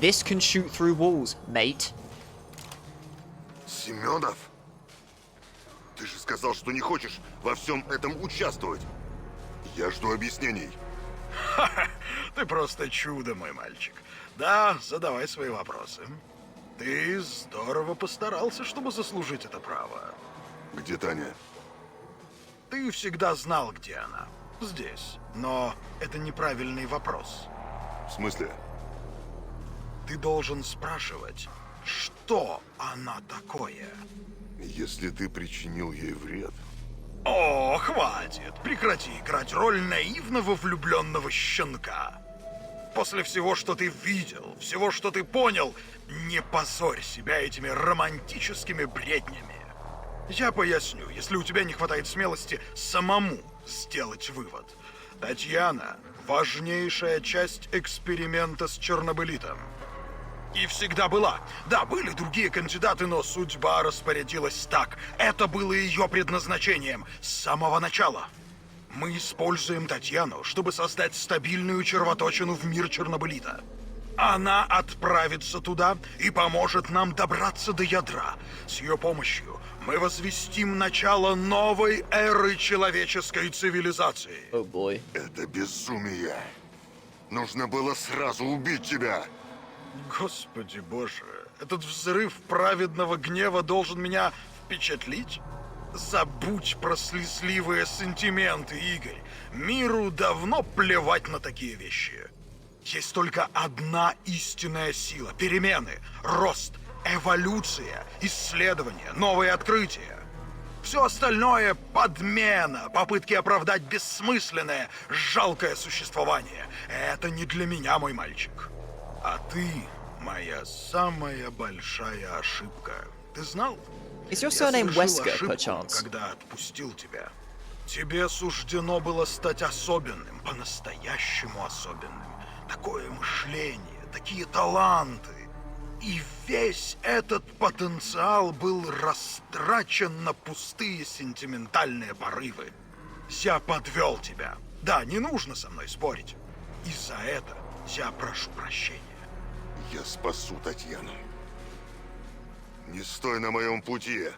Speaker 1: This can shoot through walls, mate.
Speaker 2: Семенов? Ты же сказал, что не хочешь во всем этом участвовать. Я жду объяснений.
Speaker 5: Ты просто чудо, мой мальчик. Да, задавай свои вопросы. Ты здорово постарался, чтобы заслужить это право.
Speaker 2: Где Таня?
Speaker 5: Ты всегда знал, где она. Здесь. Но это неправильный вопрос.
Speaker 2: В смысле?
Speaker 5: Ты должен спрашивать, что она такое.
Speaker 2: Если ты причинил ей вред...
Speaker 5: О, хватит! Прекрати играть роль наивного влюбленного щенка. После всего, что ты видел, всего, что ты понял, не позорь себя этими романтическими бреднями. Я поясню, если у тебя не хватает смелости самому сделать вывод. Татьяна – важнейшая часть эксперимента с Чернобылитом. И всегда была. Да, были другие кандидаты, но судьба распорядилась так. Это было ее предназначением с самого начала. Мы используем Татьяну, чтобы создать стабильную червоточину в мир Чернобылита. Она отправится туда и поможет нам добраться до ядра. С ее помощью мы возвестим начало новой эры человеческой цивилизации.
Speaker 1: Oh boy.
Speaker 2: Это безумие. Нужно было сразу убить тебя.
Speaker 5: Господи боже, этот взрыв праведного гнева должен меня впечатлить? Забудь про слезливые сантименты, Игорь. Миру давно плевать на такие вещи. Есть только одна истинная сила. Перемены, рост, эволюция, исследования, новые открытия. Все остальное — подмена, попытки оправдать бессмысленное, жалкое существование. Это не для меня, мой мальчик. А ты — моя самая большая ошибка. Ты знал?
Speaker 1: Is your
Speaker 5: Я
Speaker 1: surname
Speaker 5: совершил
Speaker 1: Wesker,
Speaker 5: ошибку,
Speaker 1: perchance?
Speaker 5: когда отпустил тебя. Тебе суждено было стать особенным, по-настоящему особенным. Такое мышление, такие таланты. И весь этот потенциал был растрачен на пустые сентиментальные порывы. Я подвел тебя. Да, не нужно со мной спорить. И за это я прошу прощения.
Speaker 2: Я спасу Татьяну. Не стой на моем пути.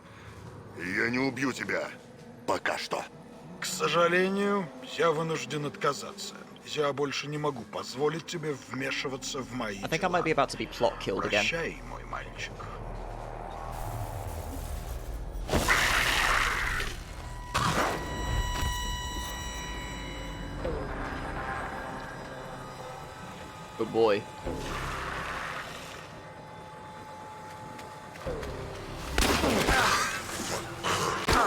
Speaker 2: Я не убью тебя. Пока что.
Speaker 5: К сожалению, я вынужден отказаться. Я больше не могу позволить тебе вмешиваться в мои
Speaker 1: I think I
Speaker 5: дела.
Speaker 1: might be about to be plot killed again.
Speaker 5: Прощай, мой мальчик.
Speaker 1: Oh boy.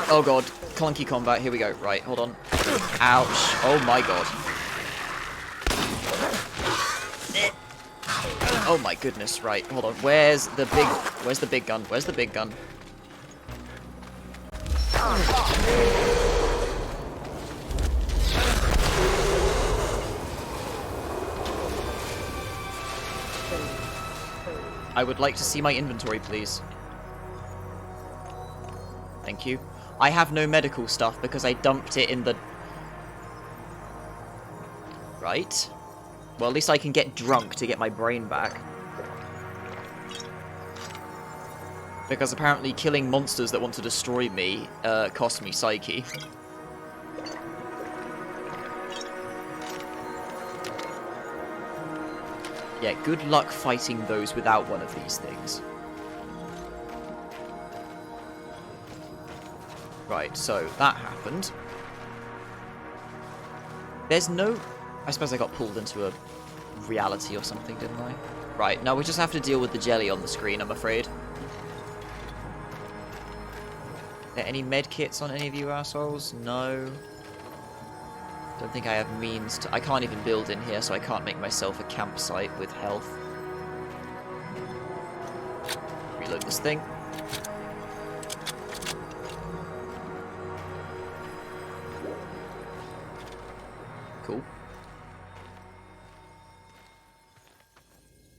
Speaker 1: Oh god, clunky combat, here we go. Right, hold on. Ouch. Oh my god. Oh my goodness, right, hold on. Where's the big gun? Where's the big gun? I would like to see my inventory, please. Thank you. I have no medical stuff because I dumped it in the... Right. Well, at least I can get drunk to get my brain back. Because apparently killing monsters that want to destroy me cost me psyche. Yeah, good luck fighting those without one of these things. Right, so that happened. There's no... I suppose I got pulled into a reality or something, didn't I? Right, now we just have to deal with the jelly on the screen, I'm afraid. there any med kits on any of you assholes? No. Don't think I have means to... I can't even build in here, so I can't make myself a campsite with health. Reload this thing. Cool.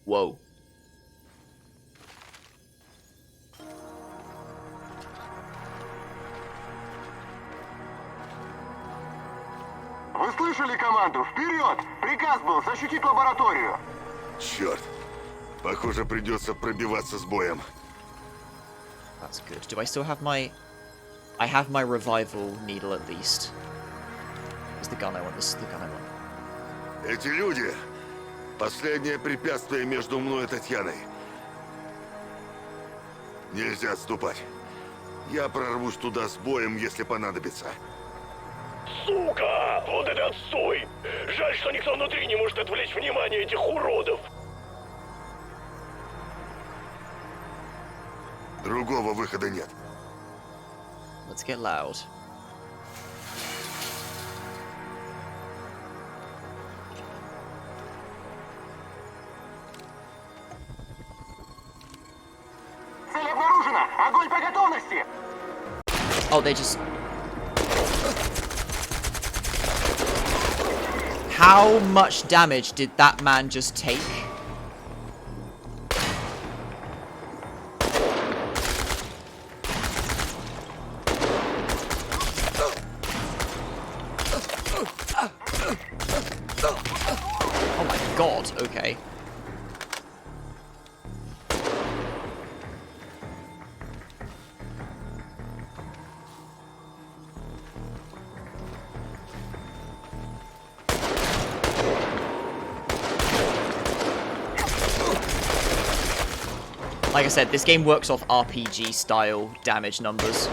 Speaker 1: Whoa.
Speaker 8: Вы слышали команду? Вперед! Приказ был защитить лабораторию.
Speaker 2: Черт. Похоже, придется пробиваться с боем.
Speaker 1: That's good. Do I still have my... I have my revival needle at least. This is the gun I want. This is the gun I want.
Speaker 2: Эти люди — последнее препятствие между мной и Татьяной. Нельзя отступать. Я прорвусь туда с боем, если понадобится.
Speaker 5: Сука! Вот это отстой! Жаль, что никто внутри не может отвлечь внимание этих уродов.
Speaker 2: Другого выхода нет.
Speaker 1: Let's get loud.
Speaker 8: Цель обнаружена! Огонь по готовности!
Speaker 1: Oh, they just... How much damage did that man just take? Oh my god, okay. Like I said, this game works off RPG style damage numbers.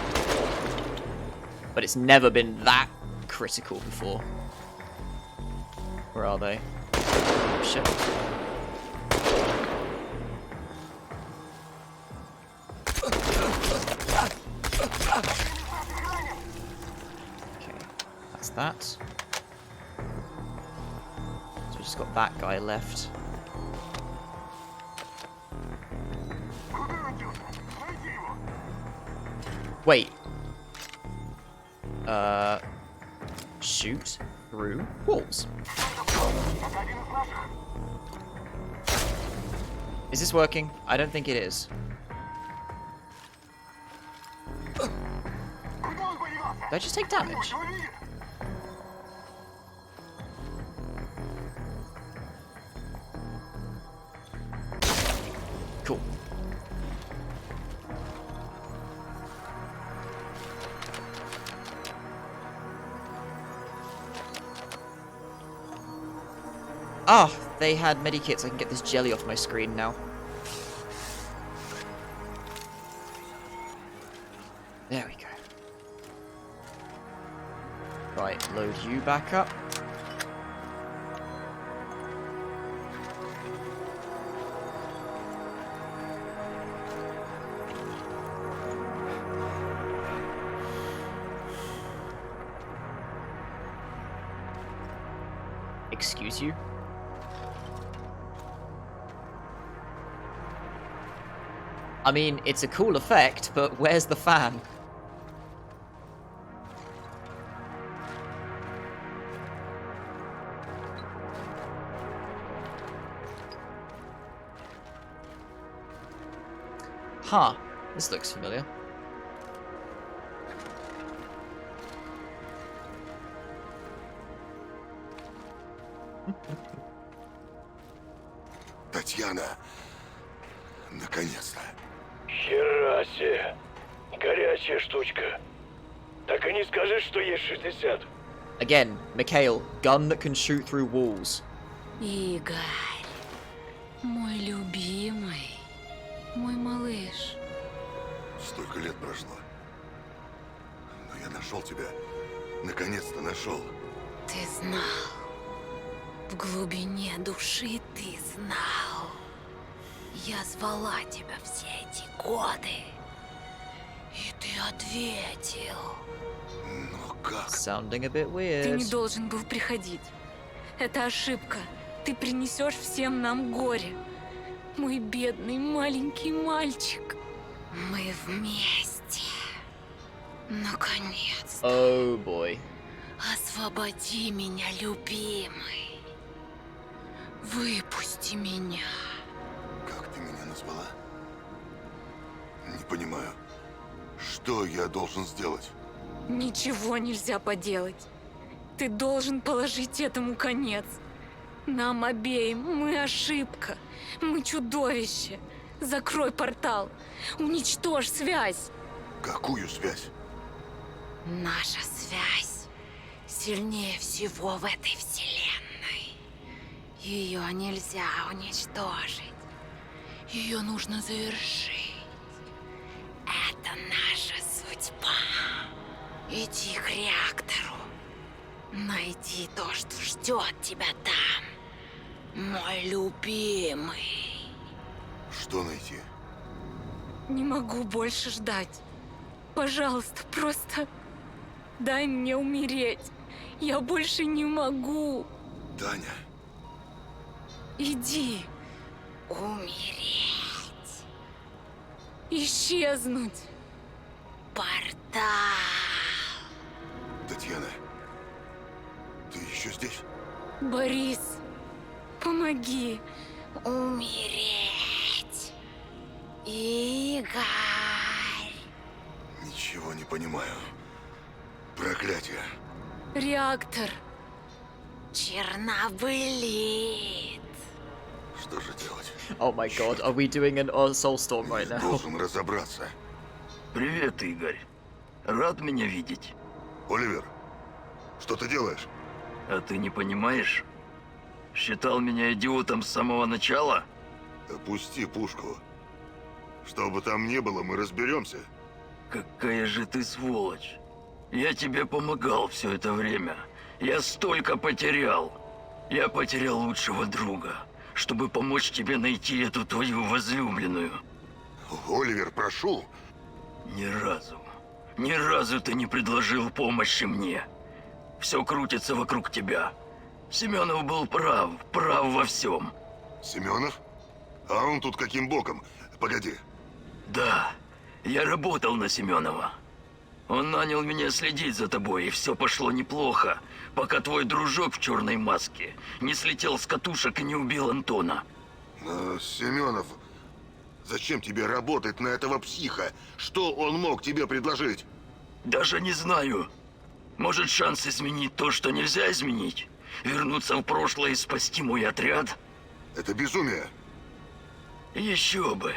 Speaker 1: But it's never been that critical before. Where are they? Oh, shit. Okay, that's that. So we just got that guy left. Wait. Shoot through walls. Is this working? I don't think it is. Did I just take damage? Cool. Ah, they had medikits. I can get this jelly off my screen now. There we go. Right, load you back up. Excuse you? I mean, it's a cool effect, but where's the fan? Huh, this looks familiar.
Speaker 2: Татьяна, наконец-то.
Speaker 5: Хера себе. Горячая штучка. Так и не скажешь, что есть 60.
Speaker 1: Again, Mikhail, gun that can shoot through walls.
Speaker 6: Игорь, мой любимый, мой малыш.
Speaker 2: Столько лет прошло. Но я нашел тебя. Наконец-то нашел.
Speaker 6: Ты знал. В глубине души ты знал. Я звала тебя все эти годы. И ты ответил.
Speaker 2: Но как?
Speaker 1: Sounding a bit
Speaker 6: Ты
Speaker 1: weird.
Speaker 6: не должен был приходить. Это ошибка. Ты принесешь всем нам горе. Мой бедный маленький мальчик. Мы вместе. Наконец-то.
Speaker 1: Oh boy.
Speaker 6: Освободи меня, любимый. Выпусти меня.
Speaker 2: Как ты меня назвала? Не понимаю. Что я должен сделать?
Speaker 6: Ничего нельзя поделать. Ты должен положить этому конец. Нам обеим. Мы ошибка. Мы чудовище. Закрой портал. Уничтожь связь.
Speaker 2: Какую связь?
Speaker 6: Наша связь сильнее всего в этой вселенной. Ее нельзя уничтожить. Ее нужно завершить. Это наша судьба. Иди к реактору. Найди то, что ждет тебя там. Мой любимый.
Speaker 2: Что найти?
Speaker 6: Не могу больше ждать. Пожалуйста, просто дай мне умереть. Я больше не могу.
Speaker 2: Таня,
Speaker 6: Иди. Умереть. Исчезнуть. Портал.
Speaker 2: Татьяна, ты еще здесь?
Speaker 6: Борис, помоги. Умереть. Игорь.
Speaker 2: Ничего не понимаю. Проклятие.
Speaker 6: Реактор. Чернобылит.
Speaker 2: Что же делать?
Speaker 1: Oh my god, are we doing an Soulstorm right
Speaker 2: Я
Speaker 1: now?
Speaker 2: должен разобраться.
Speaker 3: Привет, Игорь. Рад меня видеть.
Speaker 2: Оливер, что ты делаешь?
Speaker 3: А ты не понимаешь? Считал меня идиотом с самого начала?
Speaker 2: Опусти пушку. Что бы там ни было, мы разберемся.
Speaker 3: Какая же ты сволочь. Я тебе помогал все это время. Я столько потерял. Я потерял лучшего друга, чтобы помочь тебе найти эту твою возлюбленную.
Speaker 2: Оливер, прошу.
Speaker 3: Ни разу ты не предложил помощи мне. Все крутится вокруг тебя. Семенов был прав во всем.
Speaker 2: Семенов? А он тут каким боком? Погоди.
Speaker 3: Да, я работал на Семенова. Он нанял меня следить за тобой, и все пошло неплохо, пока твой дружок в черной маске не слетел с катушек и не убил Антона.
Speaker 2: Но, Семенов, зачем тебе работать на этого психа? Что он мог тебе предложить?
Speaker 3: Даже не знаю. Может, шанс изменить то, что нельзя изменить? Вернуться в прошлое и спасти мой отряд?
Speaker 2: Это безумие.
Speaker 3: Еще бы.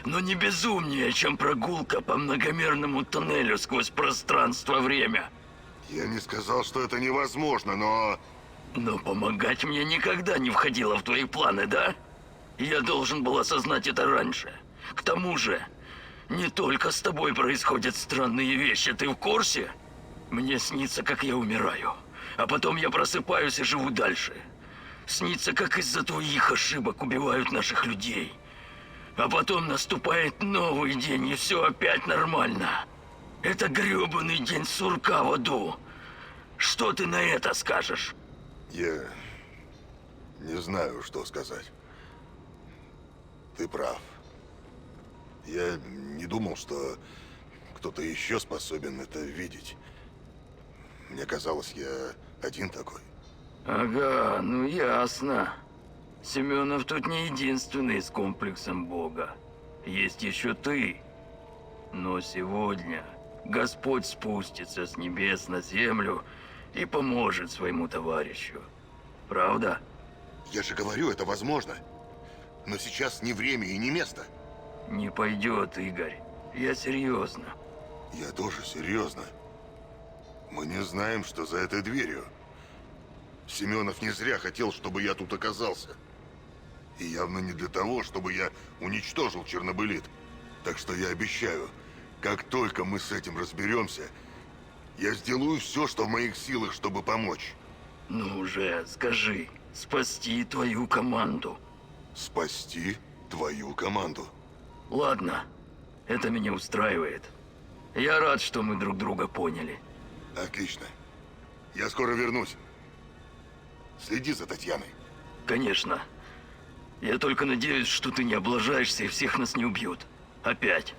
Speaker 3: Но не безумнее, чем прогулка по многомерному туннелю сквозь пространство-время.
Speaker 2: Я не сказал, что это невозможно, но...
Speaker 3: Но помогать мне никогда не входило в твои планы, да? Я должен был осознать это раньше. К тому же, не только с тобой происходят странные вещи, ты в курсе? Мне снится, как я умираю, а потом я просыпаюсь и живу дальше. Снится, как из-за твоих ошибок убивают наших людей. А потом наступает новый день, и все опять нормально. Это грёбаный день сурка в аду. Что ты на это скажешь?
Speaker 2: Я не знаю, что сказать. Ты прав. Я не думал, что кто-то еще способен это видеть. Мне казалось, я один такой.
Speaker 3: Ага, ну ясно. Семенов тут не единственный с комплексом Бога. Есть еще ты. Но сегодня Господь спустится с небес на землю и поможет своему товарищу. Правда?
Speaker 2: Я же говорю, это возможно. Но сейчас не время и не место.
Speaker 3: Не пойдет, Игорь. Я серьезно.
Speaker 2: Я тоже серьезно. Мы не знаем, что за этой дверью. Семенов не зря хотел, чтобы я тут оказался. И явно не для того, чтобы я уничтожил Чернобылит. Так что я обещаю, как только мы с этим разберемся, я сделаю все, что в моих силах, чтобы помочь.
Speaker 3: Ну уже, скажи, спасти твою команду.
Speaker 2: Спасти твою команду.
Speaker 3: Ладно, это меня устраивает. Я рад, что мы друг друга поняли.
Speaker 2: Отлично. Я скоро вернусь. Следи за Татьяной.
Speaker 3: Конечно. Я только надеюсь, что ты не облажаешься и всех нас не убьют. Опять.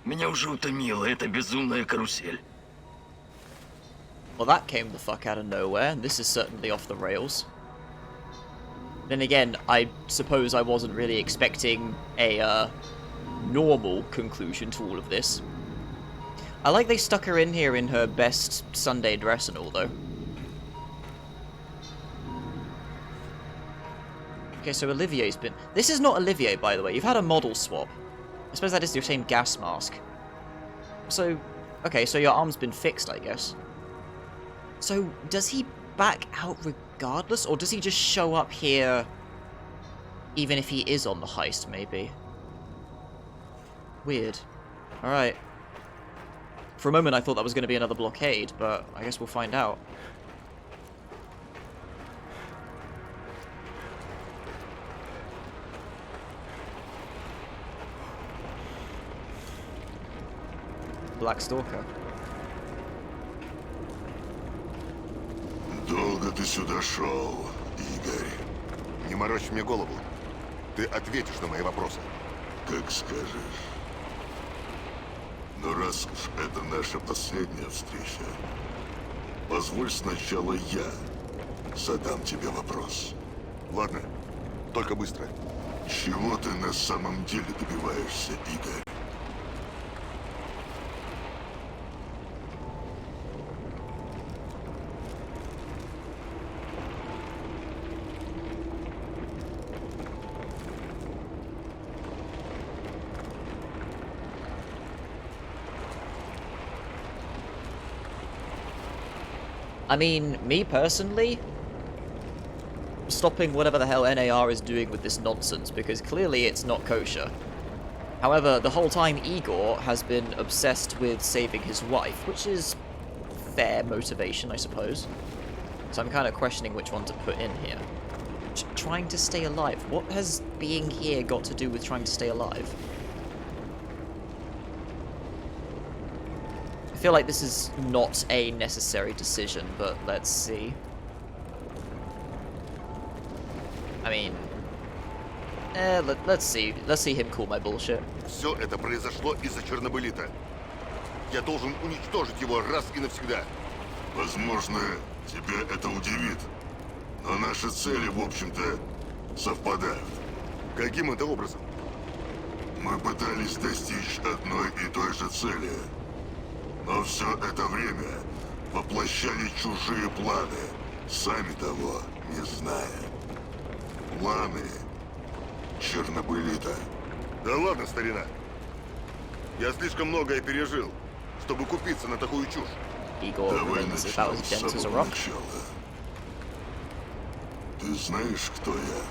Speaker 3: Меня уже утомила эта безумная карусель.
Speaker 1: Well, that came the fuck out of nowhere, and this is certainly off the rails. Then again, I suppose I wasn't really expecting a normal conclusion to all of this. I like they stuck her in here in her best Sunday dress and all, though. Okay, so Olivier's been... This is not Olivier, by the way. You've had a model swap. I suppose that is your same gas mask. So, okay, so your arm's been fixed, I guess. So, does he back out regardless, or does he just show up here even if he is on the heist, maybe? Weird. Alright. For a moment I thought that was going to be another blockade, but I guess we'll find out. Black Stalker.
Speaker 2: Долго ты сюда шел, Игорь? Не морочь мне голову. Ты ответишь на мои вопросы. Как скажешь. Но раз уж это наша последняя встреча, позволь сначала я задам тебе вопрос. Ладно, только быстро. Чего ты на самом деле добиваешься, Игорь?
Speaker 1: I mean, me personally, stopping whatever the hell NAR is doing with this nonsense, because clearly it's not kosher. However, the whole time Igor has been obsessed with saving his wife, which is fair motivation, I suppose. So I'm kind of questioning which one to put in here. Trying to stay alive. What has being here got to do with trying to stay alive? I feel like this is not a necessary decision, but let's see. I mean, let's see. Let's see him call my bullshit.
Speaker 2: Все это произошло из-за Чернобылита. Я должен уничтожить его раз и навсегда. Возможно, тебя это удивит, но наши цели, в общем-то, совпадают. Каким это образом? Мы пытались достичь одной и той же цели. Но все это время воплощали чужие планы, сами того не зная. Планы Чернобылита. Да ладно, старина. Я слишком многое пережил, чтобы купиться на такую чушь.
Speaker 1: Igor remains about as dense as a rock.
Speaker 2: Ты знаешь, кто я?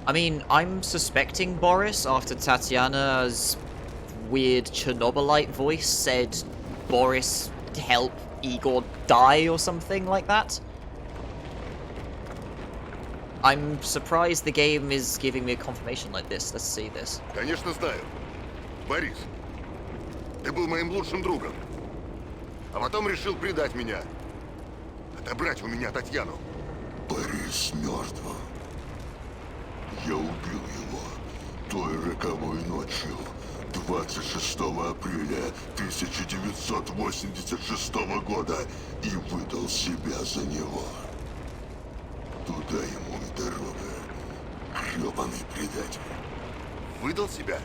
Speaker 1: I mean, I'm suspecting Boris after Tatiana's weird Chernobylite voice said Boris help Igor die or something like that. I'm surprised the game is giving me a confirmation like this. Let's see this.
Speaker 2: Конечно, знаю. Борис, ты был моим лучшим другом. А потом решил предать меня. Отобрать у меня Татьяну. Борис мертв. Я убил его той роковой ночью, 26 апреля 1986 года, и выдал себя за него. Туда ему и дорога, грёбаный предатель. Выдал себя?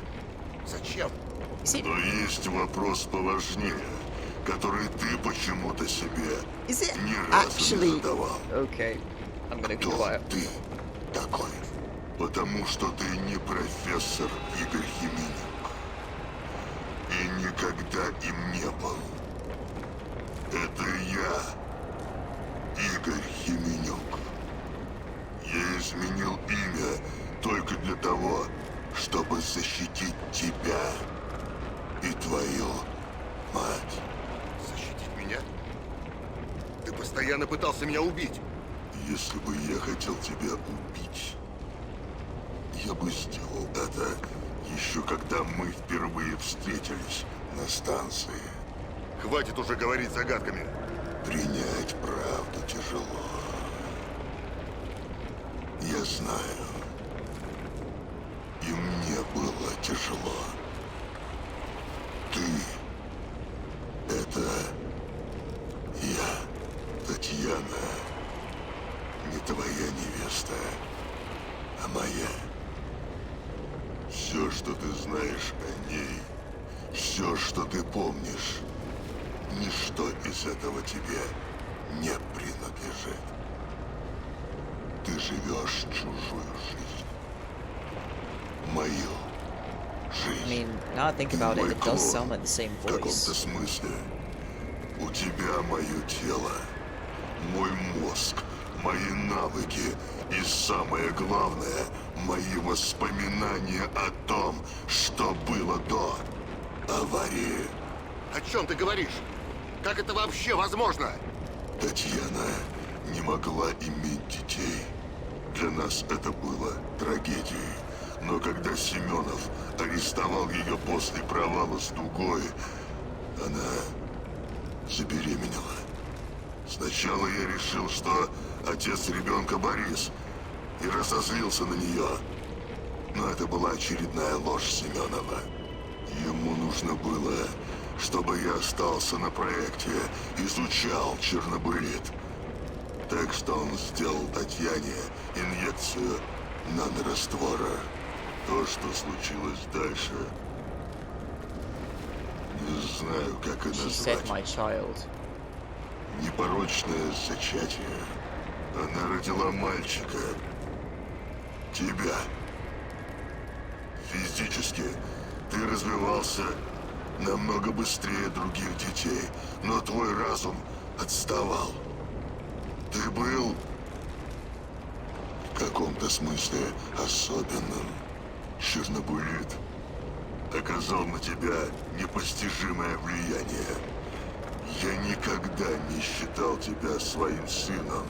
Speaker 2: Зачем? Но есть вопрос поважнее, который ты почему-то себе ни разу не задавал.
Speaker 1: Okay, I'm gonna be quiet.
Speaker 2: Кто ты такой? Потому что ты не профессор Игорь Хименюк. И никогда им не был. Это я, Игорь Хименюк. Я изменил имя только для того, чтобы защитить тебя. меня? Ты постоянно пытался меня убить.
Speaker 11: Если бы я хотел тебя убить, я бы сделал это еще когда мы впервые встретились на станции.
Speaker 2: Хватит уже говорить загадками.
Speaker 11: Принять правду тяжело. Я знаю. И мне было тяжело. Ты — это я, Татьяна. Не твоя невеста, а моя. Все, что ты знаешь о ней, все, что ты помнишь, ничто из этого тебе не принадлежит. Ты живешь чужую жизнь. Мою
Speaker 1: I
Speaker 11: жизнь.
Speaker 1: mean, now I think about it,
Speaker 11: Мой
Speaker 1: it does
Speaker 11: клон.
Speaker 1: sound like the same
Speaker 11: В каком-то
Speaker 1: voice.
Speaker 11: смысле. У тебя мое тело, мой мозг, мои навыки и самое главное, мои воспоминания о том, что было до аварии.
Speaker 2: О чем ты говоришь? Как это вообще возможно?
Speaker 11: Татьяна не могла иметь детей. Для нас это было трагедией. Но когда Семенов арестовал ее после провала с дугой, она забеременела. Сначала я решил, что отец ребенка Борис, и разозлился на нее. Но это была очередная ложь Семенова. Ему нужно было, чтобы я остался на проекте, изучал Чернобылит. Так что он сделал Татьяне инъекцию нанораствора. То, что случилось дальше, не знаю, как это
Speaker 1: She said
Speaker 11: назвать.
Speaker 1: my child.
Speaker 11: Непорочное зачатие. Она родила мальчика. Тебя. Физически ты развивался намного быстрее других детей, но твой разум отставал. Ты был в каком-то смысле особенным. Чернобылит оказал на тебя непостижимое влияние. Я никогда не считал тебя своим сыном.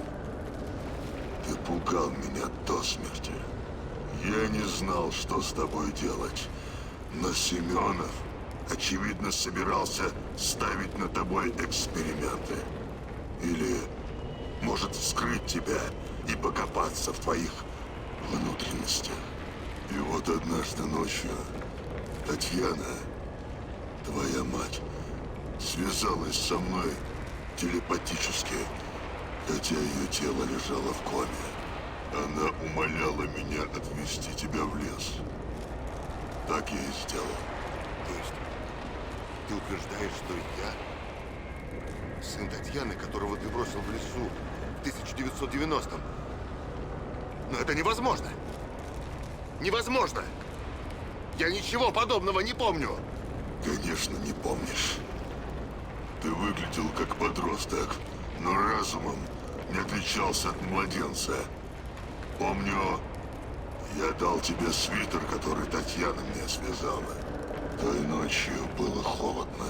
Speaker 11: Ты пугал меня до смерти. Я не знал, что с тобой делать. Но Семенов, очевидно, собирался ставить над тобой эксперименты. Или, может, вскрыть тебя и покопаться в твоих внутренностях. И вот однажды ночью Татьяна, твоя мать, связалась со мной телепатически, хотя ее тело лежало в коме. Она умоляла меня отвезти тебя в лес. Так я и сделал.
Speaker 2: То есть ты утверждаешь, что я сын Татьяны, которого ты бросил в лесу в 1990-м? Но это невозможно! Невозможно! Я ничего подобного не помню!
Speaker 11: Конечно, не помнишь. Ты выглядел как подросток, но разумом не отличался от младенца. Помню, я дал тебе свитер, который Татьяна мне связала. Той ночью было холодно.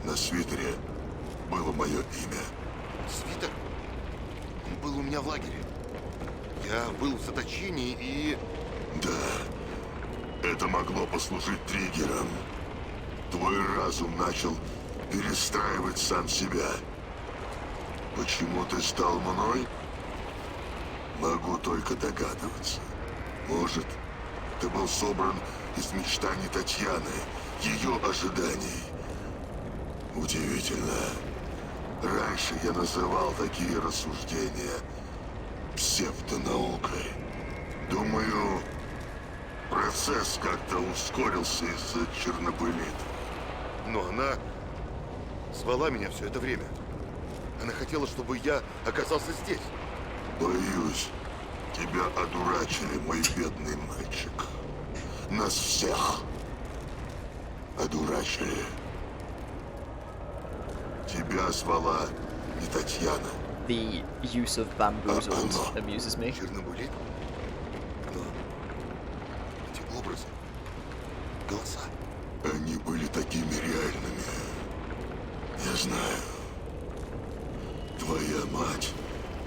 Speaker 11: На свитере было мое имя.
Speaker 2: Свитер? Он был у меня в лагере. Я был в заточении и...
Speaker 11: Да, это могло послужить триггером. Твой разум начал перестраивать сам себя. Почему ты стал мной? Могу только догадываться. Может, ты был собран из мечтаний Татьяны, ее ожиданий. Удивительно. Раньше я называл такие рассуждения псевдонаукой. Думаю, процесс как-то ускорился из-за Чернобылита.
Speaker 2: Но она звала меня все это время. Она хотела, чтобы я оказался здесь.
Speaker 11: Боюсь, тебя одурачили, мой бедный мальчик. Нас всех одурачили. Тебя звала не Татьяна.
Speaker 1: The use of bamboozled
Speaker 11: Оно.
Speaker 1: amuses me.
Speaker 2: Чернобылит? Но эти образы, голоса.
Speaker 11: Они были такими реальными. знаю. Твоя мать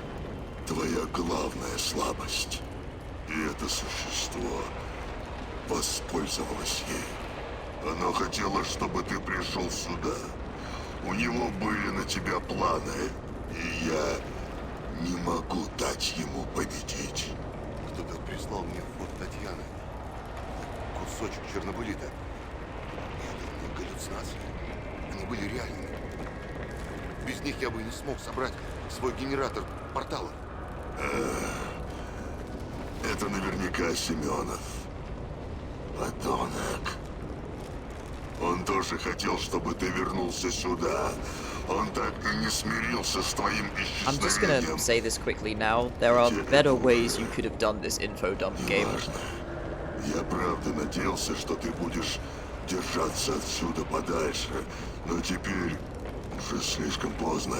Speaker 11: — твоя главная слабость. И это существо воспользовалось ей. Оно хотело, чтобы ты пришел сюда. У него были на тебя планы, и я не могу дать ему победить.
Speaker 2: Кто-то прислал мне фото Татьяны. Кусочек чернобылита. Это не галлюцинации. Они были реальными. Без них я бы не смог собрать свой генератор портала.
Speaker 11: Это наверняка Семенов. Подонок. Он тоже хотел, чтобы ты вернулся сюда. Он так и не смирился с твоим
Speaker 1: I'm just gonna
Speaker 11: исчезновением.
Speaker 1: say this quickly now. There are better ways you could have done this info dump game.
Speaker 11: Неважно. Я правда надеялся, что ты будешь держаться отсюда подальше. Но теперь уже слишком поздно.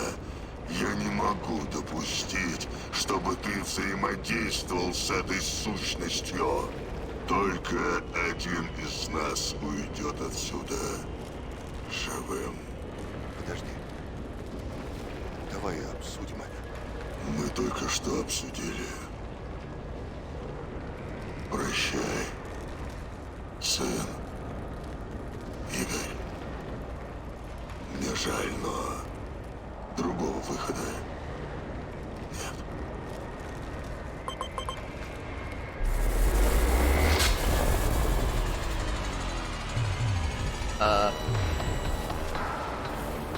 Speaker 11: Я не могу допустить, чтобы ты взаимодействовал с этой сущностью. Только один из нас уйдет отсюда живым.
Speaker 2: Подожди. Давай обсудим это.
Speaker 11: Мы только что обсудили. Прощай, сын. Игорь. Мне жаль, но другого выхода нет.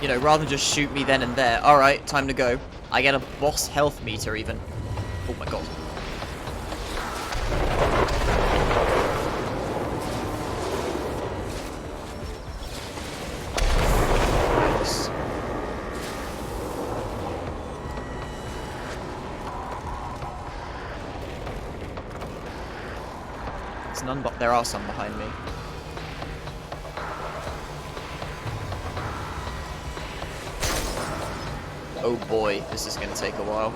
Speaker 1: You know, rather than just shoot me then and there. Alright, time to go. I get a boss health meter even. Oh my god. Nice. There's none, but there are some behind me. Oh boy, this is gonna take a while.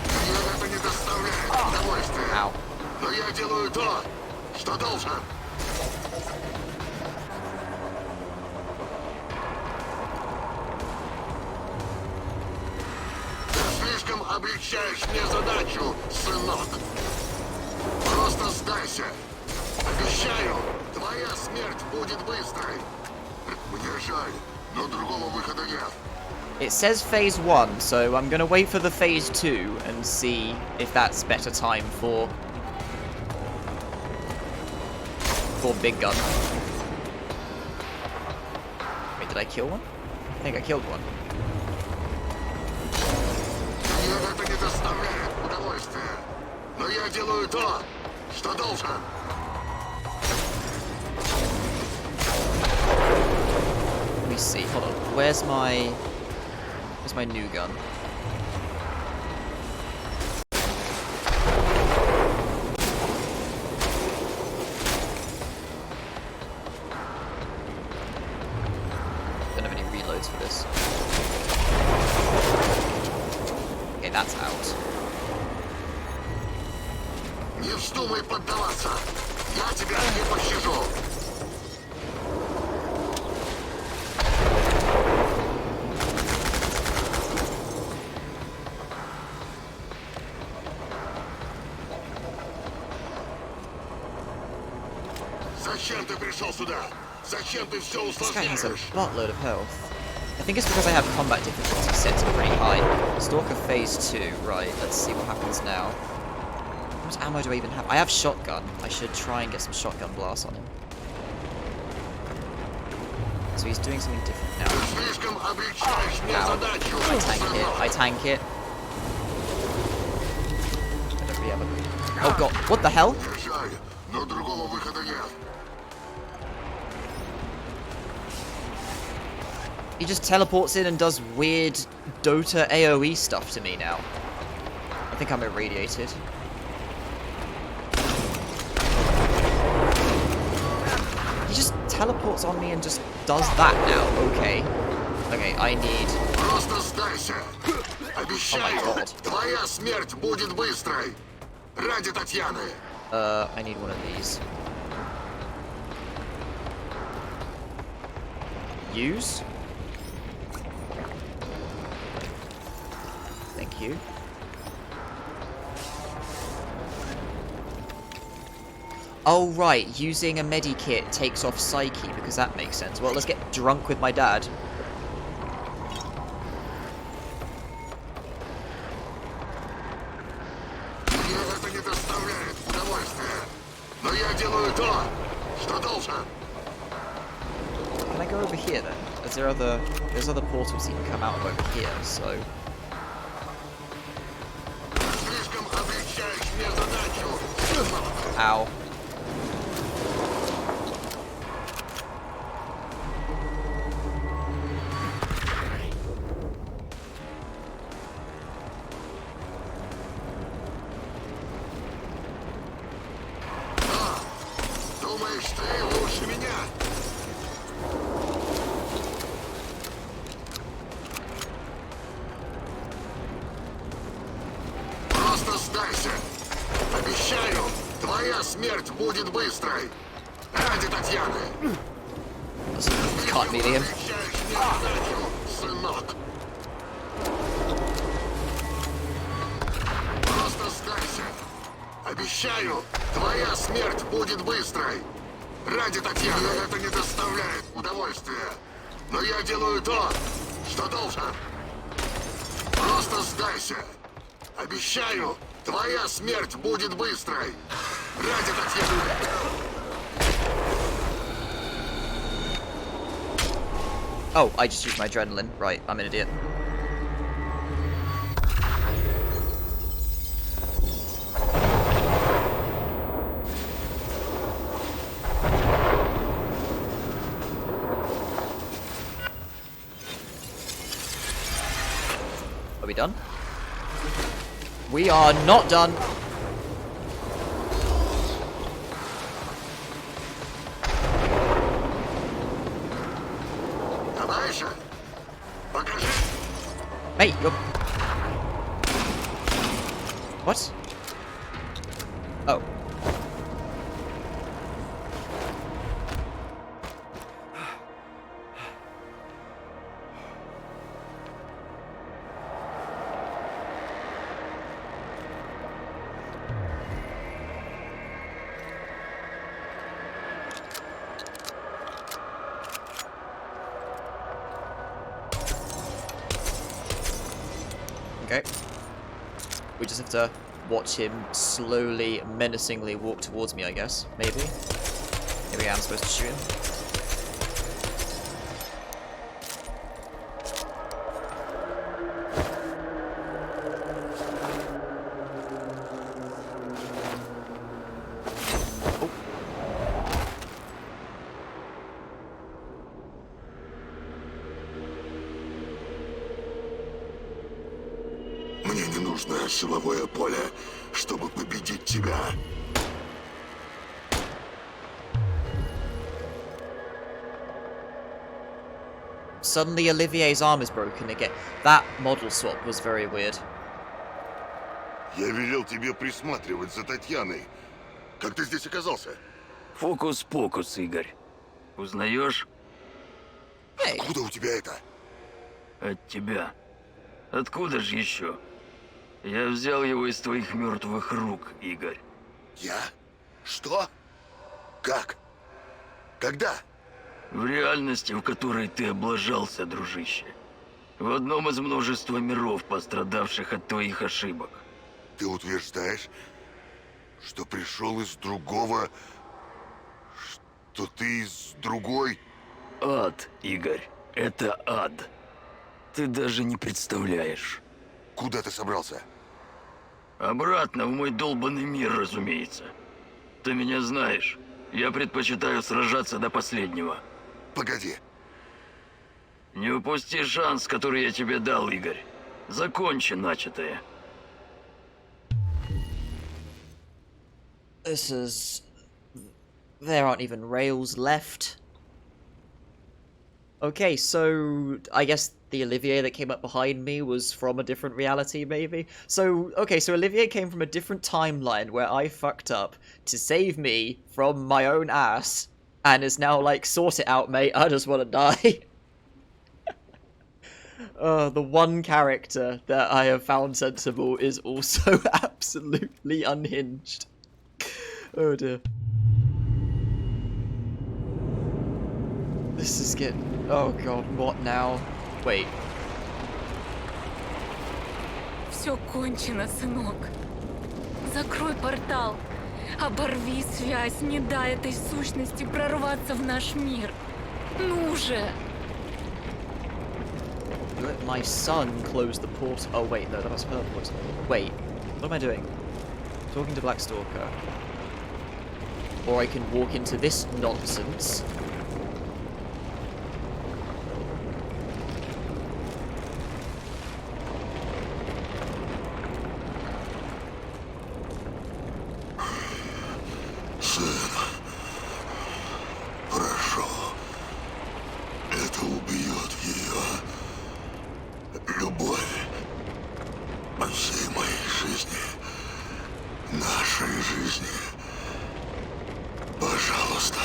Speaker 11: Мне это не доставляет удовольствия.
Speaker 1: Ow.
Speaker 11: Но я делаю то, что должен. Ты слишком облегчаешь мне задачу, сынок. Просто сдайся. Обещаю, твоя смерть будет быстрой. Мне жаль, но другого выхода нет.
Speaker 1: It says phase 1, so I'm gonna wait for the phase 2 and see if that's better time for Big Gun. Wait, did I kill one? I think I killed one.
Speaker 11: Мне это не доставляет удовольствия. Но я делаю то, что должен.
Speaker 1: Let me see, hold on. Where's my new gun? Don't have any reloads for this. Okay, that's out.
Speaker 11: Не вздумай поддаваться. Я тебя не пощажу. Зачем ты пришел сюда? Зачем ты все
Speaker 1: This guy has a
Speaker 11: усложняешь?
Speaker 1: buttload of health. I think it's because I have combat difficulty set to pretty high. Stalker phase 2, right, let's see what happens now. How much ammo do I even have? I have shotgun. I should try and get some shotgun blasts on him. So he's doing something different now.
Speaker 11: Ты слишком облегчаешь мне
Speaker 1: Ow.
Speaker 11: задачу,
Speaker 1: I tank it,
Speaker 11: сынок.
Speaker 1: I tank it. I don't really have a... Oh god, what the hell?
Speaker 11: Мне жаль, но другого выхода нет.
Speaker 1: He just teleports in and does weird Dota AoE stuff to me now. I think I'm irradiated. He just teleports on me and just does that now. Okay. Okay, I need...
Speaker 11: Просто сдайся. Обещаю,
Speaker 1: God.
Speaker 11: твоя смерть будет быстрой. Ради Татьяны.
Speaker 1: I need one of these. Use. Thank you. Oh, right. Using a medikit takes off Psyche, because that makes sense. Well, let's get drunk with my dad.
Speaker 2: Мне это не доставляет удовольствия. Но я делаю то, что должен.
Speaker 1: Can I go over here then? There's other portals you can come out of over here, so...
Speaker 2: Слишком облегчаешь мне задачу.
Speaker 1: Ow.
Speaker 2: Думаешь, ты лучше меня? Просто сдайся. Обещаю, твоя смерть будет быстрой. Ради Татьяны.
Speaker 1: Can't meet him.
Speaker 2: Облегчаешь мне задачу, сынок. Просто сдайся. Обещаю, твоя смерть будет быстрой. Ради Татьяны это не доставляет удовольствия. Но я делаю то, что должен. Просто сдайся. Обещаю, твоя смерть будет быстрой. Ради Татьяны.
Speaker 1: Oh, I just used my adrenaline. Right, I'm an idiot. Are we done? We are not done.
Speaker 2: Товарища, покажи.
Speaker 1: Mate, you're... What? Oh. Okay. We just have to watch him slowly, menacingly walk towards me, I guess. Maybe. Maybe I am supposed to shoot him.
Speaker 2: Мне не нужно силовое поле, чтобы победить тебя.
Speaker 1: Suddenly Olivier's arm is broken again. That model swap was very weird.
Speaker 2: Я велел тебе присматривать за Татьяной. Как ты здесь оказался?
Speaker 3: Фокус-покус, Игорь. Узнаешь?
Speaker 1: Hey,
Speaker 2: Откуда у тебя это?
Speaker 3: От тебя. Откуда же еще? Я взял его из твоих мертвых рук, Игорь.
Speaker 2: Я? Что? Как? Когда?
Speaker 3: В реальности, в которой ты облажался, дружище. В одном из множества миров, пострадавших от твоих ошибок.
Speaker 2: Ты утверждаешь, что пришел из другого... Что ты из другой...
Speaker 3: Ад, Игорь. Это ад. Ты даже не представляешь.
Speaker 2: Куда ты собрался?
Speaker 3: Обратно в мой долбанный мир, разумеется. Ты меня знаешь. Я предпочитаю сражаться до последнего.
Speaker 2: Погоди.
Speaker 3: Не упусти шанс, который я тебе дал, Игорь. Закончи начатое.
Speaker 1: this is... There aren't even rails left. Okay, so I guess the Olivier that came up behind me was from a different reality, maybe? So, okay, so Olivier came from a different timeline where I fucked up to save me from my own ass, and is now like, sort it out, mate, I just want to die. The one character that I have found sensible is also absolutely unhinged. Oh dear. This is getting... Oh god, what now? Wait.
Speaker 6: Все кончено, сынок. Закрой портал. Оборви связь, не дай этой сущности прорваться в наш мир. Ну же!
Speaker 1: Let my son close the portal. Oh wait, no, that was her voice. Wait, what am I doing? Talking to Blackstalker. Or I can walk into this nonsense.
Speaker 11: Сын, прошу. Это убьет ее. Любовь всей моей жизни. Нашей жизни. Пожалуйста.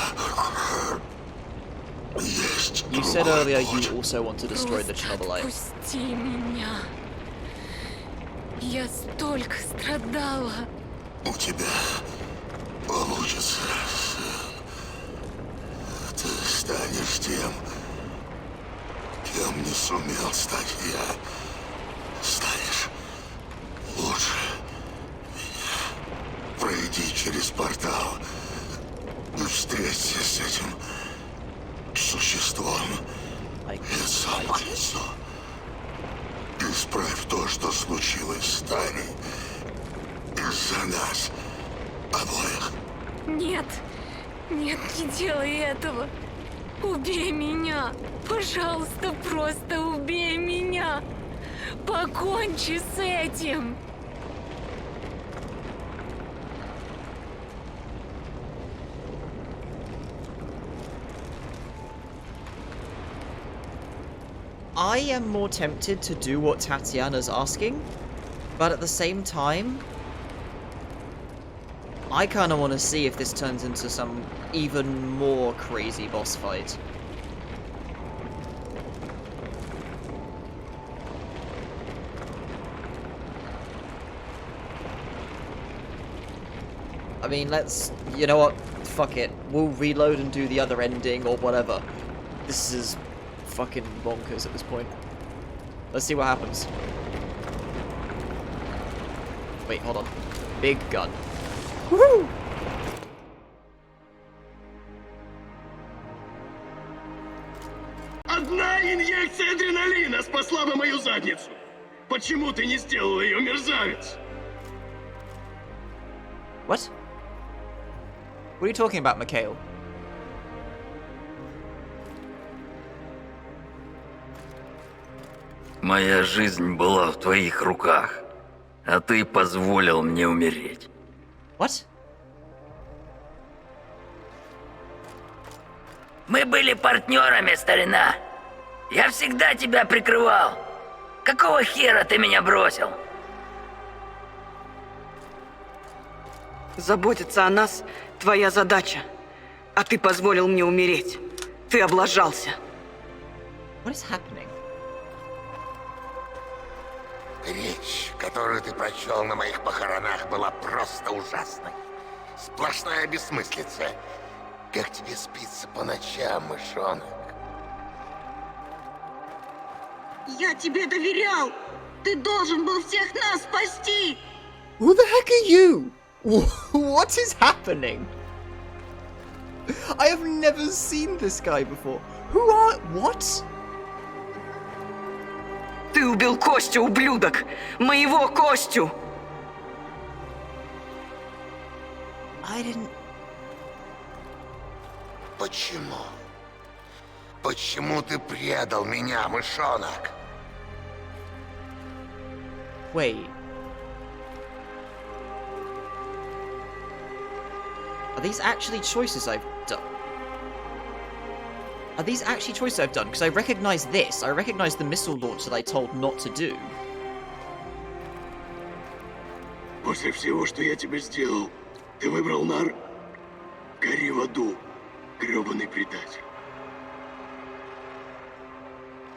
Speaker 11: Есть
Speaker 1: You said
Speaker 11: другой
Speaker 1: earlier
Speaker 11: путь.
Speaker 1: you also want to destroy the Chernobylite.
Speaker 6: Отпусти меня. Я столько страдала.
Speaker 11: У тебя получится, сын. Ты станешь тем, кем не сумел стать я. Станешь лучше меня. Пройди через портал и встреться с этим существом лицом к лицу. Исправь то, что случилось с Таней. Из-за нас обоих.
Speaker 6: Нет, нет, не делай этого. Убей меня. Пожалуйста, просто убей меня. Покончи с этим.
Speaker 1: I am more tempted to do what Tatiana's asking, but at the same time, I kind of want to see if this turns into some even more crazy boss fight. I mean, let's... You know what? Fuck it. We'll reload and do the other ending or whatever. This is fucking bonkers at this point. Let's see what happens. Wait, hold on. Big gun. Woohoo!
Speaker 5: Одна инъекция адреналина спасла бы мою задницу. Почему ты не сделал ее, мерзавец?
Speaker 1: What? What are you talking about, Mikhail?
Speaker 3: Моя жизнь была в твоих руках, а ты позволил мне умереть.
Speaker 1: What?
Speaker 3: Мы были партнерами, старина. Я всегда тебя прикрывал. Какого хера ты меня бросил?
Speaker 9: Заботиться о нас – твоя задача. А ты позволил мне умереть. Ты облажался.
Speaker 1: What is happening?
Speaker 4: Речь, которую ты прочел на моих похоронах, была просто ужасной. Сплошная бессмыслица. Как тебе спится по ночам, мышонок?
Speaker 7: Я тебе доверял! Ты должен был всех нас спасти!
Speaker 1: Who the heck are you? What is happening? I have never seen this guy before. Who are... What?
Speaker 9: Ты убил Костю, ублюдок! Моего Костю!
Speaker 1: I didn't...
Speaker 4: Почему? Почему ты предал меня, мышонок?
Speaker 1: Wait. Are these actually choices I've done? Are these actually choices I've done? Because I recognize this. I recognize the missile launch that I told not to do.
Speaker 5: После всего, что я тебе сделал, ты выбрал нар? Гори в аду, грёбаный предатель.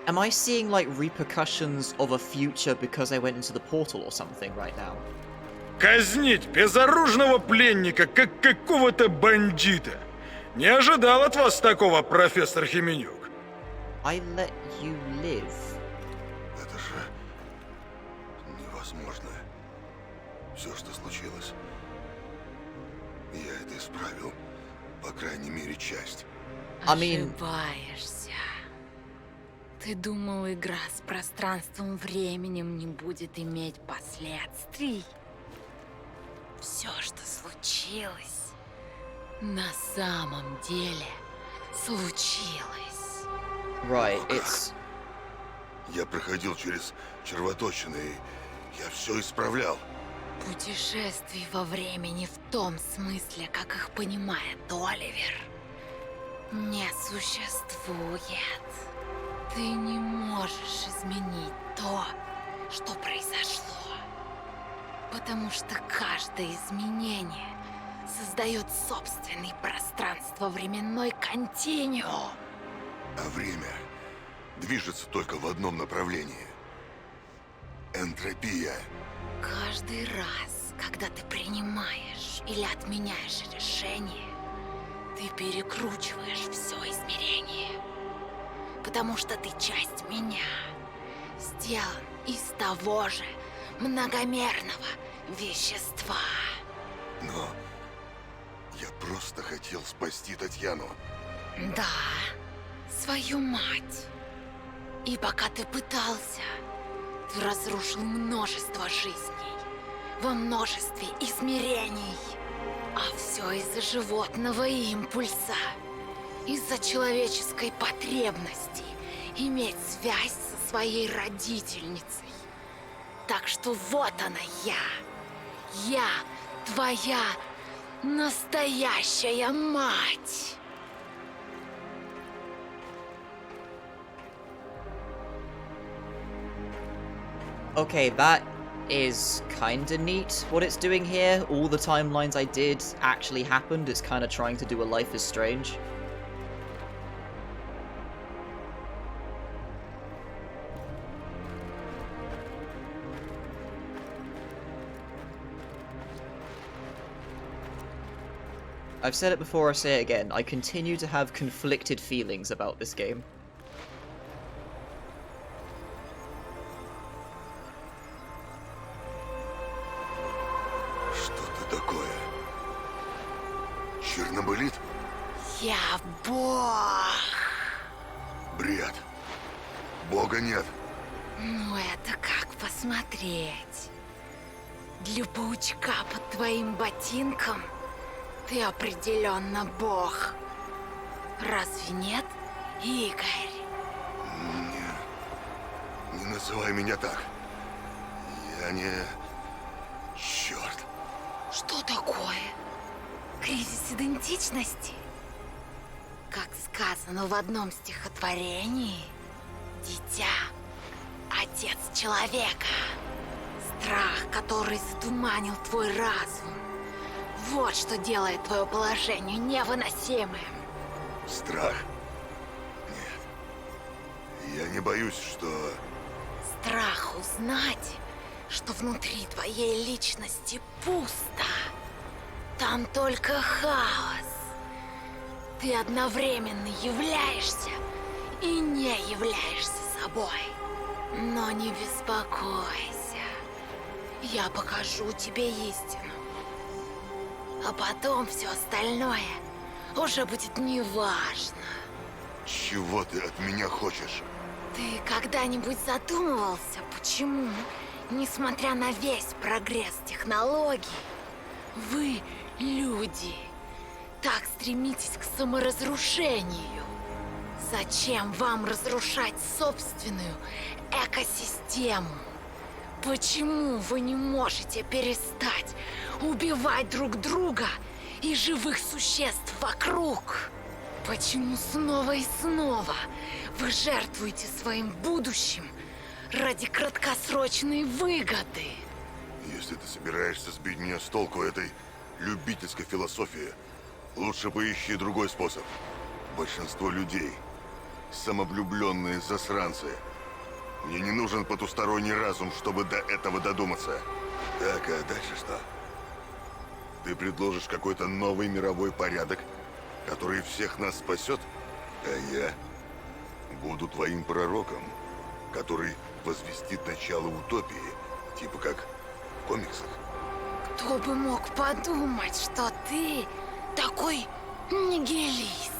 Speaker 1: Am I seeing like repercussions of a future because I went into the portal or something right now?
Speaker 5: Казнить безоружного пленника, как какого-то бандита. Не ожидал от вас такого, профессор Хименюк.
Speaker 1: I let you live.
Speaker 2: Это же невозможно. Все, что случилось. Я это исправил. По крайней мере, часть.
Speaker 6: Ошибаешься. Ты думал, игра с пространством-временем не будет иметь последствий? Все, что случилось, на самом деле случилось.
Speaker 1: Right, it's...
Speaker 2: Я проходил через червоточины, и я все исправлял.
Speaker 6: Путешествий во времени в том смысле, как их понимает Оливер, не существует. Ты не можешь изменить то, что произошло. Потому что каждое изменение создает собственный пространство-временной континуум.
Speaker 2: А время движется только в одном направлении. Энтропия.
Speaker 6: Каждый раз, когда ты принимаешь или отменяешь решение, ты перекручиваешь все измерение. Потому что ты часть меня, сделан из того же многомерного вещества.
Speaker 2: Но я просто хотел спасти Татьяну.
Speaker 6: Да, свою мать. И пока ты пытался, ты разрушил множество жизней во множестве измерений. А все из-за животного импульса, из-за человеческой потребности иметь связь со своей родительницей. Так что вот она я, твоя настоящая мать.
Speaker 1: Okay, that is kinda neat what it's doing here. All the timelines I did actually happened. It's kinda trying to do a Life is Strange. I've said it before, I'll say it again. I continue to have conflicted feelings about this game.
Speaker 2: Что это такое? Чернобылит?
Speaker 6: Я Бог.
Speaker 2: Бред. Бога нет.
Speaker 6: Ну это как посмотреть. Для паучка под твоим ботинком ты определенно Бог. Разве нет, Игорь?
Speaker 2: Не называй меня так. Я не... Черт.
Speaker 6: Что такое? Кризис идентичности? Как сказано в одном стихотворении, дитя, отец человека. Страх, который затуманил твой разум. Вот что делает твое положение невыносимым.
Speaker 2: Страх? Нет. Я не боюсь, что...
Speaker 6: Страх узнать, что внутри твоей личности пусто. Там только хаос. Ты одновременно являешься и не являешься собой. Но не беспокойся. Я покажу тебе истину. А потом все остальное уже будет неважно.
Speaker 2: Чего ты от меня хочешь?
Speaker 6: Ты когда-нибудь задумывался, почему, несмотря на весь прогресс технологий, вы, люди, так стремитесь к саморазрушению? Зачем вам разрушать собственную экосистему? Почему вы не можете перестать убивать друг друга и живых существ вокруг? Почему снова и снова вы жертвуете своим будущим ради краткосрочной выгоды?
Speaker 2: Если ты собираешься сбить меня с толку этой любительской философии, лучше поищи другой способ. Большинство людей самовлюбленные засранцы. Мне не нужен потусторонний разум, чтобы до этого додуматься. Так, а дальше что? Ты предложишь какой-то новый мировой порядок, который всех нас спасет, а я буду твоим пророком, который возвестит начало утопии, типа как в комиксах.
Speaker 6: Кто бы мог подумать, что ты такой нигилист?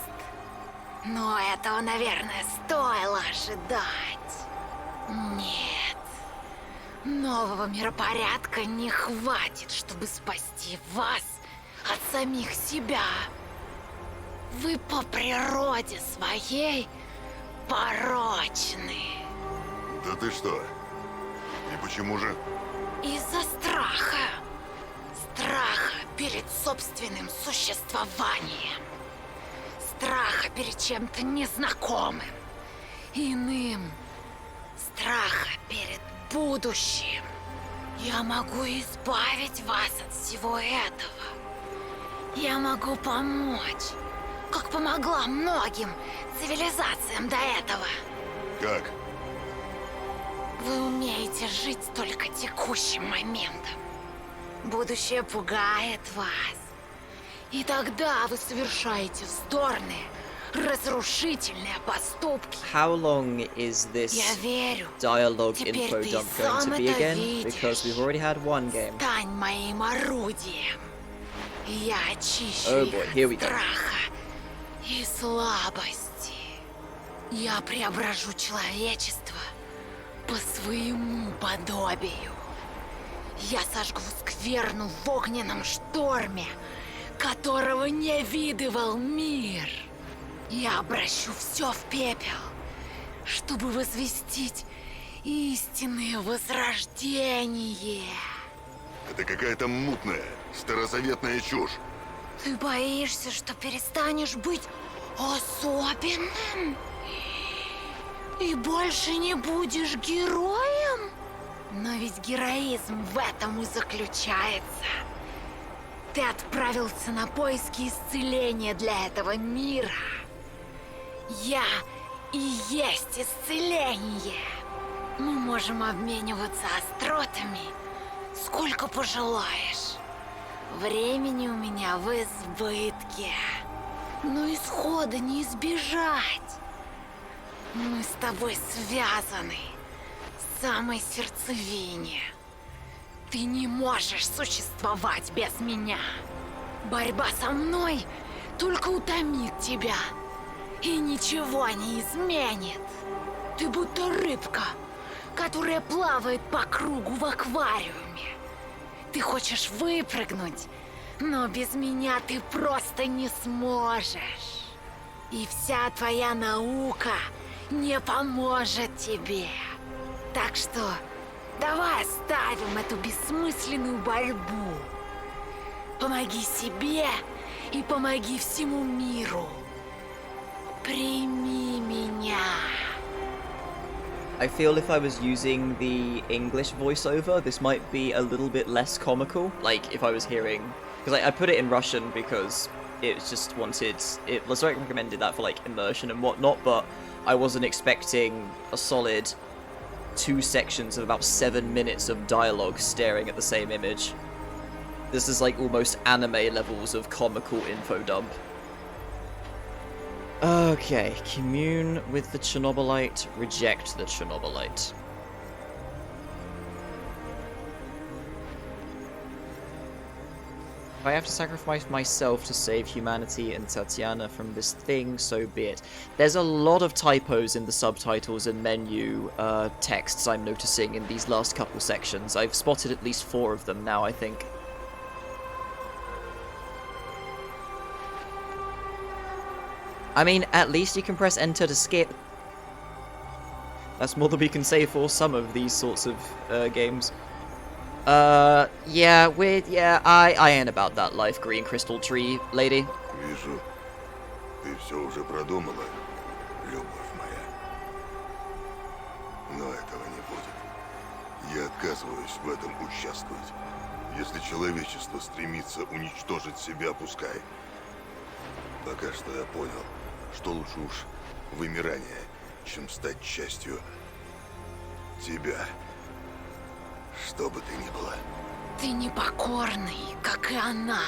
Speaker 6: Но этого, наверное, стоило ожидать. Нет. Нового миропорядка не хватит, чтобы спасти вас от самих себя. Вы по природе своей порочны.
Speaker 2: Да ты что? И почему же?
Speaker 6: Из-за страха. Страха перед собственным существованием. Страха перед чем-то незнакомым, иным. Страха перед будущим. Я могу избавить вас от всего этого. Я могу помочь, как помогла многим цивилизациям до этого.
Speaker 2: Как?
Speaker 6: Вы умеете жить только текущим моментом. Будущее пугает вас. И тогда вы совершаете вздорные, разрушительные поступки.
Speaker 1: How long is this
Speaker 6: Я верю.
Speaker 1: dialogue
Speaker 6: Теперь
Speaker 1: info
Speaker 6: ты
Speaker 1: dump
Speaker 6: сам
Speaker 1: going to be
Speaker 6: это
Speaker 1: again?
Speaker 6: видишь.
Speaker 1: Because we've already had one game.
Speaker 6: Стань моим орудием. Я очищу
Speaker 1: Oh
Speaker 6: их
Speaker 1: boy, here we
Speaker 6: от
Speaker 1: go.
Speaker 6: страха и слабости. Я преображу человечество по своему подобию. Я сожгу скверну в огненном шторме, которого не видывал мир. Я обращу все в пепел, чтобы возвестить истинное возрождение.
Speaker 2: Это какая-то мутная, старозаветная чушь.
Speaker 6: Ты боишься, что перестанешь быть особенным? И больше не будешь героем? Но ведь героизм в этом и заключается. Ты отправился на поиски исцеления для этого мира. Я и есть исцеление. Мы можем обмениваться остротами сколько пожелаешь. Времени у меня в избытке. Но исхода не избежать. Мы с тобой связаны в самой сердцевине. Ты не можешь существовать без меня. Борьба со мной только утомит тебя и ничего не изменит. Ты будто рыбка, которая плавает по кругу в аквариуме. Ты хочешь выпрыгнуть, но без меня ты просто не сможешь. И вся твоя наука не поможет тебе. Так что давай оставим эту бессмысленную борьбу. Помоги себе и помоги всему миру. Прими меня.
Speaker 1: I feel if I was using the English voiceover, this might be a little bit less comical. Like, if I was hearing... Because I put it in Russian because it just wanted... Lazarek recommended that for, like, immersion and whatnot, but I wasn't expecting a solid 2 sections of about 7 minutes of dialogue staring at the same image. This is, like, almost anime levels of comical info dump. Okay, commune with the Chernobylite, reject the Chernobylite. If I have to sacrifice myself to save humanity and Tatiana from this thing, so be it. There's a lot of typos in the subtitles and menu texts I'm noticing in these last couple sections. I've spotted at least 4 of them now, I think. I mean, at least you can press enter to skip. That's more than we can say for some of these sorts of games. I ain't about that life, green crystal tree lady.
Speaker 2: Вижу, ты все уже продумала, любовь моя. Но этого не будет. Я отказываюсь в этом участвовать. Если человечество стремится уничтожить себя, пускай. Пока что я понял, что лучше уж вымирание, чем стать частью тебя. Что бы ты ни было.
Speaker 6: Ты непокорный, как и она.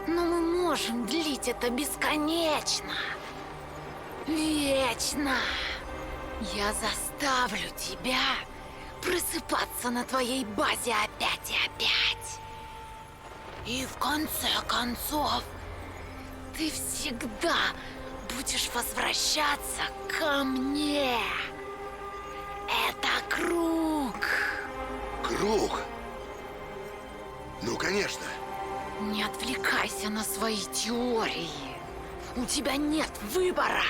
Speaker 6: Но мы можем длить это бесконечно. Вечно. Я заставлю тебя просыпаться на твоей базе опять и опять. И в конце концов, ты всегда будешь возвращаться ко мне. Это круг.
Speaker 2: Круг? Ну, конечно.
Speaker 6: Не отвлекайся на свои теории. У тебя нет выбора.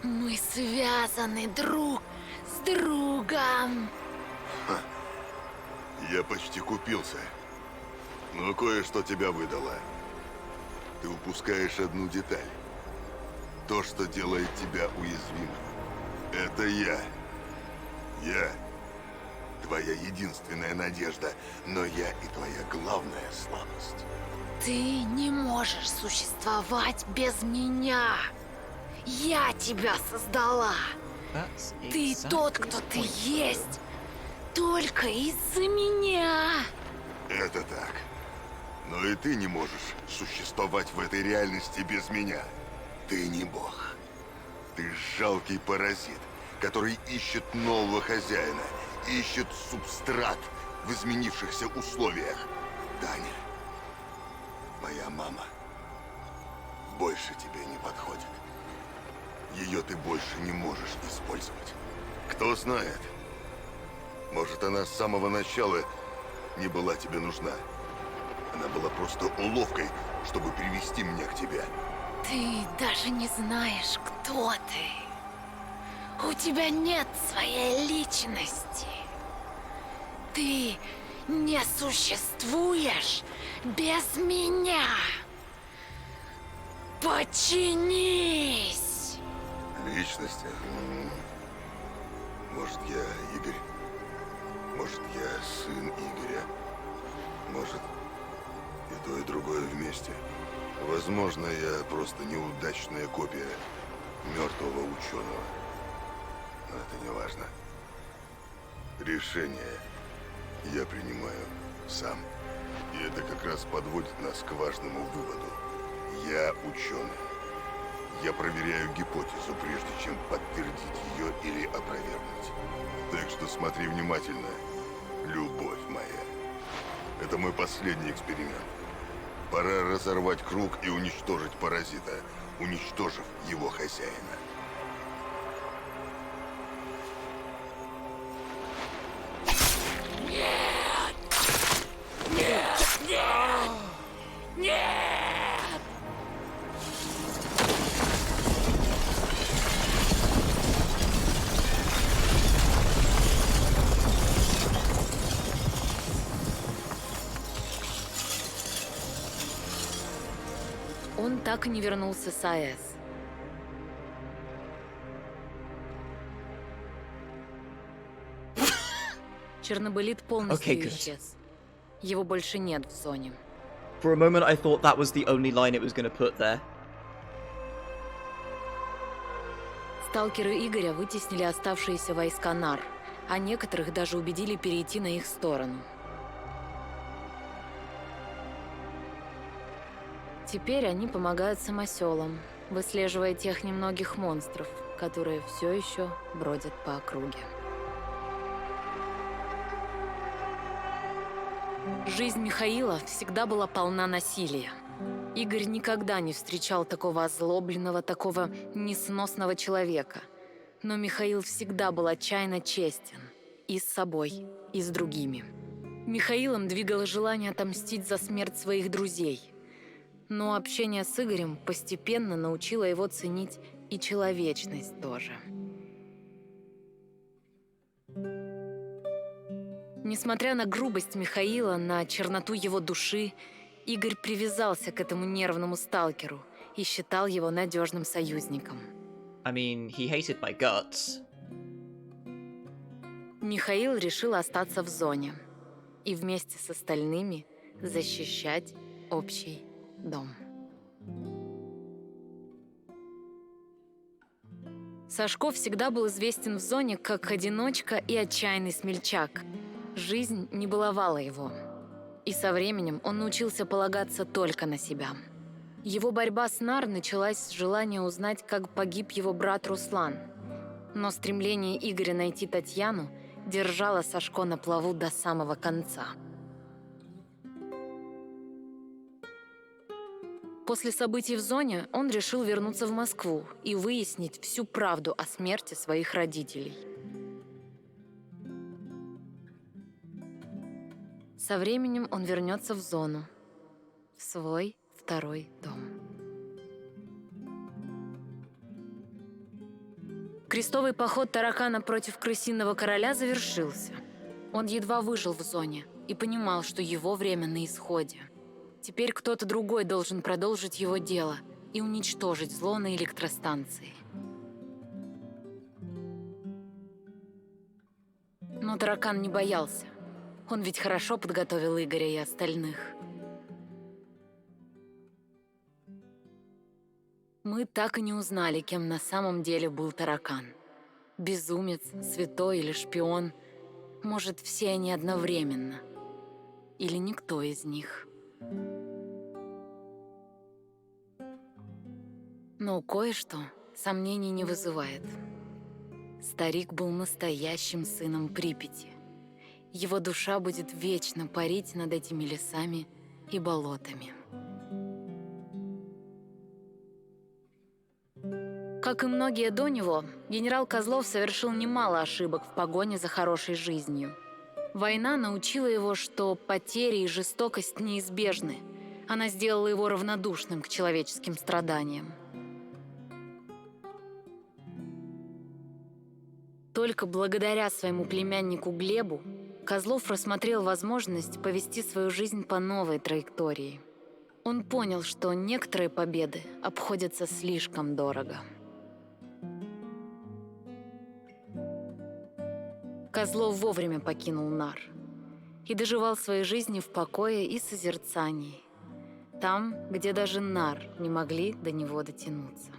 Speaker 6: Мы связаны друг с другом.
Speaker 2: Я почти купился. Но кое-что тебя выдало. Ты упускаешь одну деталь. То, что делает тебя уязвимым. Это я. Я твоя единственная надежда, но я и твоя главная слабость.
Speaker 6: Ты не можешь существовать без меня. Я тебя создала. Ты тот, кто ты есть, только из-за меня.
Speaker 2: Это так. Но и ты не можешь существовать в этой реальности без меня. Ты не бог. Ты жалкий паразит, который ищет нового хозяина, ищет субстрат в изменившихся условиях. Таня, моя мама, больше тебе не подходит. Ее ты больше не можешь использовать. Кто знает, может, она с самого начала не была тебе нужна. Она была просто уловкой, чтобы привести меня к тебе.
Speaker 6: Ты даже не знаешь, кто ты. У тебя нет своей личности. Ты не существуешь без меня. Подчинись!
Speaker 2: Личности? Может, я Игорь? Может, я сын Игоря? Может, и то, и другое вместе? Возможно, я просто неудачная копия мертвого ученого. Но это не важно. Решение я принимаю сам. И это как раз подводит нас к важному выводу. Я ученый. Я проверяю гипотезу, прежде чем подтвердить ее или опровергнуть. Так что смотри внимательно, любовь моя. Это мой последний эксперимент. Пора разорвать круг и уничтожить паразита, уничтожив его хозяина.
Speaker 6: Он так и не вернулся с АЭС. Чернобылит полностью
Speaker 1: Okay, good.
Speaker 6: исчез. Его больше нет в зоне.
Speaker 1: For a moment, I thought that was the only line it was going to put there.
Speaker 6: Сталкеры Игоря вытеснили оставшиеся войска НАР, а некоторых даже убедили перейти на их сторону. Теперь они помогают самоселам, выслеживая тех немногих монстров, которые все еще бродят по округе. Жизнь Михаила всегда была полна насилия. Игорь никогда не встречал такого озлобленного, такого несносного человека. Но Михаил всегда был отчаянно честен. И с собой, и с другими. Михаилом двигало желание отомстить за смерть своих друзей. Но общение с Игорем постепенно научило его ценить и человечность тоже. Несмотря на грубость Михаила, на черноту его души, Игорь привязался к этому нервному сталкеру и считал его надежным союзником.
Speaker 1: I mean, he hated my guts.
Speaker 6: Михаил решил остаться в зоне и вместе с остальными защищать общий дом. Сашко всегда был известен в зоне как одиночка и отчаянный смельчак. Жизнь не баловала его. И со временем он научился полагаться только на себя. Его борьба с Нар началась с желания узнать, как погиб его брат Руслан. Но стремление Игоря найти Татьяну держало Сашко на плаву до самого конца. После событий в зоне он решил вернуться в Москву и выяснить всю правду о смерти своих родителей. Со временем он вернется в зону, в свой второй дом. Крестовый поход таракана против крысиного короля завершился. Он едва выжил в зоне и понимал, что его время на исходе. Теперь кто-то другой должен продолжить его дело и уничтожить зло на электростанции. Но таракан не боялся. Он ведь хорошо подготовил Игоря и остальных. Мы так и не узнали, кем на самом деле был таракан. Безумец, святой или шпион. Может, все они одновременно. Или никто из них. Но кое-что сомнений не вызывает. Старик был настоящим сыном Припяти. Его душа будет вечно парить над этими лесами и болотами. Как и многие до него, генерал Козлов совершил немало ошибок в погоне за хорошей жизнью. Война научила его, что потери и жестокость неизбежны. Она сделала его равнодушным к человеческим страданиям. Только благодаря своему племяннику Глебу Козлов рассмотрел возможность повести свою жизнь по новой траектории. Он понял, что некоторые победы обходятся слишком дорого. Козлов вовремя покинул Нар и доживал своей жизни в покое и созерцании, там, где даже Нар не могли до него дотянуться.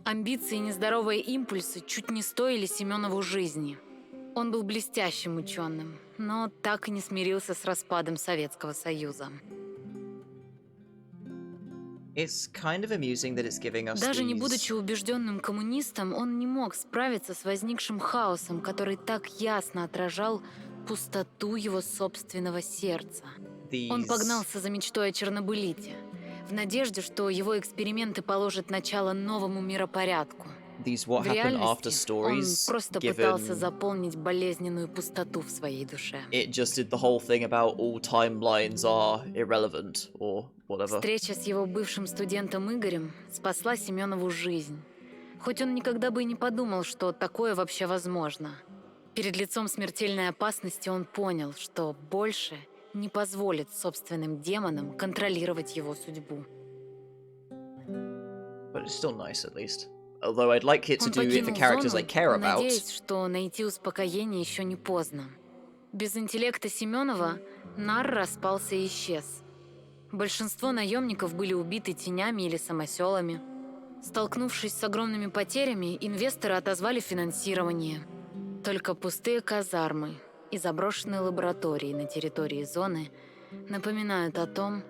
Speaker 6: Амбиции и нездоровые импульсы чуть не стоили Семенову жизни. Он был блестящим ученым, но так и не смирился с распадом Советского Союза.
Speaker 1: It's kind of amusing that it's giving us
Speaker 6: Даже не
Speaker 1: these-
Speaker 6: будучи убежденным коммунистом, он не мог справиться с возникшим хаосом, который так ясно отражал пустоту его собственного сердца. Он
Speaker 1: these-
Speaker 6: погнался за мечтой о Чернобылите, в надежде, что его эксперименты положат начало новому миропорядку.
Speaker 1: These what
Speaker 6: В
Speaker 1: happened after
Speaker 6: реальности он
Speaker 1: stories,
Speaker 6: просто
Speaker 1: given
Speaker 6: пытался заполнить болезненную пустоту в своей душе.
Speaker 1: it just did the whole thing about all timelines are irrelevant or whatever.
Speaker 6: Встреча с его бывшим студентом Игорем спасла Семенову жизнь. Хоть он никогда бы и не подумал, что такое вообще возможно. Перед лицом смертельной опасности он понял, что больше не позволит собственным демонам контролировать его судьбу.
Speaker 1: But it's still nice at least. Although I'd like it to
Speaker 6: Он
Speaker 1: do with the
Speaker 6: покинул
Speaker 1: characters
Speaker 6: зону,
Speaker 1: I care about.
Speaker 6: надеясь, что найти успокоение еще не поздно. Без интеллекта Семенова Нар распался и исчез. Большинство наемников были убиты тенями или самоселами. Столкнувшись с огромными потерями, инвесторы отозвали финансирование. Только пустые казармы и заброшенные лаборатории на территории зоны напоминают о том,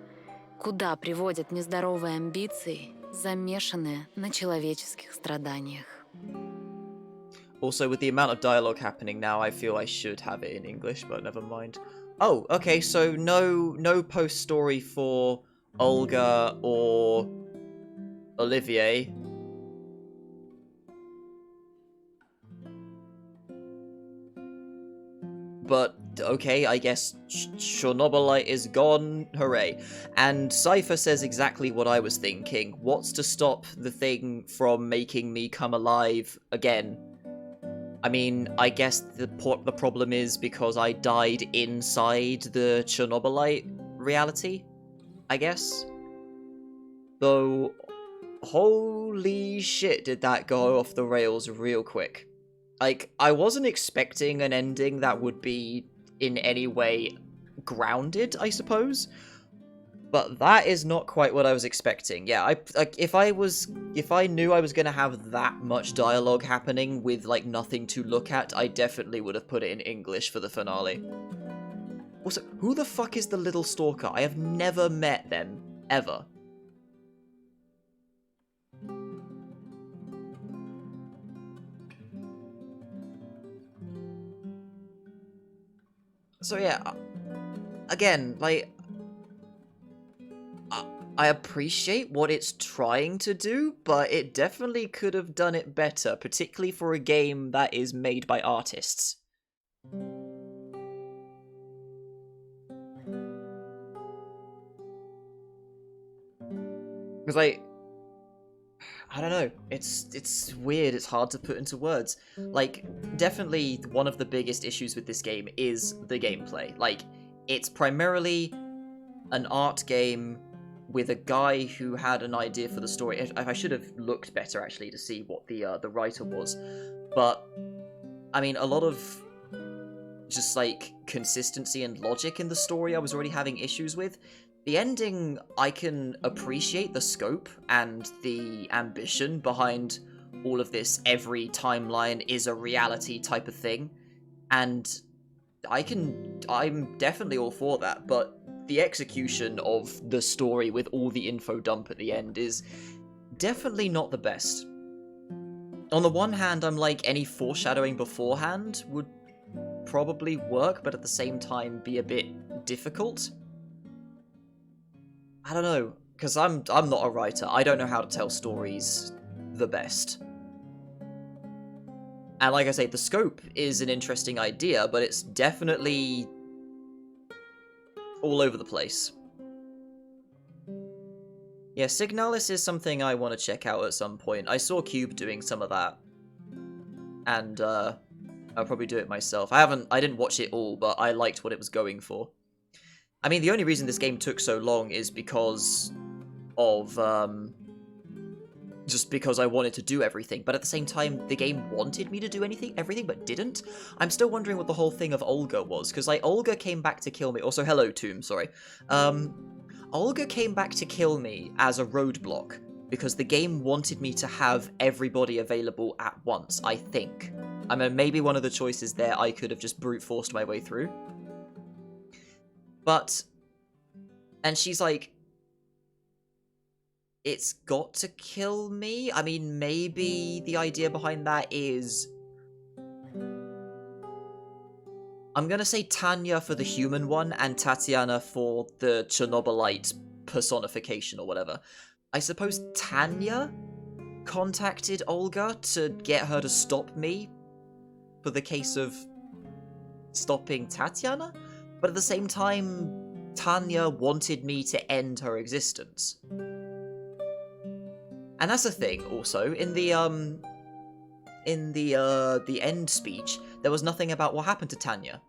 Speaker 6: куда приводят нездоровые амбиции, замешанные на человеческих страданиях.
Speaker 1: Also, with the amount of dialogue happening now, I feel I should have it in English, but never mind. Oh, okay, so no post story for Olga or Olivier. But, okay, I guess Chernobylite is gone, hooray. And Cypher says exactly what I was thinking. What's to stop the thing from making me come alive again? I mean, I guess the problem is because I died inside the Chernobylite reality, I guess? Though, holy shit, did that go off the rails real quick. Like, I wasn't expecting an ending that would be in any way grounded, I suppose. But that is not quite what I was expecting. Yeah, if I knew I was gonna have that much dialogue happening with like nothing to look at, I definitely would have put it in English for the finale. Also, who the fuck is the little stalker? I have never met them ever. So yeah, again, like, I appreciate what it's trying to do, but it definitely could have done it better, particularly for a game that is made by artists. Because, like, I don't know, it's weird, it's hard to put into words. Like, definitely one of the biggest issues with this game is the gameplay. Like, it's primarily an art game with a guy who had an idea for the story. I should have looked better, actually, to see what the writer was. But, I mean, a lot of just, like, consistency and logic in the story I was already having issues with. The ending, I can appreciate the scope and the ambition behind all of this every timeline is a reality type of thing. And I'm definitely all for that, but the execution of the story with all the info dump at the end is definitely not the best. On the one hand, I'm like, any foreshadowing beforehand would probably work, but at the same time be a bit difficult. I don't know, because I'm not a writer. I don't know how to tell stories the best. And like I say, the scope is an interesting idea, but it's definitely all over the place. Yeah, Signalis is something I want to check out at some point. I saw Cube doing some of that. And, I'll probably do it myself. I didn't watch it all, but I liked what it was going for. I mean, the only reason this game took so long is because of, just because I wanted to do everything, but at the same time, the game wanted me to do everything, but didn't. I'm still wondering what the whole thing of Olga was, because, like, Olga came back to kill me. Also, hello, Tomb, sorry. Olga came back to kill me as a roadblock, because the game wanted me to have everybody available at once, I think. I mean, maybe one of the choices there I could have just brute forced my way through. But, and she's like, it's got to kill me? I mean, maybe the idea behind that is, I'm gonna say Tanya for the human one, and Tatiana for the Chernobylite personification or whatever. I suppose Tanya contacted Olga to get her to stop me for the case of stopping Tatiana? But at the same time, Tanya wanted me to end her existence. And that's the thing, also, in the end speech, there was nothing about what happened to Tanya.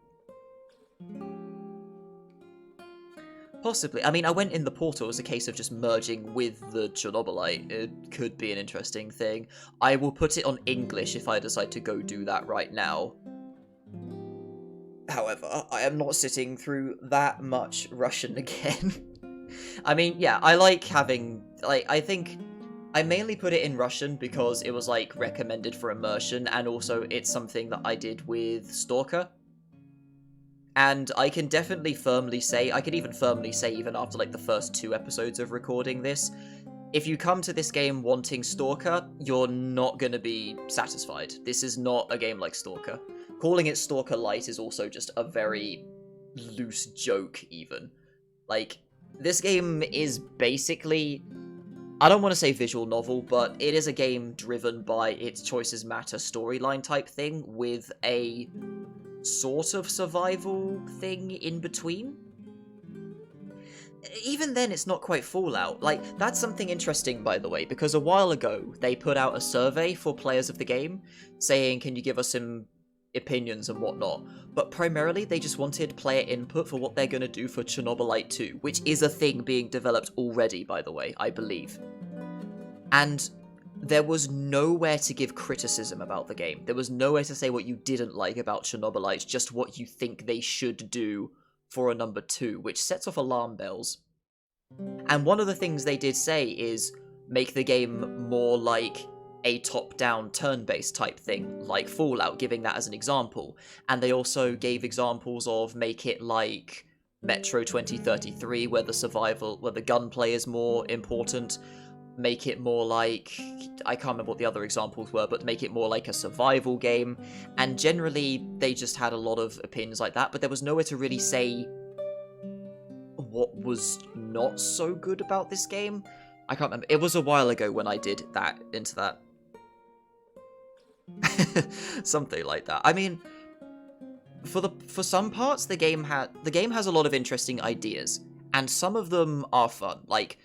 Speaker 1: Possibly. I mean, I went in the portal as a case of just merging with the Chernobylite. It could be an interesting thing. I will put it on English if I decide to go do that right now. However, I am not sitting through that much Russian again. I mean, yeah, I like having, like, I think I mainly put it in Russian because it was, like, recommended for immersion, and also it's something that I did with Stalker. And I can definitely firmly say, I could even firmly say even after, like, the first 2 episodes of recording this, if you come to this game wanting Stalker, you're not gonna be satisfied. This is not a game like Stalker. Calling it Stalker-lite is also just a very loose joke, even. Like, this game is basically, I don't want to say visual novel, but it is a game driven by its choices matter storyline type thing with a sort of survival thing in between. Even then, it's not quite Fallout. Like, that's something interesting, by the way, because a while ago, they put out a survey for players of the game, saying, can you give us some opinions and whatnot, but primarily they just wanted player input for what they're going to do for Chernobylite 2, which is a thing being developed already, by the way, I believe. And there was nowhere to give criticism about the game. There was nowhere to say what you didn't like about Chernobylite, just what you think they should do for a number 2, which sets off alarm bells. And one of the things they did say is make the game more like a top-down turn-based type thing, like Fallout, giving that as an example. And they also gave examples of make it like Metro 2033, where the gunplay is more important. Make it more like, I can't remember what the other examples were, but make it more like a survival game. And generally, they just had a lot of opinions like that, but there was nowhere to really say what was not so good about this game. I can't remember. It was a while ago when I did that into that. Something like that. I mean, for some parts, the game has a lot of interesting ideas, and some of them are fun. Like,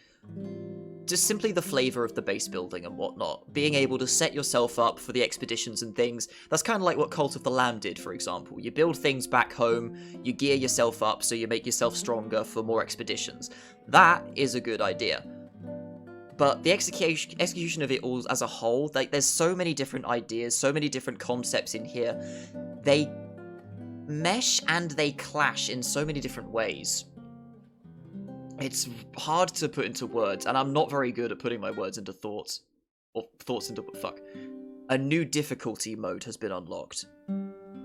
Speaker 1: just simply the flavor of the base building and whatnot. Being able to set yourself up for the expeditions and things. That's kind of like what Cult of the Lamb did, for example. You build things back home, you gear yourself up so you make yourself stronger for more expeditions. That is a good idea. But the execution of it all as a whole, like, there's so many different ideas, so many different concepts in here. They mesh and they clash in so many different ways. It's hard to put into words, and I'm not very good at putting my words into thoughts. Or thoughts into... fuck. A new difficulty mode has been unlocked.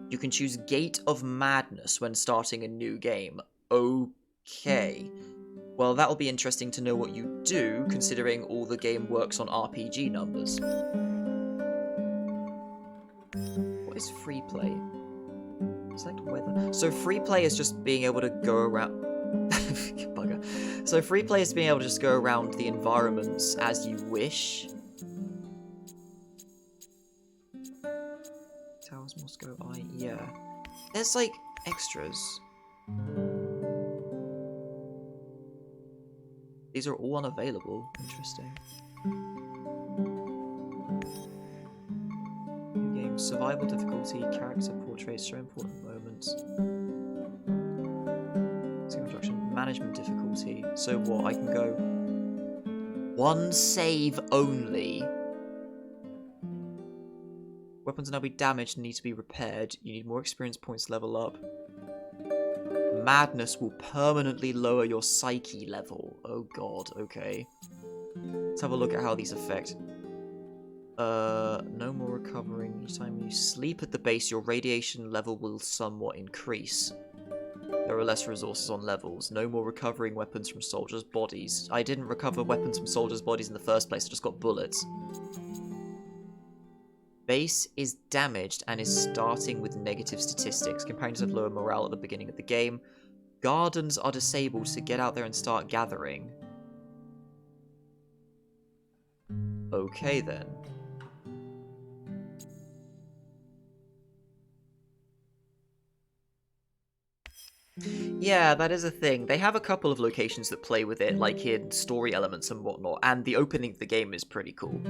Speaker 1: You can choose Gate of Madness when starting a new game. Okay. Well, that'll be interesting to know what you do, considering all the game works on RPG numbers. What is free play? Select weather. So free play is just being able to go around... Bugger. So free play is being able to just go around the environments as you wish. Towers, Moscow, yeah. There's like extras. These are all unavailable. Interesting. New game, survival difficulty, character portraits, show important moments. Introduction, management difficulty. So what? I can go one save only. Weapons will now be damaged and need to be repaired. You need more experience points to level up. Madness will permanently lower your psyche level. Oh god, okay. Let's have a look at how these affect. No more recovering. Each time you sleep at the base, your radiation level will somewhat increase. There are less resources on levels. No more recovering weapons from soldiers' bodies. I didn't recover weapons from soldiers' bodies in the first place, I just got bullets. Base is damaged and is starting with negative statistics. Companions have lower morale at the beginning of the game. Gardens are disabled to get out there and start gathering. Okay then. Yeah, that is a thing. They have a couple of locations that play with it, like in story elements and whatnot, and the opening of the game is pretty cool.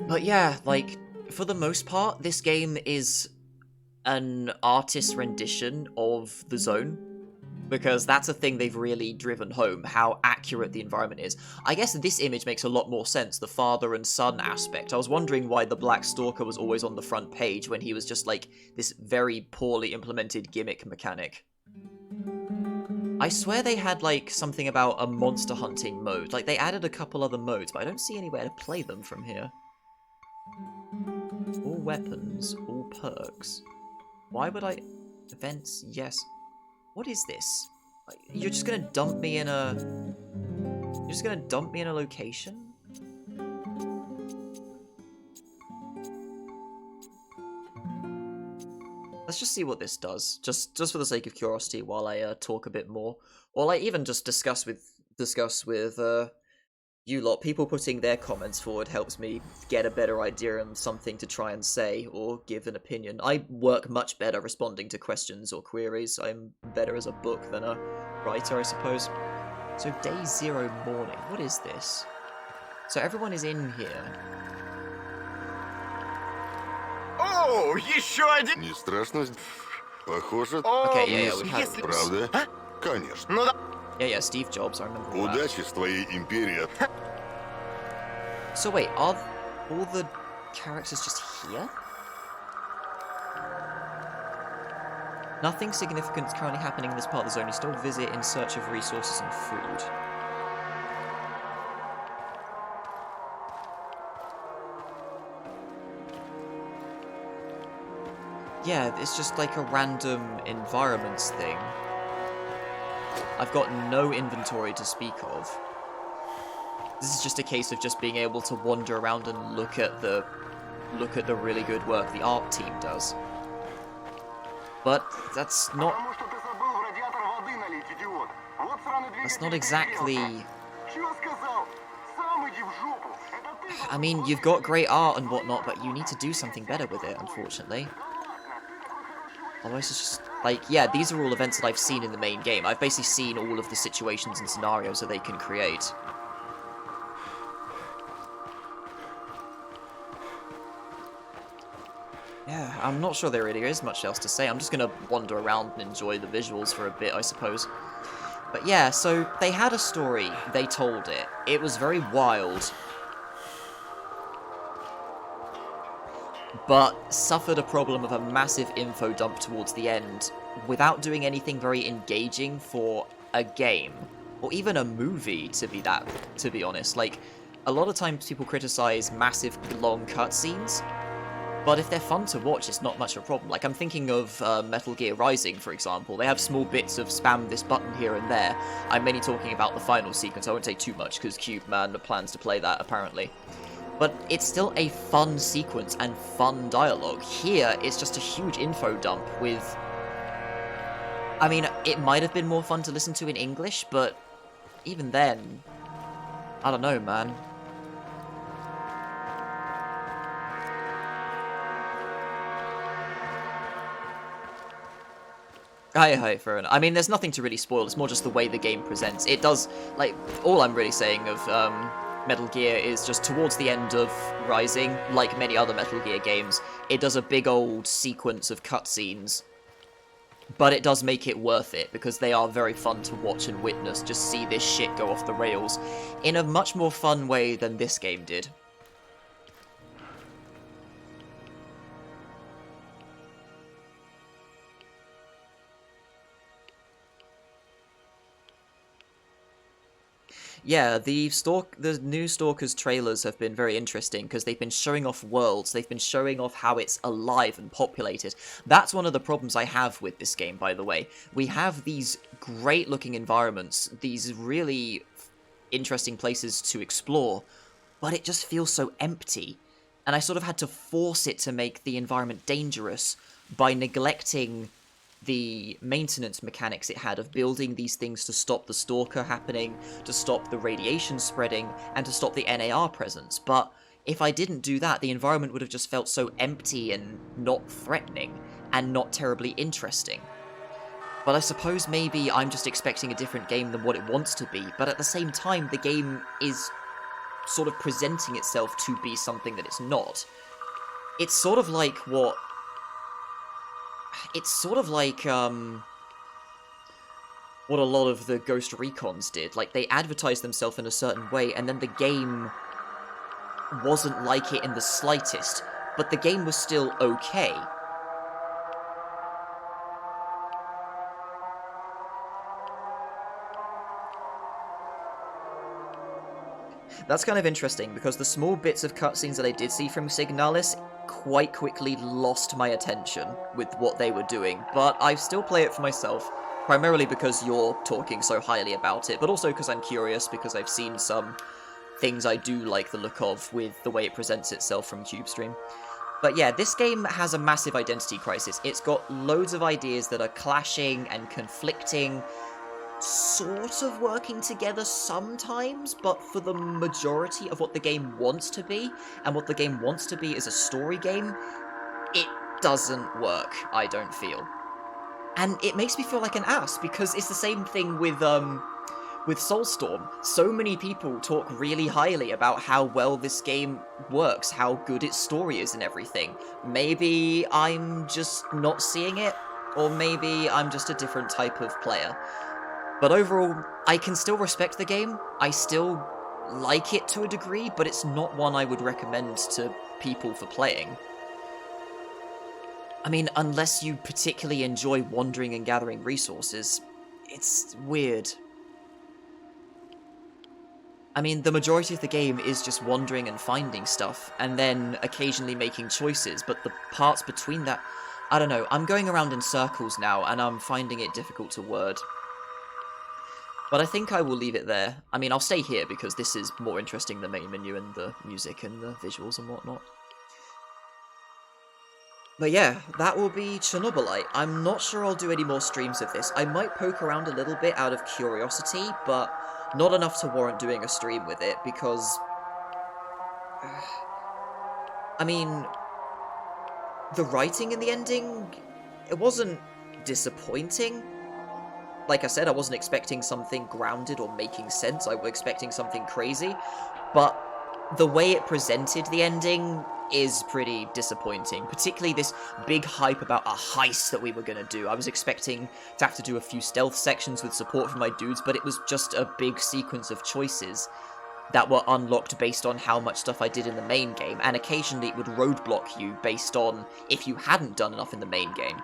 Speaker 1: But yeah, like, for the most part, this game is an artist's rendition of the zone, because that's a thing they've really driven home, how accurate the environment is. I guess this image makes a lot more sense, the father and son aspect. I was wondering why the Black Stalker was always on the front page when he was just like this very poorly implemented gimmick mechanic. I swear they had like something about a monster hunting mode. Like they added a couple other modes, but I don't see anywhere to play them from here. All weapons, all perks. Why would I... Events, yes. What is this? You're just gonna dump me in a... You're just gonna dump me in a location? Let's just see what this does, just for the sake of curiosity, while I talk a bit more, or like even just discuss with you lot. People putting their comments forward helps me get a better idea and something to try and say or give an opinion. I work much better responding to questions or queries. I'm better as a book than a writer, I suppose. So day 0 morning. What is this? So everyone is in here.
Speaker 10: О, еще один!
Speaker 2: Не страшно? Похоже.
Speaker 1: Okay, yeah, we had...
Speaker 2: Правда? Конечно.
Speaker 10: Ну да.
Speaker 1: Yeah, Steve Jobs, I remember all that.
Speaker 2: Удачи с твоей империей.
Speaker 1: So wait, are all the characters just here? Nothing significant is currently happening in this part of the zone. You still visit in search of resources and food. Yeah, it's just like a random environments thing. I've got no inventory to speak of. This is just a case of just being able to wander around and look at the really good work the art team does. But that's not exactly... I mean, you've got great art and whatnot, but you need to do something better with it, unfortunately. Otherwise it's just, like, yeah, these are all events that I've seen in the main game. I've basically seen all of the situations and scenarios that they can create. Yeah, I'm not sure there really is much else to say. I'm just gonna wander around and enjoy the visuals for a bit, I suppose. But yeah, so they had a story, they told it. It was very wild, but suffered a problem of a massive info dump towards the end without doing anything very engaging for a game, or even a movie, to be honest. Like, a lot of times people criticize massive long cutscenes, but if they're fun to watch, it's not much of a problem. Like, I'm thinking of Metal Gear Rising, for example. They have small bits of spam this button here and there. I'm mainly talking about the final sequence. I won't say too much, because Cube Man plans to play that, apparently. But it's still a fun sequence and fun dialogue. Here, it's just a huge info dump with... I mean, it might have been more fun to listen to in English, but even then... I don't know, man. Hi, fair enough. I mean, there's nothing to really spoil. It's more just the way the game presents. It does, like, all I'm really saying of Metal Gear is just towards the end of Rising, like many other Metal Gear games, it does a big old sequence of cutscenes, but it does make it worth it, because they are very fun to watch and witness, just see this shit go off the rails in a much more fun way than this game did. Yeah, the new Stalkers trailers have been very interesting because they've been showing off worlds, they've been showing off how it's alive and populated. That's one of the problems I have with this game, by the way. We have these great-looking environments, these really interesting places to explore, but it just feels so empty. And I sort of had to force it to make the environment dangerous by neglecting the maintenance mechanics it had of building these things to stop the Stalker happening, to stop the radiation spreading, and to stop the NAR presence. But if I didn't do that, the environment would have just felt so empty and not threatening, and not terribly interesting. But I suppose maybe I'm just expecting a different game than what it wants to be, but at the same time, the game is sort of presenting itself to be something that it's not. It's sort of like what... It's sort of like, what a lot of the Ghost Recons did. Like, they advertised themselves in a certain way, and then the game wasn't like it in the slightest, but the game was still okay. That's kind of interesting, because the small bits of cutscenes that I did see from Signalis quite quickly lost my attention with what they were doing, but I still play it for myself, primarily because you're talking so highly about it, but also because I'm curious, because I've seen some things I do like the look of with the way it presents itself from CubeStream. But yeah, this game has a massive identity crisis. It's got loads of ideas that are clashing and conflicting, sort of working together sometimes, but for the majority of what the game wants to be, and what the game wants to be is a story game, it doesn't work, I don't feel. And it makes me feel like an ass, because it's the same thing with Soulstorm. So many people talk really highly about how well this game works, how good its story is and everything. Maybe I'm just not seeing it, or maybe I'm just a different type of player. But overall, I can still respect the game, I still like it to a degree, but it's not one I would recommend to people for playing. I mean, unless you particularly enjoy wandering and gathering resources, it's weird. I mean, the majority of the game is just wandering and finding stuff, and then occasionally making choices, but the parts between that... I don't know, I'm going around in circles now, and I'm finding it difficult to word. But I think I will leave it there. I mean, I'll stay here, because this is more interesting than the main menu and the music and the visuals and whatnot. But yeah, that will be Chernobylite. I'm not sure I'll do any more streams of this. I might poke around a little bit out of curiosity, but not enough to warrant doing a stream with it, because... I mean... the writing in the ending... it wasn't disappointing. Like I said, I wasn't expecting something grounded or making sense. I was expecting something crazy. But the way it presented the ending is pretty disappointing. Particularly this big hype about a heist that we were going to do. I was expecting to have to do a few stealth sections with support from my dudes, but it was just a big sequence of choices that were unlocked based on how much stuff I did in the main game, and occasionally it would roadblock you based on if you hadn't done enough in the main game.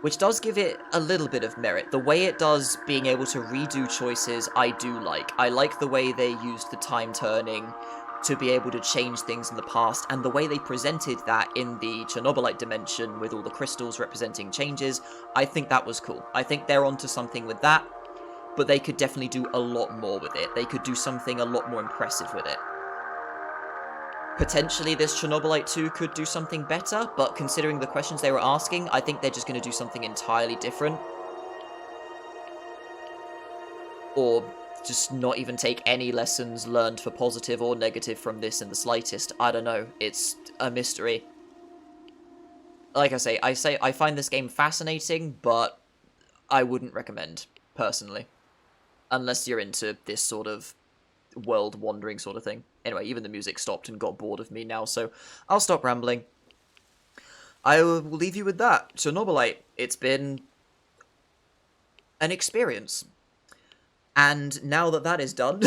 Speaker 1: Which does give it a little bit of merit. The way it does being able to redo choices, I do like. I like the way they used the time turning to be able to change things in the past, and the way they presented that in the Chernobylite dimension with all the crystals representing changes, I think that was cool. I think they're onto something with that, but they could definitely do a lot more with it. They could do something a lot more impressive with it. Potentially this Chernobylite 2 could do something better, but considering the questions they were asking, I think they're just going to do something entirely different. Or just not even take any lessons learned for positive or negative from this in the slightest. I don't know. It's a mystery. Like I say I find this game fascinating, but I wouldn't recommend, personally. Unless you're into this sort of world-wandering sort of thing. Anyway, even the music stopped and got bored of me now, so I'll stop rambling. I will leave you with that. Chernobylite, it's been an experience. And now that that is done,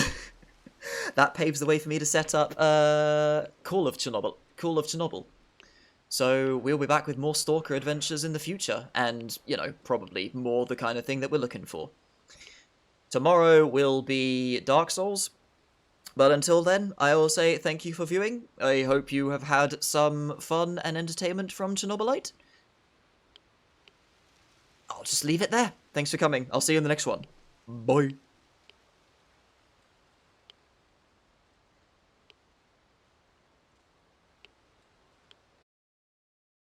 Speaker 1: that paves the way for me to set up Call of Chernobyl. So we'll be back with more Stalker adventures in the future, and, you know, probably more the kind of thing that we're looking for. Tomorrow will be Dark Souls. But until then, I will say thank you for viewing. I hope you have had some fun and entertainment from Chernobylite. I'll just leave it there. Thanks for coming. I'll see you in the next one. Bye.